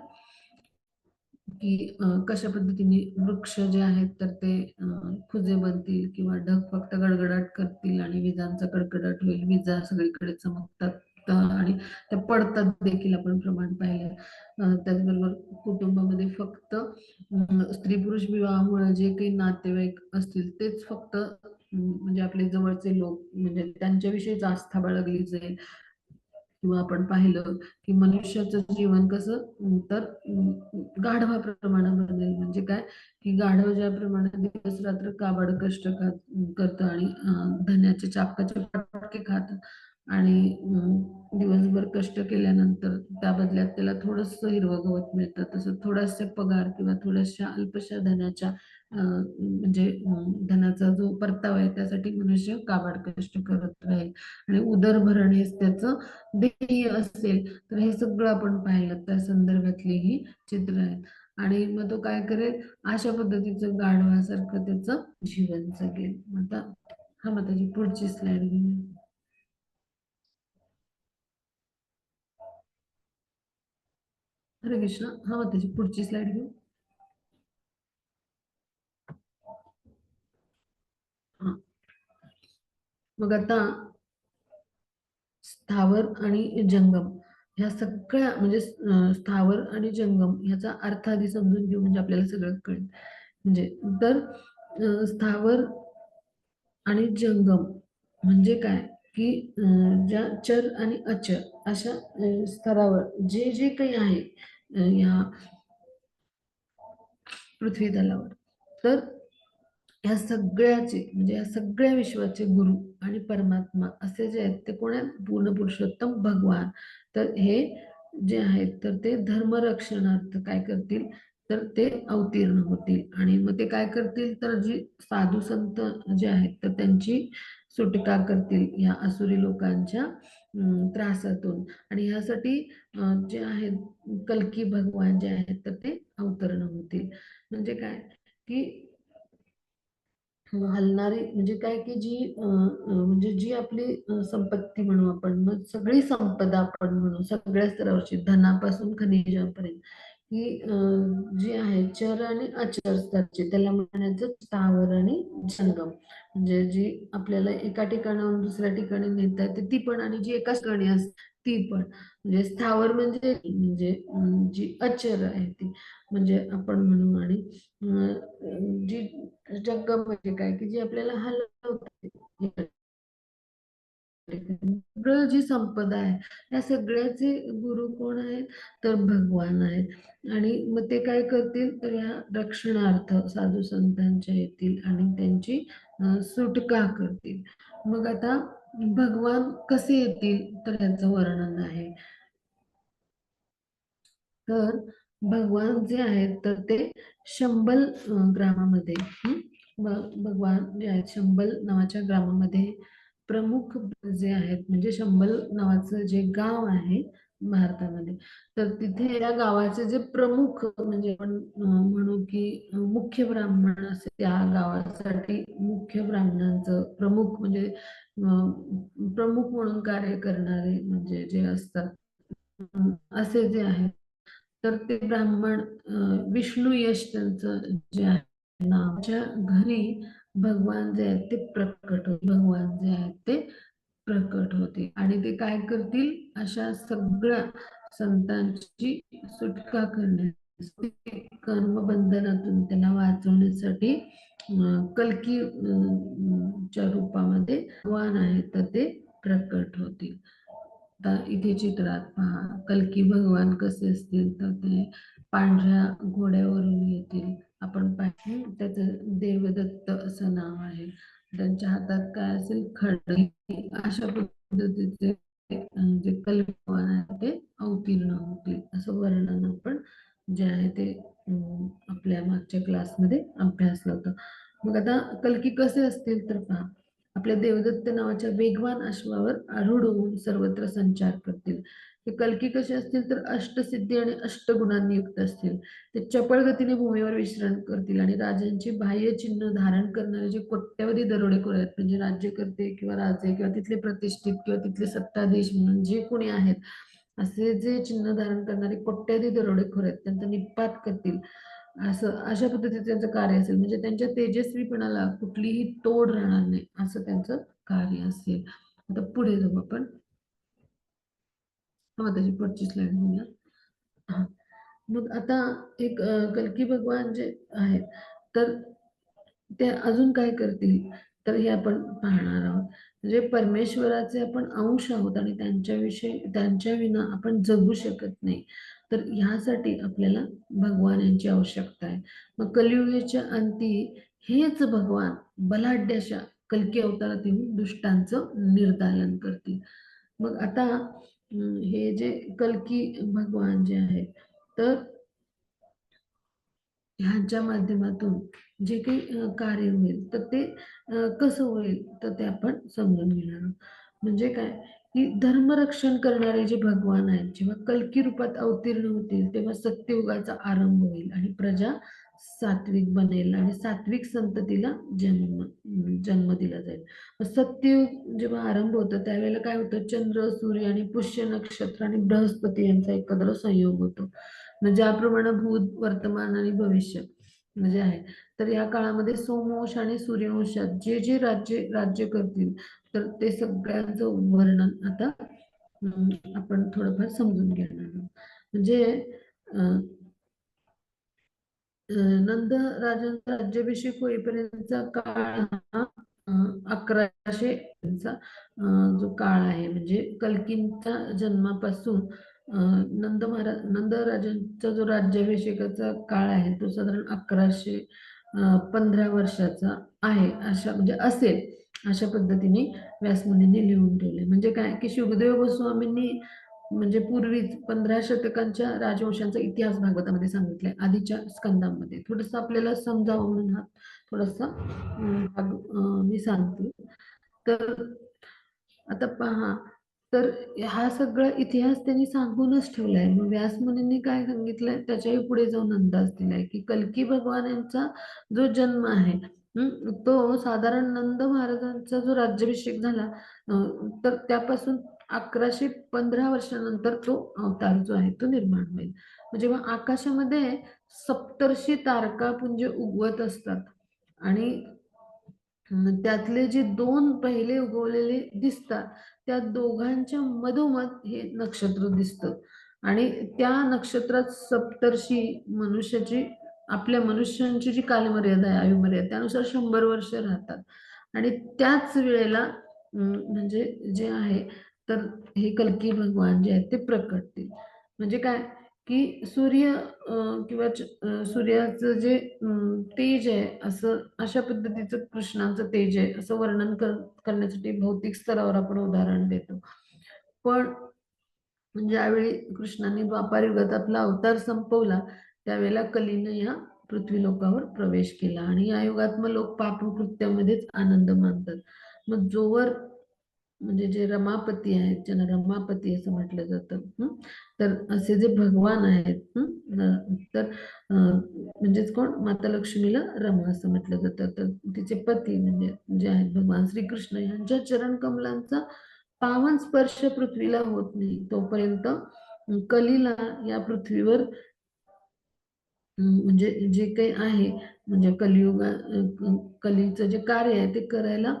की कशा पद्धतीने वृक्ष जे आहेत तर ते खुजे बनतील किंवा ढग फक्त गडगडाट करतील आणि विजांचा कडकडाट होईल, विजा सगळीकडे चमकतात आणि त्या पडतात देखील, आपण प्रमाण पाहिलं. त्याचबरोबर कुटुंबामध्ये फक्त स्त्री पुरुष विवाहामुळे जे काही नातेवाईक असतील तेच फक्त म्हणजे आपले जवळचे लोक म्हणजे त्यांच्याविषयीच आस्था बाळगली जाईल. किंवा आपण पाहिलं की मनुष्याचं जीवन कसं तर गाढवाप्रमाणे बनेल. म्हणजे काय की गाढव ज्याप्रमाणे दिवस रात्र काबाड कष्ट करतं आणि धान्याचे चापकाचे फटके खात आणि दिवसभर कष्ट केल्यानंतर त्या बदल्यात त्याला थोडंसं हिरवं गवत मिळतं, तसं थोडासा पगार किंवा थोड्याशा अल्पशा धनाच्या म्हणजे धनाचा जो परतावा आहे त्यासाठी मनुष्य काबाड कष्ट करत राहील आणि उदरभरण हेच त्याचं ध्येय असेल. तर हे सगळं आपण पाहिलं त्या संदर्भातली ही चित्र आहेत. आणि मग तो काय करेल, अशा पद्धतीचं गाढवासारखं त्याचं जीवन जगेल. आता हा मग त्याची पुढची स्लाइड घेऊया. हरे कृष्ण. हा मग त्याची पुढची स्लाइड घेऊ. हा. मग आता स्थावर आणि जंगम ह्या सगळ्या म्हणजे स्थावर आणि जंगम ह्याचा अर्थ आधी समजून घेऊ म्हणजे आपल्याला सगळं कळेल. म्हणजे तर स्थावर आणि जंगम म्हणजे काय की ज्या चर आणि अचर अशा स्तरावर जे जे काही आहे या पृथ्वी तलावर, तर ह्या सगळ्याचे म्हणजे या सगळ्या विश्वाचे गुरु आणि परमात्मा असे जे आहेत ते कोण आहेत, पूर्ण पुरुषोत्तम भगवान. तर हे जे आहेत तर ते धर्मरक्षणार्थ काय करतील, तर ते अवतीर्ण होतील आणि मग ते काय करतील तर जी साधू संत जे आहेत तर त्यांची सुटका करतील या असुरी लोकांच्या त्रासातून. आणि ह्यासाठी जे आहेत कल्की भगवान जे आहेत तर ते अवतरण होतील. म्हणजे काय की हलणारी म्हणजे काय की जी म्हणजे जी आपली संपत्ती म्हणू आपण, मग सगळी संपदा आपण म्हणू सगळ्या स्तरावरची धनापासून खनिजापर्यंत ही जी आहे चर आणि अचर स्तराची त्याला म्हणायचं स्थावर आणि जंगम. म्हणजे जी आपल्याला एका ठिकाणाहून दुसऱ्या ठिकाणी नेता येते ती पण, आणि जी एकाच ठिकाणी असते ती पण. म्हणजे स्थावर म्हणजे जी अचर आहे ती म्हणजे आपण म्हणू, आणि जी जंगम म्हणजे काय की जी आपल्याला हलवते. सगळं जी संपदा आहे त्या सगळ्याचे गुरु कोण आहेत, तर भगवान आहेत. आणि मग ते काय करतील तर या रक्षणार्थ साधू संतांच्या येतील आणि त्यांची सुटका करतील. मग आता भगवान कसे येतील तर याचं वर्णन आहे. तर भगवान जे आहेत तर ते शंबल ग्रामामध्ये भगवान जे आहेत शंबल नावाच्या ग्रामामध्ये प्रमुख जे आहेत म्हणजे शंबल नावाचं जे गाव आहे भारतामध्ये, तर तिथे या गावाचे जे प्रमुख म्हणजे आपण म्हणू की मुख्य ब्राह्मण असे त्या गावासाठी मुख्य ब्राह्मणांचं प्रमुख म्हणजे प्रमुख म्हणून कार्य करणारे म्हणजे जे असतात असे जे आहेत तर ते ब्राह्मण विष्णू यश त्यांचं जे आहे नावाच्या घरी भगवान जे आहेत ते प्रकट होते. भगवान जे आहेत ते प्रकट होते आणि ते काय करतील, अशा सगळ्या संतांची सुटका करण्यासाठी कर्मबंधनातून त्यांना वाचवण्यासाठी कल्की च्या रूपामध्ये भगवान आहेत तर ते प्रकट होतील. आता इथे चित्रात पहा कल्की भगवान कसे असतील तर ते पांढऱ्या घोड्यावरून येतील. आपण पाहिजे त्याचं देवदत्त असं नाव आहे. त्यांच्या हातात काय असेल खडगी. अशा पद्धतीचे जे कल्की भगवान आहे ते अवतीर्ण होतील असं वर्णन आपण जे आहे ते आपल्या मागच्या क्लासमध्ये अभ्यासलं होतं. मग आता कल्की कसे असतील तर पहा, आपल्या देवदत्त नावाच्या वेगवान अश्वावर आरूढ होऊन सर्वत्र संचार करतील. ते कल्की कसे असतील तर अष्टसिद्धी आणि अष्टगुणांनी युक्त असतील. ते चपळ गतीने भूमीवर विश्राम करतील आणि राजांची बाह्य चिन्ह धारण करणारे जे कोट्यवधी दरोडेखोर आहेत म्हणजे राज्यकर्ते किंवा राजे किंवा तिथले प्रतिष्ठित किंवा तिथले सत्ताधीश म्हणून जे कोणी आहेत असे जे चिन्ह धारण करणारे कोट्यवधी दरोडेखोर आहेत त्यांचा निपात करतील. असं अशा पद्धतीचं त्यांचं कार्य असेल म्हणजे त्यांच्या तेजस्वीपणाला कुठलीही तोड राहणार नाही असं त्यांचं कार्य असेल. आता पुढे जाऊ आपण. त्याची पुढची स्लाइड घेऊया. हा. मग आता एक कल्की भगवान जे आहेत तर ते अजून काय करतील तर हे आपण पाहणार आहोत. म्हणजे परमेश्वराचे आपण अंश आहोत आणि त्यांच्या विना आपण जगू शकत नाही. तर ह्यासाठी आपल्याला भगवान यांची आवश्यकता आहे. मग कलियुगाच्या अंती हेच भगवान बलाढ्य अशा कल्की अवतारात येऊन दुष्टांचं निर्दालन करतील. मग आता हे जे कल्की भगवान जे आहेत, तर ह्यांच्या माध्यमातून जे काही कार्य होईल तर ते कसं होईल तर ते आपण समजून घेणार आहोत. म्हणजे काय की धर्मरक्षण करणारे जे भगवान आहेत जेव्हा कल्की रूपात अवतीर्ण होतील तेव्हा सत्ययुगाचा आरंभ होईल आणि प्रजा सात्विक बनेल आणि सात्विक संततीला जन्म दिला जाईल. सत्ययुग जेव्हा आरंभ होतं त्यावेळेला काय होतं, चंद्र सूर्य आणि पुष्य नक्षत्र आणि बृहस्पती यांचा एकत्र संयोग होतो. म्हणजे ज्याप्रमाणे भूत वर्तमान आणि भविष्य म्हणजे आहे, तर या काळामध्ये सोमवंश आणि सूर्यवंशात जे जे राज्य करतील तर ते सगळ्यांचं वर्णन आता आपण थोडंफार समजून घेणार आहोत. म्हणजे अं, नंद राजांचा राज्याभिषेक होईपर्यंतचा काळ हा 1100 चा जो काळ आहे. म्हणजे कल्कींच्या जन्मापासून नंद राजांचा जो राज्याभिषेकाचा काळ आहे तो साधारण 1115 वर्षाचा आहे, अशा म्हणजे असेल अशा पद्धतीने व्यासमुनींनी लिहून ठेवले. म्हणजे काय की शुकदेव गोस्वामींनी म्हणजे पूर्वीच 15 शतकांच्या राजवंशांचा इतिहास भागवतामध्ये सांगितलाय आधीच्या स्कंदामध्ये. थोडस आपल्याला समजावं म्हणून हा थोडासा भाग मी सांगते. तर आता पहा, तर हा सगळा इतिहास त्यांनी सांगूनच ठेवलाय. मग व्यासमुनींनी काय सांगितलंय त्याच्याही पुढे जाऊन अंदाज दिलाय की कल्की भगवान यांचा जो जन्म आहे तो साधारण नंद महाराजांचा जो राज्याभिषेक झाला तर त्यापासून 1115 वर्षानंतर तो अवतार जो आहे तो निर्माण होईल. जेव्हा आकाशामध्ये सप्तर्षी तारकापुंज उगवत असतात आणि त्यातले जे दोन पहिले उगवलेले दिसतात त्या दोघांच्या मधोमध हे नक्षत्र दिसतं आणि त्या नक्षत्रात सप्तर्षी मनुष्याची आपल्या मनुष्यांची जी कालमर्यादा आहे आयुर्मर्यादा त्यानुसार 100 वर्ष राहतात आणि त्याच वेळेला म्हणजे जे आहे तर हे कल्की भगवान जे आहेत ते प्रकटतील. म्हणजे काय की किंवा सूर्याचं जे तेज आहे असं अशा पद्धतीचं कृष्णाचं तेज आहे असं वर्णन करण्यासाठी भौतिक स्तरावर आपण उदाहरण देतो. पण म्हणजे ज्यावेळी कृष्णाने द्वापार युगात आपला अवतार संपवला त्यावेळेला कलीनं या पृथ्वी लोकावर प्रवेश केला आणि या युगात मग लोक पापकृत्यामध्येच आनंद मानतात. मग जोवर म्हणजे जे रमापती आहेत ज्यांना रमापती असं म्हटलं जातं तर असे जे भगवान आहेत तर म्हणजेच कोण माता लक्ष्मीला रमा असं म्हटलं जातं. तर तिचे पती म्हणजे जे आहेत भगवान श्रीकृष्ण यांच्या चरण कमलांचा पावन स्पर्श पृथ्वीला होत नाही तोपर्यंत कलीला या पृथ्वीवर म्हणजे जे काही आहे म्हणजे कलीचं जे कार्य आहे ते करायला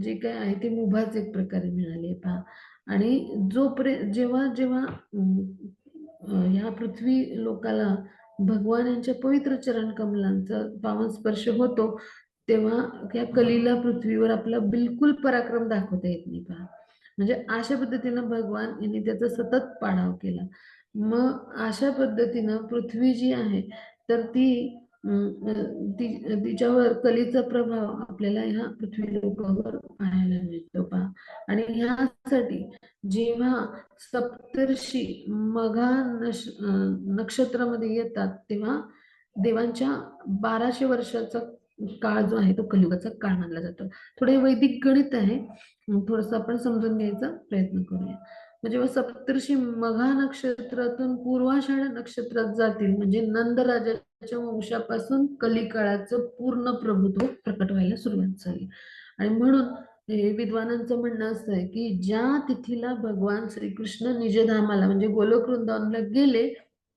जे काही आहे ते मुभाच एक प्रकारे मिळाले पहा. आणि जेव्हा जेव्हा ह्या पृथ्वी लोकाला भगवान यांच्या पवित्र चरण कमलांचा पावन स्पर्श होतो तेव्हा त्या कलीला पृथ्वीवर आपला बिलकुल पराक्रम दाखवता येत नाही पहा. म्हणजे अशा पद्धतीनं भगवान यांनी त्याचा सतत पाडाव केला. मग अशा पद्धतीनं पृथ्वी जी आहे तर तिच्यावर कलीचा प्रभाव आपल्याला ह्या पृथ्वी लोकावर पाहायला मिळतो पहा. आणि ह्यासाठी जेव्हा सप्तर्षी मघा नक्षत्रामध्ये येतात तेव्हा देवांच्या 1200 वर्षाचा काळ जो आहे तो कलियुगाचा काळ मानला जातो. थोडे वैदिक गणित आहे थोडस आपण समजून घ्यायचा प्रयत्न करूया. म्हणजे जेव्हा सप्तर्षी मघा नक्षत्रातून पूर्वाषाढ नक्षत्रात जातील म्हणजे नंद राजाच्या वंशापासून कलिकाळाचं पूर्ण प्रभुत्व प्रकट व्हायला सुरुवात झाली. आणि म्हणून हे विद्वानांचं म्हणणं असं आहे की ज्या तिथीला भगवान श्रीकृष्ण निजधामाला म्हणजे गोलोक वृंदावनला गेले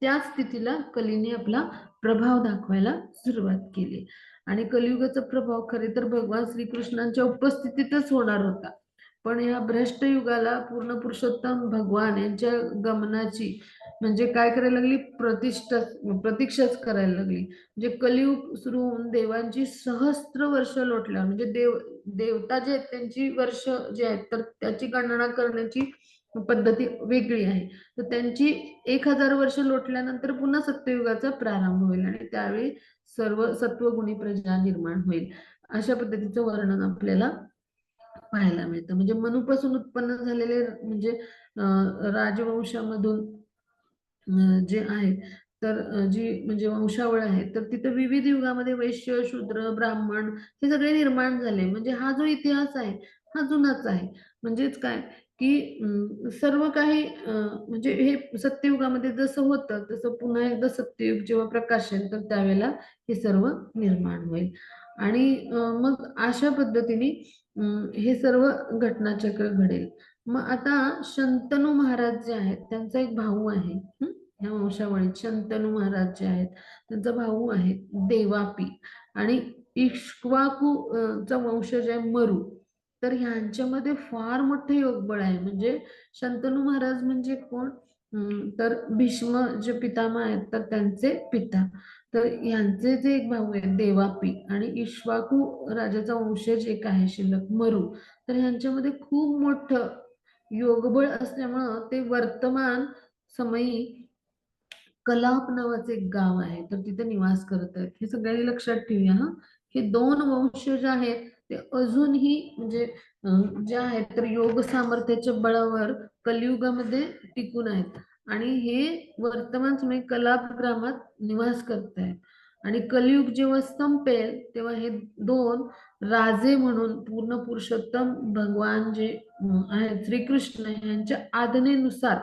त्याच तिथीला कलीने आपला प्रभाव दाखवायला सुरुवात केली. आणि कलियुगाचा प्रभाव खरे तर भगवान श्रीकृष्णांच्या उपस्थितीतच होणार होता. पण या भ्रष्ट युगाला पूर्ण पुरुषोत्तम भगवान यांच्या गमनाची म्हणजे काय करायला लागली, प्रतीक्षाच करायला लागली. म्हणजे कलियुग सुरू होऊन देवांची सहस्त्र वर्ष लोटल्यावर, म्हणजे देवता जे आहेत त्यांची वर्ष जे आहेत तर त्याची गणना करण्याची पद्धती वेगळी आहे. तर त्यांची 1000 वर्ष लोटल्यानंतर पुन्हा सत्ययुगाचा प्रारंभ होईल आणि त्यावेळी सर्व सत्वगुणी प्रजा निर्माण होईल. अशा पद्धतीचं वर्णन आपल्याला पाहायला मिळतं. म्हणजे मनूपासून उत्पन्न झालेले म्हणजे राजवंशामधून जे आहे तर जी म्हणजे वंशावळ आहे तर तिथं विविध युगामध्ये वैश्य, शूद्र, ब्राह्मण हे सगळे निर्माण झाले. म्हणजे हा जो इतिहास आहे हा जुनाच आहे. म्हणजेच काय की सर्व काही म्हणजे हे सत्ययुगामध्ये जसं होतं तसं पुन्हा एकदा सत्ययुग जेव्हा प्रकाशेल तर त्यावेळेला हे सर्व निर्माण होईल. आणि मग अशा पद्धतीने हे सर्व घटनाचक्र घडेल. मग आता शंतनू महाराज जे आहेत त्यांचा एक भाऊ आहे. ह्या वंशावळीत शंतनू महाराज जे आहेत त्यांचा भाऊ आहे देवापी आणि इक्ष्वाकू चा वंशज आहे मरू. तर ह्यांच्यामध्ये फार मोठं योगबळ आहे. म्हणजे शंतनू महाराज म्हणजे कोण, तर भीष्म जे पितामह आहेत तर त्यांचे पिता. तर यांचे जे एक भाऊ आहेत देवापी आणि इक्ष्वाकू राजाचा वंशज एक आहे शिल्लक मरू. तर ह्यांच्यामध्ये खूप मोठं योगबळ असल्यामुळं ते वर्तमान समयी कलाप नावाचं एक गाव आहे तर तिथे निवास करत आहेत. हे सगळ्यांनी लक्षात ठेवूया हा. हे दोन वंशज आहेत ते अजूनही म्हणजे जे आहेत तर योग सामर्थ्याच्या बळावर कलियुगामध्ये टिकून आहेत आणि हे वर्तमान समय कलाप ग्रामात निवास करत आहेत. आणि कलियुग जेव्हा संपेल तेव्हा हे दोन राजे म्हणून पूर्ण पुरुषोत्तम भगवान जे आहेत श्रीकृष्ण यांच्या आज्ञेनुसार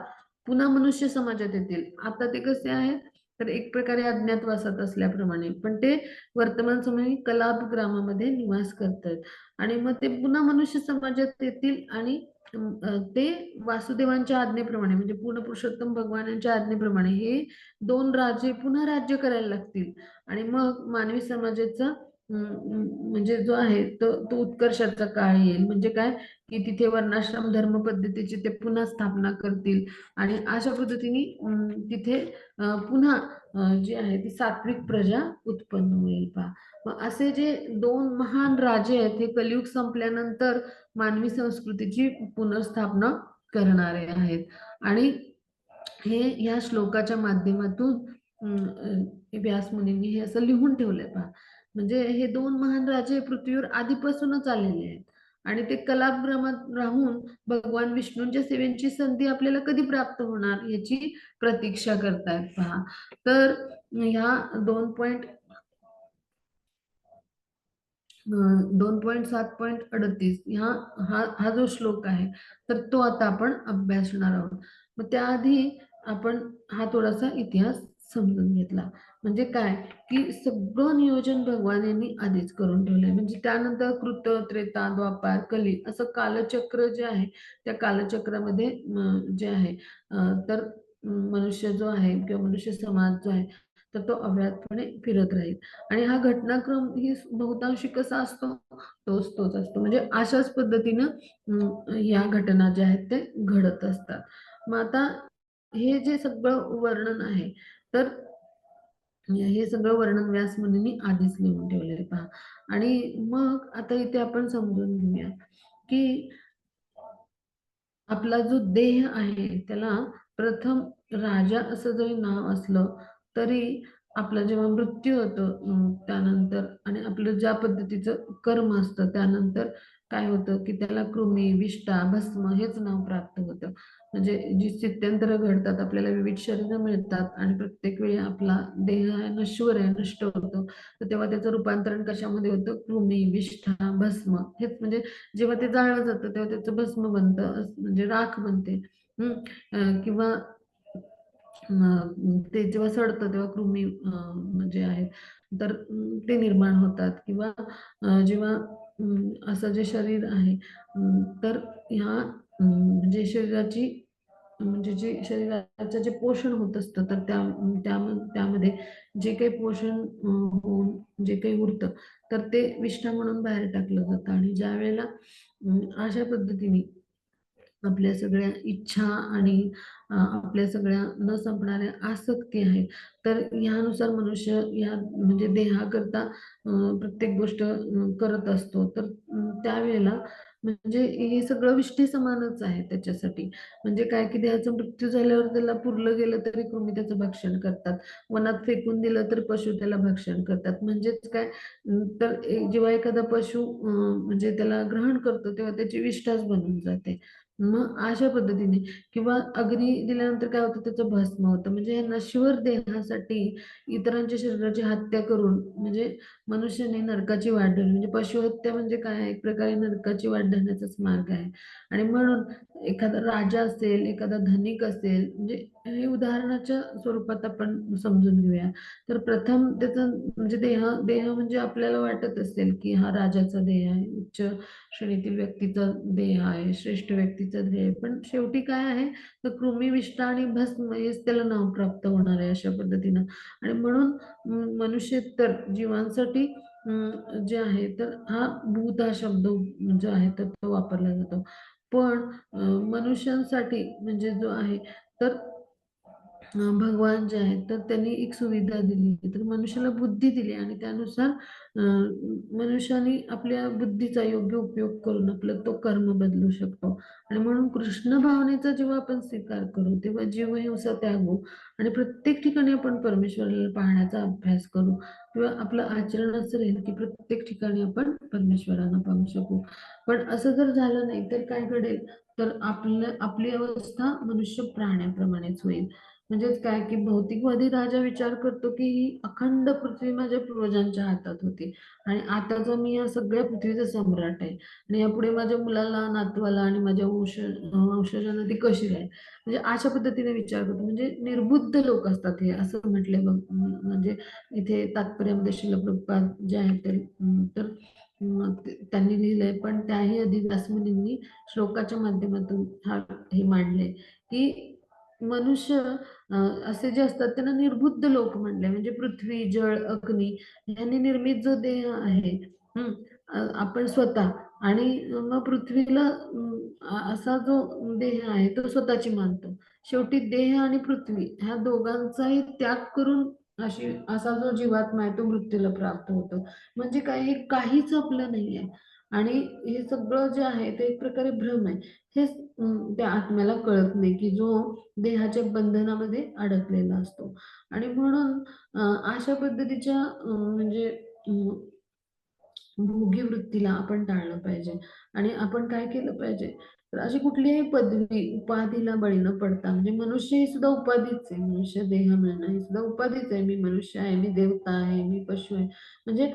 पुन्हा मनुष्य समाजात येतील. आता ते कसे आहेत तर एक प्रकारे अज्ञातवासात असल्याप्रमाणे पण ते वर्तमान समयी कलाप ग्रामामध्ये निवास करतात आणि मग ते पुन्हा मनुष्य समाजात येतील आणि ते वासुदेवांच्या आज्ञेप्रमाणे म्हणजे पूर्ण पुरुषोत्तम भगवानांच्या आज्ञेप्रमाणे हे दोन राजे पुन्हा राज्य करायला लागतील आणि मग मानवी समाजाचा म्हणजे जो आहे तो उत्कर्षाचा काळ येईल. म्हणजे काय की तिथे वर्णाश्रम धर्म पद्धतीची ते पुन्हा स्थापना करतील आणि अशा पद्धतीने तिथे पुन्हा जी आहे ती सात्विक प्रजा उत्पन्न होईल. पहा मग असे जे दोन महान राजे आहेत हे कलियुग संपल्यानंतर मानवी संस्कृतीची पुनर्स्थापना करणारे आहेत. आणि हे ह्या श्लोकाच्या माध्यमातून व्यास मुनींनी हे असं लिहून ठेवलंय. पहा म्हणजे हे दोन महान राजे पृथ्वीवर आधीपासूनच आलेले आहेत आणि ते कलाग्रामात राहून भगवान विष्णूंच्या सेवेची संधी आपल्याला कधी प्राप्त होणार याची प्रतीक्षा करतायत. पहा तर ह्या 2.7.38 हा जो श्लोक आहे तर तो आता आपण अभ्यासणार आहोत. मग त्याआधी आपण हा थोडासा इतिहास समजून घेतला. म्हणजे काय की सगळं नियोजन भगवान यांनी आधीच करून ठेवलंय. म्हणजे त्यानंतर कृत, त्रेता, द्वापार, कली असं कालचक्र जे आहे त्या कालचक्रामध्ये जे आहे तर मनुष्य जो आहे किंवा मनुष्य समाज जो आहे तर तो अव्याहतपणे फिरत राहील आणि हा घटनाक्रम ही बहुतांशी कसा असतो तोच असतो. म्हणजे अशाच पद्धतीनं या घटना ज्या आहेत ते घडत असतात. मग आता हे जे सगळं वर्णन आहे तर हे सगळं वर्णन व्यास मुनींनी आधीच लिहून ठेवलेलं. पहा आणि मग आता इथे आपण समजून घेऊया की आपला जो देह आहे त्याला प्रथम राजा असं जरी नाव असलं तरी आपला जेव्हा मृत्यू होतो त्यानंतर आणि आपलं ज्या पद्धतीचं कर्म असतं त्यानंतर काय होतं की त्याला कृमी, विष्ठा, भस्म हेच नाव प्राप्त होतं. म्हणजे जी स्थित्यंतर घडतात आपल्याला विविध शरीरं मिळतात आणि प्रत्येक वेळी आपला देह आहे नश्वर आहे नष्ट होतो. तर तेव्हा त्याचं रूपांतरण कशामध्ये होतं कृमी, विष्ठा, भस्म हेच म्हणजे जेव्हा ते जाळलं जातं तेव्हा त्याचं भस्म बनतं म्हणजे राख बनते. किंवा ते जेव्हा सडतं तेव्हा कृमी म्हणजे आहेत तर ते निर्माण होतात किंवा जेव्हा असं जे शरीर आहे तर ह्या म्हणजे शरीराची म्हणजे जे शरीराचं जे पोषण होत असतं तर त्यामध्ये जे काही पोषण होऊन जे काही उरतं तर ते विष्ठा म्हणून बाहेर टाकलं जातं आणि ज्या वेळेला अशा पद्धतीने आपल्या सगळ्या इच्छा आणि आपल्या सगळ्या न संपणाऱ्या आसक्ती आहेत. तर ह्यानुसार मनुष्य या म्हणजे देहाकरता प्रत्येक गोष्ट करत असतो. तर त्यावेळेला म्हणजे हे सगळं विष्ठी समानच आहे त्याच्यासाठी. म्हणजे काय की देहाचा मृत्यू झाल्यावर त्याला पुरलं गेलं तरी कृमी त्याचं भक्षण करतात. वनात फेकून दिलं तर पशु त्याला भक्षण करतात. म्हणजेच काय तर जेव्हा एखादा पशु म्हणजे त्याला ग्रहण करतो तेव्हा त्याची विष्ठाच बनून जाते. मग अशा पद्धतीने किंवा अग्नी दिल्यानंतर काय होतं त्याचं भस्म होतं. म्हणजे या नश्वर देहासाठी इतरांच्या शरीराची हत्या करून म्हणजे मनुष्याने नरकाची वाट धरली. म्हणजे पशुहत्या म्हणजे काय एक प्रकारे नरकाची वाट धरण्याचाच मार्ग आहे. आणि म्हणून एखादा राजा असेल, एखादा धनिक असेल, म्हणजे हे उदाहरणाच्या स्वरूपात आपण समजून घेऊया. तर प्रथम त्याचं म्हणजे देह देह म्हणजे आपल्याला वाटत असेल की हा राजाचा देह आहे, उच्च श्रेणीतील व्यक्तीचा देह आहे, श्रेष्ठ व्यक्तीचा देह आहे. पण शेवटी काय आहे तर कृमी, विष्ठा आणि भस्म हेच त्याला नाव प्राप्त होणार आहे अशा पद्धतीनं. आणि म्हणून मनुष्यतर जीवांसाठी जे आहे तर हा भूत हा शब्द जो आहे तर तो वापरला जातो. पण मनुष्यांसाठी म्हणजे जो आहे तर भगवान जे आहेत तर त्यांनी एक सुविधा दिली तर मनुष्याला बुद्धी दिली आणि त्यानुसार मनुष्याने आपल्या बुद्धीचा योग्य उपयोग करून आपलं तो कर्म बदलू शकतो. आणि म्हणून कृष्ण भावनेचा जेव्हा आपण स्वीकार करू तेव्हा जीव हिंसा त्यागू आणि प्रत्येक ठिकाणी आपण परमेश्वराला पाहण्याचा अभ्यास करू किंवा आपलं आचरण असं राहील की प्रत्येक ठिकाणी आपण परमेश्वरांना पाहू शकू. पण असं जर झालं नाही तर काय घडेल तर आपली अवस्था मनुष्य प्राण्याप्रमाणेच होईल. म्हणजेच काय की भौतिकवादी राजा विचार करतो की ही अखंड पृथ्वी माझ्या पूर्वजांच्या हातात होती आणि आता जो मी या सगळ्या पृथ्वीचा सम्राट आहे आणि यापुढे माझ्या मुलाला, नातवाला आणि माझ्या वंशजांना ती कशी राहील. म्हणजे अशा पद्धतीने विचार करतो. म्हणजे निर्बुद्ध लोक असतात हे असं म्हटलंय बघ. म्हणजे इथे तात्पर्यामध्ये श्रील प्रभुपाद जे आहेत तर त्यांनी लिहिलंय. पण त्याही आधी व्यासमुनींनी श्लोकाच्या माध्यमातून हे मांडले की मनुष्य असे जे असतात त्यांना निर्बुद्ध लोक म्हणले. म्हणजे पृथ्वी, जळ, अग्नी यांनी निर्मित जो देह आहे हम्म, आपण स्वतः आणि मग पृथ्वीला असा जो देह आहे तो स्वतःची मानतो. शेवटी देह आणि पृथ्वी ह्या दोघांचाही त्याग करून असा जो जीवात्मा आहे तो मृत्यूला प्राप्त होतो. म्हणजे काय हे काहीच आपलं नाही आहे आणि हे सगळं जे आहे ते एक प्रकारे भ्रम आहे. हे त्या आत्म्याला कळत नाही की जो देहाच्या बंधनामध्ये अडकलेला असतो. आणि म्हणून अशा पद्धतीच्या म्हणजे भोगी वृत्तीला आपण टाळलं पाहिजे. आणि आपण काय केलं पाहिजे तर अशी कुठलीही पदवी उपाधीला बळी न पडता म्हणजे मनुष्य ही सुद्धा उपाधीच आहे. मनुष्य देह मिळणं ही सुद्धा उपाधीच आहे. मी मनुष्य आहे, मी देवता आहे, मी पशु आहे. म्हणजे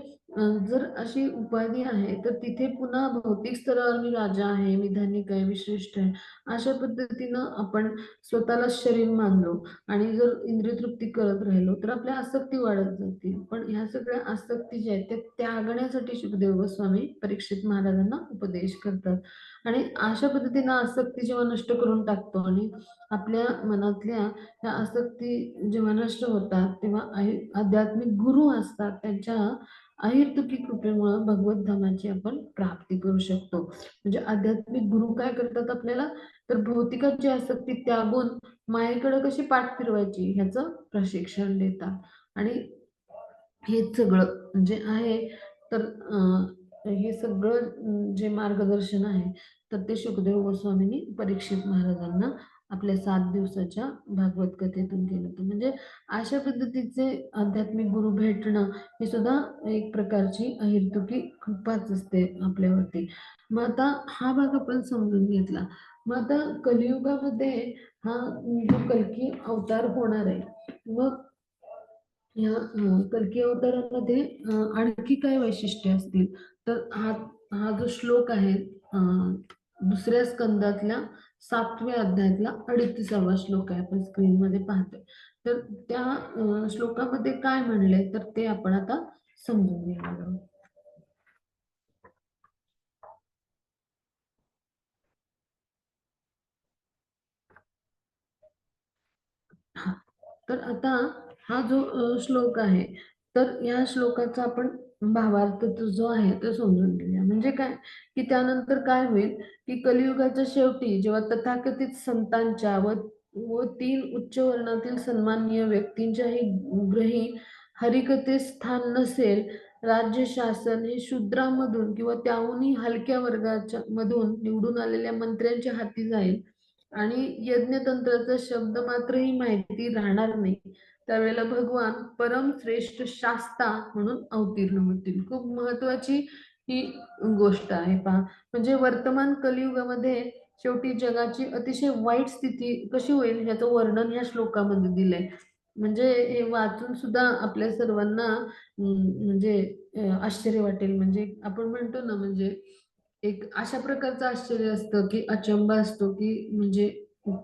जर अशी उपाधी आहे तर तिथे पुन्हा भौतिक स्तरावर मी राजा आहे, मी धनिक आहे, मी श्रेष्ठ आहे अशा पद्धतीनं आपण स्वतःला शरीर मानलो आणि जर इंद्रिय तृप्ती करत राहिलो तर आपल्या आसक्ती वाढत जातील. पण ह्या सगळ्या आसक्ती ज्या आहेत त्या त्यागण्यासाठी शुकदेव गोस्वामी परीक्षित महाराजांना उपदेश करतात. आणि अशा पद्धतीनं आसक्ती जेव्हा नष्ट करून टाकतो आणि आपल्या मनातल्या त्या आसक्ती जेव्हा नष्ट होतात तेव्हा आध्यात्मिक गुरु असतात त्यांच्या अहेतुकी कृपेमुळे भगवत धामाची आपण प्राप्ती करू शकतो. म्हणजे आध्यात्मिक गुरु काय करतात आपल्याला तर भौतिकाची आसक्ती त्यागून मायेकडे कशी पाठ फिरवायची ह्याचं प्रशिक्षण देतात. आणि हेच सगळं जे आहे तर हे सगळं जे मार्गदर्शन आहे तर ते शुकदेव गोस्वामींनी परीक्षित महाराजांना आपल्या 7 दिवसाच्या भागवत कथेतून केलं होतं. म्हणजे अशा पद्धतीचे आध्यात्मिक गुरु भेटणं ही सुद्धा एक प्रकारची अहेतुकी कृपाच असते आपल्यावरती. मग आता हा भाग आपण समजून घेतला. मग आता कलियुगामध्ये हा जो कल्की अवतार होणार आहे मग या कल्की अवतारामध्ये आणखी काय वैशिष्ट्य असतील तर हा हा जो श्लोक आहे दुसऱ्या स्कंदातल्या 7व्या अध्यायातला 38वा श्लोक आहे आपण स्क्रीनमध्ये पाहतोय. तर त्या श्लोकामध्ये काय म्हणले तर ते आपण आता समजून घेणार आहोत. हा तर आता हा जो श्लोक आहे तर या श्लोकाचा आपण भावार्थ तो जो आहे तो समजून घेऊया. म्हणजे काय, की त्यानंतर काय होईल, की कलियुगाच्या शेवटी जेव्हा तथाकथित संतांच्या व व 3 उच्च वर्णातील सन्माननीय व्यक्तींच्याही ग्रही हरिकथेस स्थान नसेल, राज्य शासन हे शूद्रांमधून किंवा त्याहूनही हलक्या वर्गाच्या मधून निवडून आलेल्या मंत्र्यांच्या हाती जाईल आणि यज्ञतंत्राचा शब्द मात्रही माहिती राहणार नाही. त्यावेळेला भगवान परम श्रेष्ठ शास्ता म्हणून अवतीर्ण होतील. खूप महत्वाची ही गोष्ट आहे पहा. म्हणजे वर्तमान कलियुगामध्ये शेवटी जगाची अतिशय वाईट स्थिती कशी होईल ह्याचं वर्णन या श्लोकामध्ये दिलंय. म्हणजे हे वाचून सुद्धा आपल्या सर्वांना म्हणजे आश्चर्य वाटेल. म्हणजे आपण म्हणतो ना, म्हणजे एक अशा प्रकारचं आश्चर्य असतं, की अचंबा असतो, की म्हणजे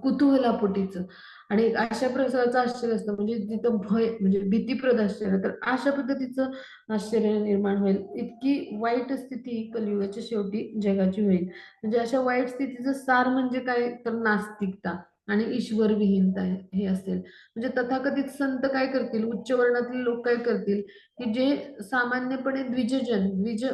कुतूहलापोटीचं. आणि एक अशा प्रकारचं आश्चर्य असतं, म्हणजे जिथं भय म्हणजे भीतीप्रद आश्चर्य. तर अशा पद्धतीचं आश्चर्य निर्माण होईल. इतकी वाईट स्थिती कलियुगाच्या शेवटी जगाची होईल. म्हणजे अशा वाईट स्थितीचं सार म्हणजे काय, तर नास्तिकता आणि ईश्वरविहीनता हे असेल. म्हणजे तथाकथित संत काय करतील, उच्च वर्णातील लोक काय करतील, की जे सामान्यपणे द्विज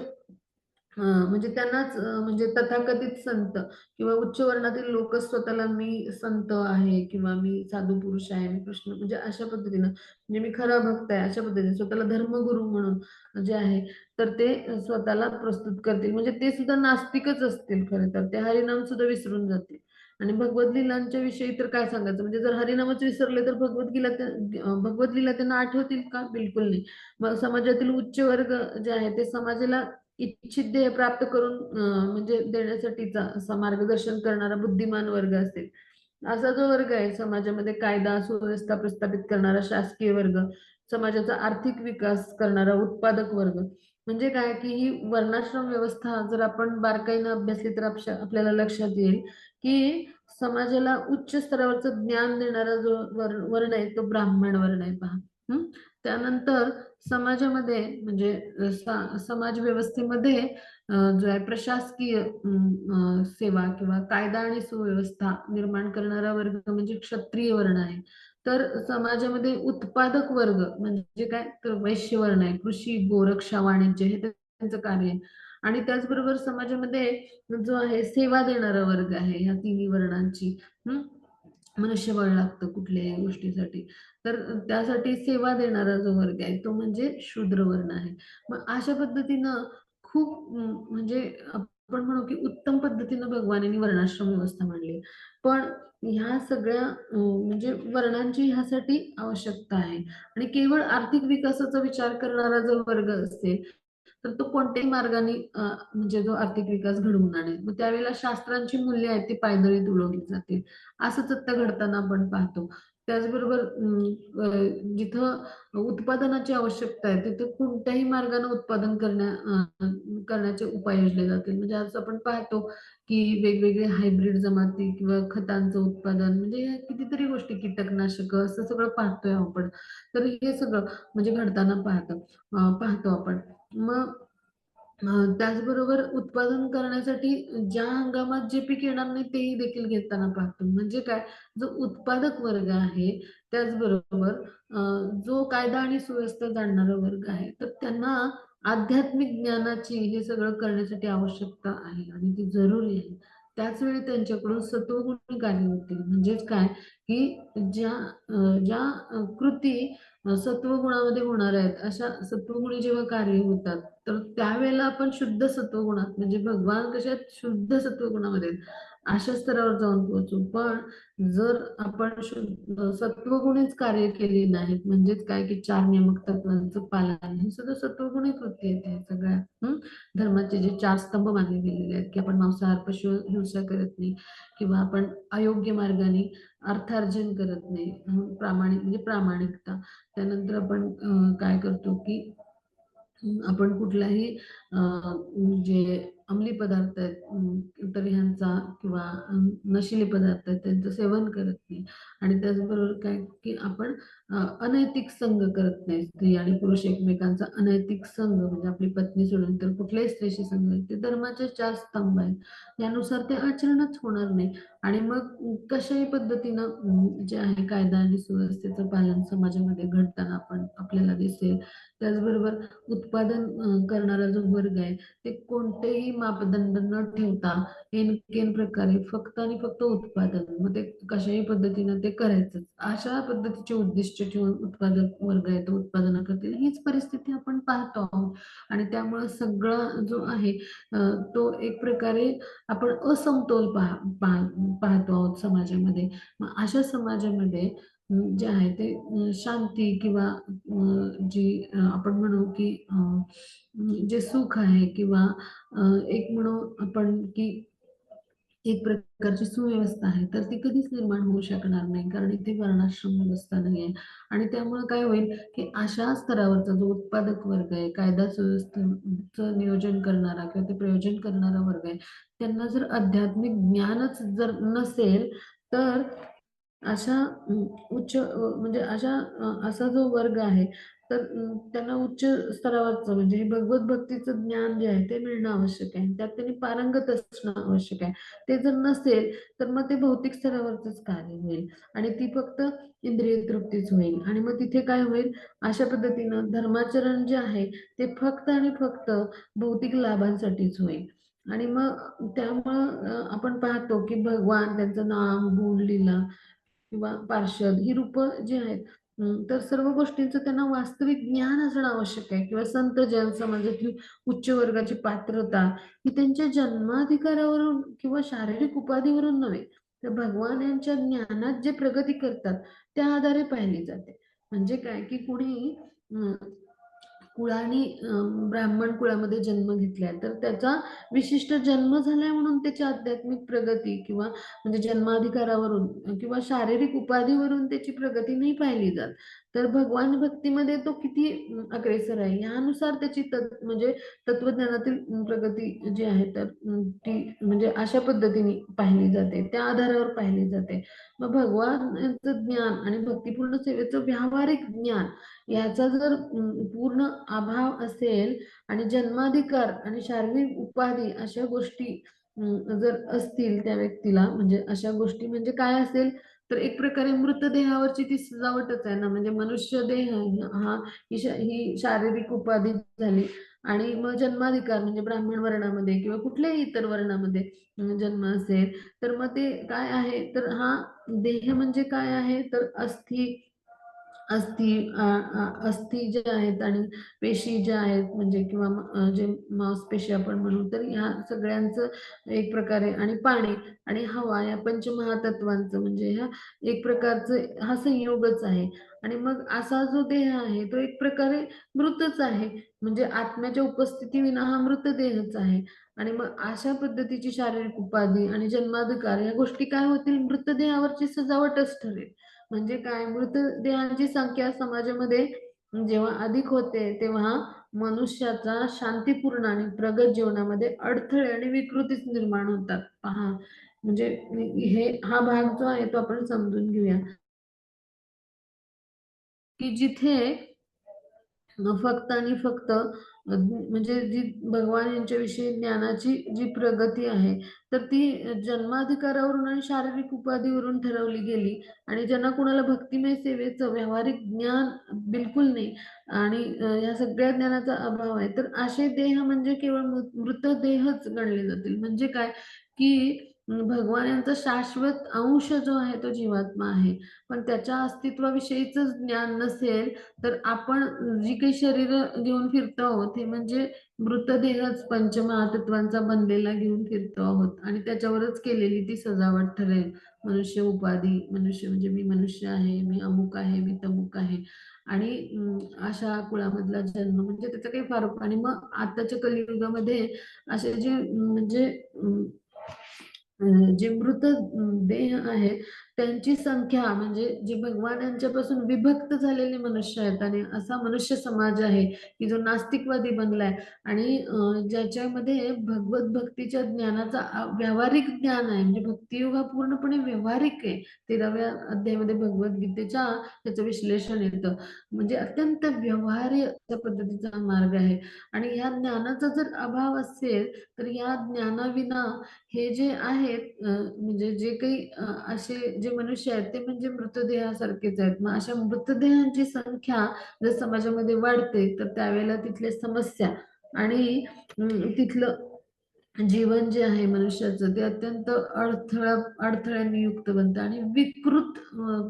म्हणजे त्यांनाच म्हणजे तथाकथित संत किंवा उच्च वर्णातील लोक स्वतःला मी संत आहे किंवा मी साधू पुरुष आहे, मी कृष्ण म्हणजे अशा पद्धतीनं, म्हणजे मी खरा भक्त आहे अशा पद्धतीने स्वतःला धर्मगुरू म्हणून जे आहे, तर ते स्वतःला प्रस्तुत करतील. म्हणजे ते सुद्धा नास्तिकच असतील खरं तर. ते हरिनाम सुद्धा विसरून जातील. आणि भगवद्लीलांच्या विषयी तर काय सांगायचं, म्हणजे जर हरिनामच विसरले तर भगवद्लीला त्यांना आठवतील का? बिलकुल नाही. मग समाजातील उच्च वर्ग जे आहे ते समाजाला इच्छित ध्येय प्राप्त करून म्हणजे देण्यासाठीचा असा मार्गदर्शन करणारा बुद्धिमान वर्ग असेल. असा जो वर्ग आहे समाजामध्ये कायदा सुव्यवस्था प्रस्थापित करणारा शासकीय वर्ग, समाजाचा आर्थिक विकास करणारा उत्पादक वर्ग. म्हणजे काय, की ही वर्णाश्रम व्यवस्था जर आपण बारकाईनं अभ्यासली तर आपल्याला लक्षात येईल, की समाजाला उच्च स्तरावरचं ज्ञान देणारा जो वर्ण आहे तो ब्राह्मण वर्ण आहे पहा. हं? त्यानंतर समाजामध्ये म्हणजे समाज व्यवस्थेमध्ये जो आहे प्रशासकीय सेवा किंवा कायदा आणि सुव्यवस्था निर्माण करणारा वर्ग म्हणजे क्षत्रिय वर्ण आहे. तर समाजामध्ये उत्पादक वर्ग म्हणजे काय, तर वैश्य वर्ण आहे. कृषी, गोरक्षा, वाणिज्य हे त्यांचं कार्य आहे. आणि त्याचबरोबर समाजामध्ये जो आहे सेवा देणारा वर्ग आहे ह्या तिन्ही वर्णांची. हं? मनुष्यबळ लागतं कुठल्याही गोष्टीसाठी. तर त्यासाठी सेवा देणारा जो वर्ग आहे तो म्हणजे शूद्र वर्ण आहे. मग अशा पद्धतीनं खूप म्हणजे आपण म्हणू की उत्तम पद्धतीनं भगवानांनी वर्णाश्रम व्यवस्था मांडली. पण ह्या सगळ्या म्हणजे वर्णांची ह्यासाठी आवश्यकता आहे. आणि केवळ आर्थिक विकासाचा विचार करणारा जो वर्ग असेल तर तो कोणत्याही मार्गाने म्हणजे जो आर्थिक विकास घडवून आणेल. मग त्यावेळेला शास्त्रांची मूल्य आहेत ती पायदळी तुडवली जातील. असंच आता घडताना आपण पाहतो. त्याचबरोबर जिथं उत्पादनाची आवश्यकता आहे तिथे कोणत्याही मार्गाने उत्पादन करण्याचे उपाय योजले जातील. म्हणजे आज आपण पाहतो की वेगवेगळे हायब्रिड जमाती किंवा खतांचं उत्पादन म्हणजे या कितीतरी गोष्टी कीटकनाशक असं सगळं पाहतोय आपण. तर हे सगळं म्हणजे घडताना पाहतो आपण. मग त्याचबरोबर उत्पादन करण्यासाठी ज्या हंगामात जे पीक येणार नाही तेही देखील घेताना पाहतो. म्हणजे काय, जो उत्पादक वर्ग आहे त्याचबरोबर जो कायदा आणि सुव्यवस्था जाणणारा वर्ग आहे तर त्यांना आध्यात्मिक ज्ञानाची हे सगळं करण्यासाठी आवश्यकता आहे आणि ती जरुरी आहे. त्याच वेळी त्यांच्याकडून सत्वगुणी कार्य होतील. म्हणजेच काय, की ज्या कृती सत्वगुणामध्ये होणार आहेत अशा सत्वगुणी जेव्हा कार्य होतात तर त्यावेळेला आपण शुद्ध सत्वगुणात म्हणजे भगवान कशात शुद्ध सत्वगुणामध्ये आहेत, अशा स्तरावर जाऊन पोहोचू. पण जर आपण सत्वगुणीच कार्य केली नाहीत म्हणजेच काय, की 4 नियामक तत्वांचं पालन हे सुद्धा सत्वगुणी कृती आहेत ह्या सगळ्या. धर्माचे जे 4 स्तंभ मानले गेलेले आहेत, की आपण मांसाहार पशु हिंसा करत नाही किंवा आपण अयोग्य मार्गाने अर्थार्जन करत नाही. प्रामाणिक म्हणजे प्रामाणिकता. त्यानंतर आपण काय करतो, की आपण कुठलाही म्हणजे अंमली पदार्थ आहेत, तर ह्यांचा किंवा नशिले पदार्थ आहेत त्यांचं सेवन करत नाही. आणि त्याचबरोबर काय की आपण अनैतिक संग करत नाही. स्त्री आणि पुरुष एकमेकांचा अनैतिक संग म्हणजे आपली पत्नी सोडून तर कुठल्याही स्त्रीशी संग आहे. ते धर्माचे 4 स्तंभ आहेत. त्यानुसार ते आचरणच होणार नाही. आणि मग कशाही पद्धतीनं जे आहे कायदा आणि सुव्यवस्थेचं पालन समाजामध्ये घडताना आपल्याला दिसेल. त्याचबरोबर उत्पादन करणारा जो वर्ग आहे ते कोणतेही मापदंड न ठेवता एनकेन प्रकारे फक्त आणि फक्त उत्पादन, मग ते कशाही पद्धतीनं ते करायचं अशा पद्धतीचे उद्दिष्ट ठेवून उत्पादक वर्ग आहे तो उत्पादन करतील, हीच परिस्थिती आपण पाहतो आहोत. आणि त्यामुळे सगळा जो आहे तो एक प्रकारे आपण असमतोल पाहतो आहोत समाजामध्ये. मग अशा समाजामध्ये जे आहे ते शांती किंवा जी आपण म्हणू की जे सुख आहे किंवा एक म्हणू आपण की एक प्रकारची सुव्यवस्था आहे तर ती कधीच निर्माण होऊ शकणार नाही, कारण इथे वर्णाश्रम व्यवस्था नाही आहे. आणि त्यामुळे काय होईल की अशा स्तरावरचा जो उत्पादक वर्ग आहे, कायदा सुव्यवस्थेचं नियोजन करणारा किंवा ते प्रयोजन करणारा वर्ग आहे, त्यांना जर आध्यात्मिक ज्ञानच जर नसेल तर अशा उच्च म्हणजे असा जो वर्ग आहे तर त्यांना उच्च स्तरावरचं म्हणजे भगवत भक्तीचं ज्ञान जे आहे ते मिळणं आवश्यक आहे. त्यात त्यांनी पारंगत असणं आवश्यक आहे. ते जर नसेल तर मग ते भौतिक स्तरावरच कार्य होईल आणि ती फक्त इंद्रिय तृप्तीच होईल. आणि मग तिथे काय होईल, अशा पद्धतीनं धर्माचरण जे आहे ते फक्त आणि फक्त भौतिक लाभांसाठीच होईल. आणि मग त्यामुळं आपण पाहतो की भगवान त्यांचं नाम गुण लीला किंवा पार्षद ही रूपं जी आहेत तर सर्व गोष्टींचं त्यांना वास्तविक ज्ञान असणं आवश्यक आहे. किंवा संत जन समाजातील उच्च वर्गाची पात्रता ही त्यांच्या जन्माधिकारावरून किंवा शारीरिक उपाधीवरून नव्हे, तर भगवान यांच्या ज्ञानात जे प्रगती करतात त्या आधारे पाहिली जाते. म्हणजे काय की कुणी कुळाने ब्राह्मण कुळामध्ये जन्म घेतलाय तर त्याचा विशिष्ट जन्म झालाय म्हणून त्याची आध्यात्मिक प्रगती किंवा म्हणजे जन्माधिकारावरून किंवा शारीरिक उपाधीवरून त्याची प्रगती नाही पाहिली जात. तर भगवान भक्तीमध्ये तो किती अग्रेसर आहे यानुसार त्याची म्हणजे तत्वज्ञानातील प्रगती जी आहे तर ती म्हणजे अशा पद्धतीने पाहिली जाते, त्या आधारावर पाहिली जाते. मग भगवान यांचं ज्ञान आणि भक्तिपूर्ण सेवेचं व्यावहारिक ज्ञान याचा जर पूर्ण अभाव असेल आणि जन्माधिकार आणि शारीरिक उपाधी अशा गोष्टी जर असतील त्या व्यक्तीला, म्हणजे अशा गोष्टी म्हणजे काय असेल तर एक प्रकारे मृतदेहावरची ती सजावटच आहे ना. म्हणजे मनुष्य देह ही शारीरिक उपाधी झाली आणि मग जन्माधिकार म्हणजे ब्राह्मण वर्णामध्ये किंवा कुठल्याही इतर वर्णामध्ये जन्म असेल तर मग ते काय आहे तर हा देह म्हणजे काय आहे तर अस्थि अस्थि अस्थि जे आहेत आणि पेशी ज्या आहेत म्हणजे किंवा जे मांसपेशी आपण म्हणू तर ह्या सगळ्यांचं एक प्रकारे आणि पाणी आणि हवा या पंचमहातत्वांचं म्हणजे ह्या एक प्रकारचं हा संयोगच आहे. आणि मग असा जो देह आहे तो एक प्रकारे मृतच आहे, म्हणजे आत्म्याच्या उपस्थितीविना हा मृतदेहच आहे. आणि मग अशा पद्धतीची शारीरिक उपाधी आणि जन्माधिकार या गोष्टी काय होतील, मृतदेहावरची सजावटच ठरेल. म्हणजे काय, मृतदेहांची संख्या समाजामध्ये जेव्हा अधिक होते तेव्हा मनुष्याचा शांतीपूर्ण आणि प्रगत जीवनामध्ये अडथळे आणि विकृतीच निर्माण होतात. पहा म्हणजे हा भाग जो आहे तो आपण समजून घेऊया की जिथे फक्त आणि फक्त म्हणजे जी भगवान यांच्याविषयी ज्ञानाची जी प्रगती आहे तर ती जन्माधिकारावरून आणि शारीरिक उपाधीवरून ठरवली गेली. आणि ज्यांना कुणाला भक्तिमय सेवेचं व्यावहारिक ज्ञान बिलकुल नाही आणि या सगळ्या ज्ञानाचा अभाव आहे तर असे देह म्हणजे केवळ मृतदेहच गणले जातील. म्हणजे काय की भगवान यांचा शाश्वत अंश जो आहे तो जीवात्मा आहे, पण त्याच्या अस्तित्वाविषयीच ज्ञान नसेल तर आपण जी काही शरीर घेऊन फिरतो आहोत हे म्हणजे मृतदेहच पंचमहातत्वांचा बनलेला घेऊन फिरतो आहोत आणि त्याच्यावरच केलेली ती सजावट ठरेल. मनुष्य उपाधी, मनुष्य म्हणजे मी मनुष्य आहे, मी अमुक आहे, मी तमुक आहे आणि अशा कुळामधला जन्म म्हणजे त्याचा काही फार. आणि मग आताच्या कलियुगामध्ये असे जे म्हणजे जे मृत देह आहेत त्यांची संख्या म्हणजे जे भगवान यांच्यापासून विभक्त झालेले मनुष्य आहेत आणि असा मनुष्य समाज आहे की जो नास्तिकवादी बनलाय आणि ज्याच्यामध्ये भगवत भक्तीच्या ज्ञानाचा व्यावहारिक ज्ञान आहे, म्हणजे भक्तियोग हा पूर्णपणे व्यावहारिक आहे. 13व्या अध्यायामध्ये भगवद्गीतेच्या त्याचं विश्लेषण येतं, म्हणजे अत्यंत व्यवहार्य पद्धतीचा मार्ग आहे. आणि ह्या ज्ञानाचा जर अभाव असेल तर या ज्ञानाविना हे जे आहेत म्हणजे जे काही असे जे मनुष्य आहेत ते म्हणजे मृतदेहासारखेच आहेत. मग अशा मृतदेहांची संख्या जर समाजामध्ये वाढते तर त्यावेळेला तिथल्या समस्या आणि तिथलं जीवन जे आहे मनुष्याचं ते अत्यंत अडथळ्याने युक्त बनतं आणि विकृत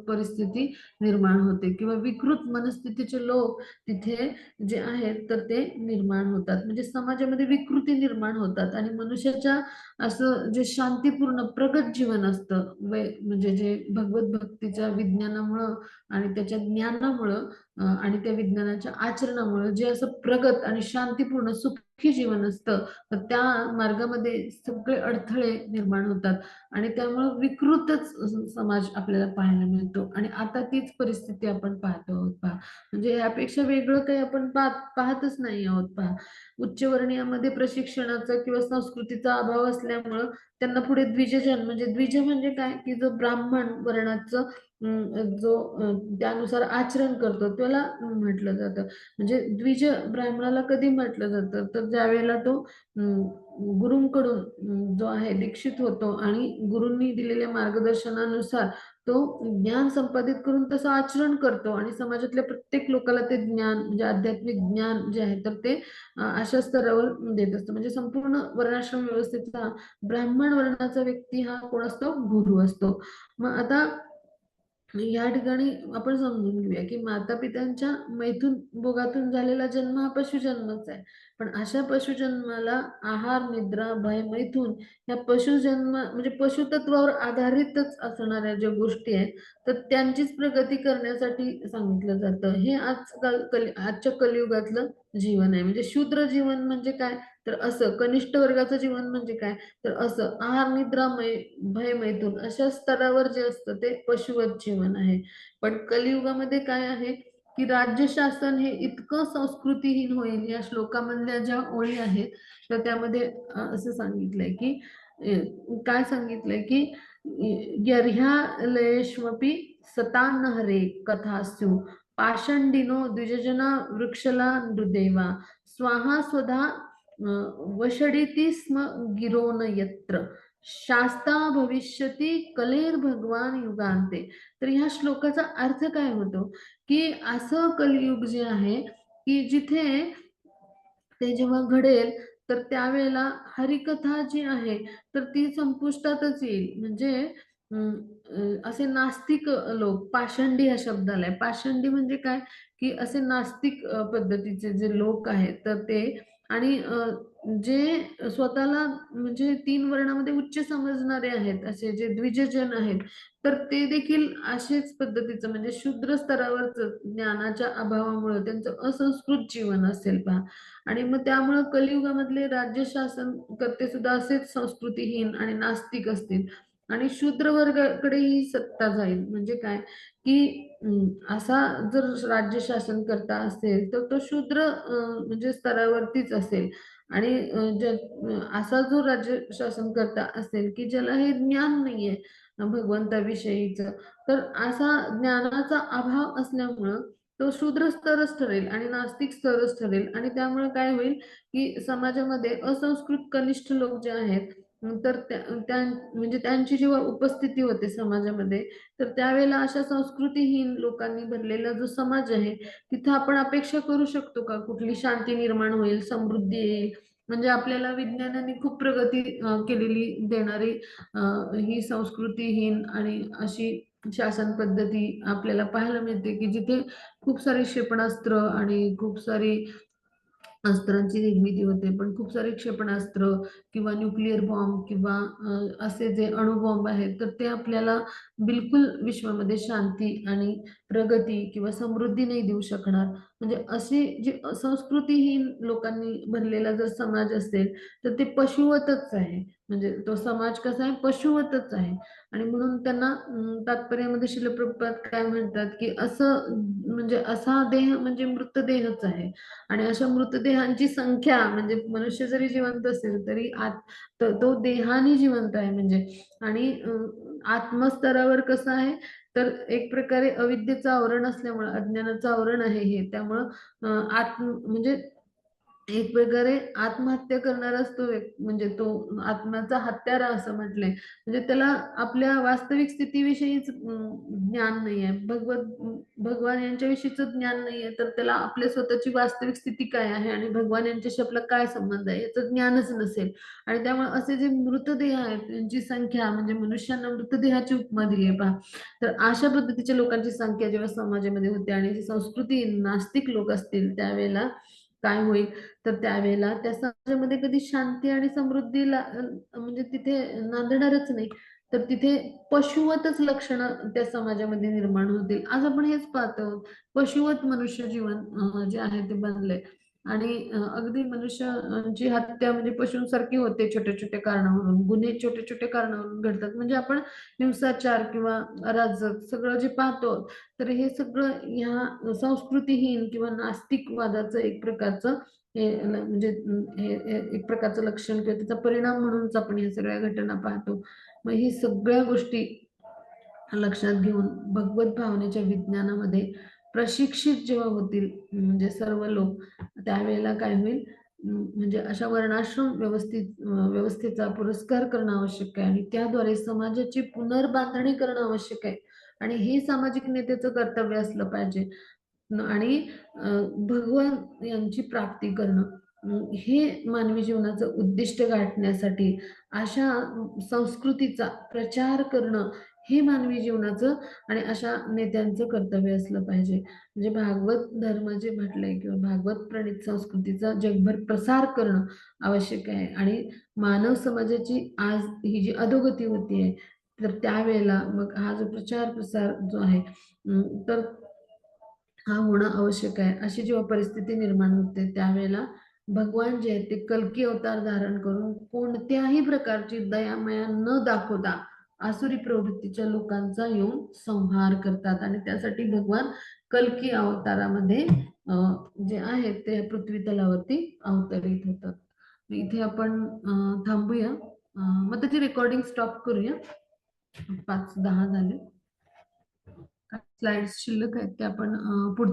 परिस्थिती निर्माण होते किंवा विकृत मनस्थितीचे लोक तिथे जे आहेत तर ते निर्माण होतात, म्हणजे समाजामध्ये विकृती निर्माण होतात आणि मनुष्याच्या असं जे शांतीपूर्ण प्रगत जीवन असतं म्हणजे जे भगवत भक्तीच्या विज्ञानामुळं आणि त्याच्या ज्ञानामुळं आणि त्या विज्ञानाच्या आचरणामुळे जे असं प्रगत आणि शांतीपूर्ण सुखी जीवन असतं तर त्या मार्गामध्ये सगळे अडथळे निर्माण होतात आणि त्यामुळे विकृतच समाज आपल्याला पाहायला मिळतो. आणि आता तीच परिस्थिती आपण पाहतो आहोत पहा, म्हणजे यापेक्षा वेगळं काही आपण पाहतच नाही आहोत पहा. उच्चवर्णीयामध्ये प्रशिक्षणाचा किंवा संस्कृतीचा अभाव असल्यामुळं त्यांना पुढे द्विजजन म्हणजे द्विज म्हणजे काय की जो ब्राह्मण वर्णाचं जो त्यानुसार आचरण करतो त्याला म्हटलं जातं. म्हणजे द्विज ब्राह्मणाला कधी म्हटलं जातं तर ज्या वेळेला तो गुरूंकडून जो आहे दीक्षित होतो आणि गुरूंनी दिलेल्या मार्गदर्शनानुसार तो ज्ञान संपादित करून तसं आचरण करतो आणि समाजातल्या प्रत्येक लोकांना ते ज्ञान म्हणजे आध्यात्मिक ज्ञान जे आहे तर ते अशा स्तरावर देत असतो. म्हणजे संपूर्ण वर्णाश्रम व्यवस्थेचा ब्राह्मण वर्णाचा व्यक्ती हा कोण असतो? गुरु असतो. मग आता या ठिकाणी आपण समजून घेऊया की माता पित्यांच्या मैथून भोगातून झालेला जन्म हा पशुजन्मच आहे. पण अशा पशुजन्माला आहार निद्रा भय मैथून या पशुजन्म म्हणजे पशुतत्वावर आधारितच असणाऱ्या ज्या गोष्टी आहेत तर त्यांचीच प्रगती करण्यासाठी सांगितलं जातं. हे आजच्या कलियुगातलं जीवन आहे. म्हणजे शूद्र जीवन म्हणजे काय तर असं, कनिष्ठ वर्गाचं जीवन म्हणजे काय तर असं, आहार निद्रा भय मैथून अशा स्तरावर जे असतं ते पशुवत जीवन आहे. पण कलियुगामध्ये काय आहे की राज्य शासन हे इतकं संस्कृतीहीन होईल. या श्लोकामधल्या ज्या ओळी आहेत तर त्यामध्ये असं सांगितलंय की काय सांगितलंय की यर्ह्या लयेष्वपि सतान हरे कथास्यु पाषंडिनो द्विजना वृक्षला नृदेवा स्वाहा स्वधा वषडिति स्म गिरोन यत्र शास्ता भविष्यती कलेर भगवान युगांते. तर ह्या श्लोकाचा अर्थ काय होतो की असं कलियुग जे आहे की जिथे ते जेव्हा घडेल तर त्यावेळेला हरिकथा जी आहे तर ती संपुष्टातच येईल. म्हणजे असे नास्तिक लोक, पाषंडी हा शब्द आलाय. पाषंडी म्हणजे काय की असे नास्तिक पद्धतीचे जे लोक आहेत तर ते आणि जे स्वतःला म्हणजे 3 वर्णामध्ये उच्च समजणारे आहेत असे जे द्विजजन आहेत तर ते देखील असेच पद्धतीचं म्हणजे शूद्र स्तरावरच ज्ञानाच्या अभावामुळे त्यांचं असंस्कृत जीवन असेल पहा. आणि मग त्यामुळं कलियुगामधले राज्य शासन करते सुद्धा असेच संस्कृतीहीन आणि नास्तिक असतील आणि शूद्र वर्गाकडे ही सत्ता जाईल. म्हणजे काय की असा जर राज्य शासन करता असेल तर तो शूद्र म्हणजे स्तरावरतीच असेल आणि असा जो राज्य शासन करता असेल की ज्याला हे ज्ञान नाहीये भगवंताविषयीचं तर असा ज्ञानाचा अभाव असल्यामुळं तो शूद्र स्तरच ठरेल आणि नास्तिक स्तरच ठरेल आणि त्यामुळे काय होईल की समाजामध्ये असंस्कृत कनिष्ठ लोक जे आहेत तर म्हणजे त्यांची जेव्हा उपस्थिती होते समाजामध्ये तर त्यावेळेला अशा संस्कृतीहीन लोकांनी भरलेला जो समाज आहे तिथं आपण अपेक्षा करू शकतो का कुठली शांती निर्माण होईल, समृद्धी येईल? म्हणजे आपल्याला विज्ञानाने खूप प्रगती केलेली देणारी ही संस्कृतीहीन आणि अशी शासन पद्धती आपल्याला पाहायला मिळते की जिथे खूप सारे क्षेपणास्त्र आणि खूप सारी अस्त्रांची निर्मिती होते. पण खूप सारे क्षेपणास्त्र किंवा न्यूक्लिअर बॉम्ब किंवा असे जे अणुबॉम्ब आहेत, तर ते आपल्याला बिलकुल विश्वामध्ये शांती आणि प्रगती किंवा समृद्धी नाही देऊ शकणार. म्हणजे अशी जी संस्कृतीहीन लोकांनी बनलेला जर समाज असेल तर ते पशुवतच आहे. म्हणजे तो समाज कसा आहे, पशुवतच आहे. आणि म्हणून त्यांना तात्पर्यामध्ये श्रील प्रभुपाद काय म्हणतात, की असं म्हणजे असा देह म्हणजे मृतदेहच आहे. आणि अशा मृतदेहांची संख्या म्हणजे मनुष्य जरी जिवंत असेल तरी तो देहाने जिवंत आहे. म्हणजे आणि आत्मस्तरावर कसं आहे, तर एक प्रकारे अविद्येचं आवरण असल्यामुळं, अज्ञानाचं आवरण आहे हे, त्यामुळं म्हणजे एक प्रकारे आत्महत्या करणाराच तो म्हणजे तो आत्म्याचा हत्यारा असं म्हटलंय. म्हणजे त्याला आपल्या वास्तविक स्थितीविषयीच ज्ञान नाहीये. भगवान यांच्याविषयीच ज्ञान नाहीये, तर त्याला आपल्या स्वतःची वास्तविक स्थिती काय आहे आणि भगवान यांच्याशी आपला काय संबंध आहे याचं ज्ञानच नसेल. आणि त्यामुळे असे जे मृतदेह आहेत त्यांची संख्या म्हणजे मनुष्यांना मृतदेहाची उपमा दिली आहे पहा. तर अशा पद्धतीच्या लोकांची संख्या जेव्हा समाजामध्ये होते आणि जी संस्कृती नास्तिक लोक असतील त्यावेळेला काय होईल, तर त्यावेळेला त्या समाजामध्ये कधी शांती आणि समृद्धीला म्हणजे तिथे नांदणारच नाही. तर तिथे पशुवतच लक्षणं त्या समाजामध्ये निर्माण होतील. आज आपण हेच पाहतो. पशुवत मनुष्य जीवन जे आहे ते बनलंय. आणि अगदी मनुष्याची हत्या म्हणजे पशुंसारखी होते छोट्या छोट्या कारणावरून. गुन्हे छोटे छोटे कारणावरून घडतात. म्हणजे आपण हिंसाचार किंवा अराजक सगळं जे पाहतो, तर हे सगळं ह्या संस्कृतीहीन किंवा नास्तिकवादाचं एक प्रकारचं म्हणजे हे एक प्रकारचं लक्षण किंवा त्याचा परिणाम म्हणूनच आपण या सगळ्या घटना पाहतो. मग ही सगळ्या गोष्टी लक्षात घेऊन भगवत भावनेच्या विज्ञानामध्ये प्रशिक्षित जेव्हा होतील म्हणजे सर्व लोक, त्यावेळेला काय होईल, म्हणजे अशा वर्णाश्रम व्यवस्थेचा पुरस्कार करणं आवश्यक आहे आणि त्याद्वारे समाजाची पुनर्बांधणी करणं आवश्यक आहे. आणि हे सामाजिक नेत्याचं कर्तव्य असलं पाहिजे. आणि भगवान यांची प्राप्ती करणं हे मानवी जीवनाचं उद्दिष्ट गाठण्यासाठी अशा संस्कृतीचा प्रचार करणं हे मानवी जीवनाचं आणि अशा नेत्यांचं कर्तव्य असलं पाहिजे. म्हणजे भागवत धर्म जे म्हटलंय किंवा भागवत प्रणित संस्कृतीचा जगभर प्रसार करणं आवश्यक आहे. आणि मानव समाजाची आज ही जी अधोगती होतीये, तर त्यावेळेला मग हा जो प्रचार प्रसार जो आहे तर हा होणं आवश्यक आहे. अशी जेव्हा परिस्थिती निर्माण होते त्यावेळेला भगवान जे आहेत ते कल्की अवतार धारण करून कोणत्याही प्रकारची दयामाया न दाखवता आसुरी प्रवृत्तीच्या लोकांचा येऊन संहार करतात. आणि त्यासाठी भगवान कल्की अवतारामध्ये जे आहेत ते पृथ्वी तलावरती अवतरित होतात. इथे आपण थांबूया. मग त्याची रेकॉर्डिंग स्टॉप करूया. 5:10 झाले. स्लाइड्स शिल्लक आहेत ते आपण पुढच्या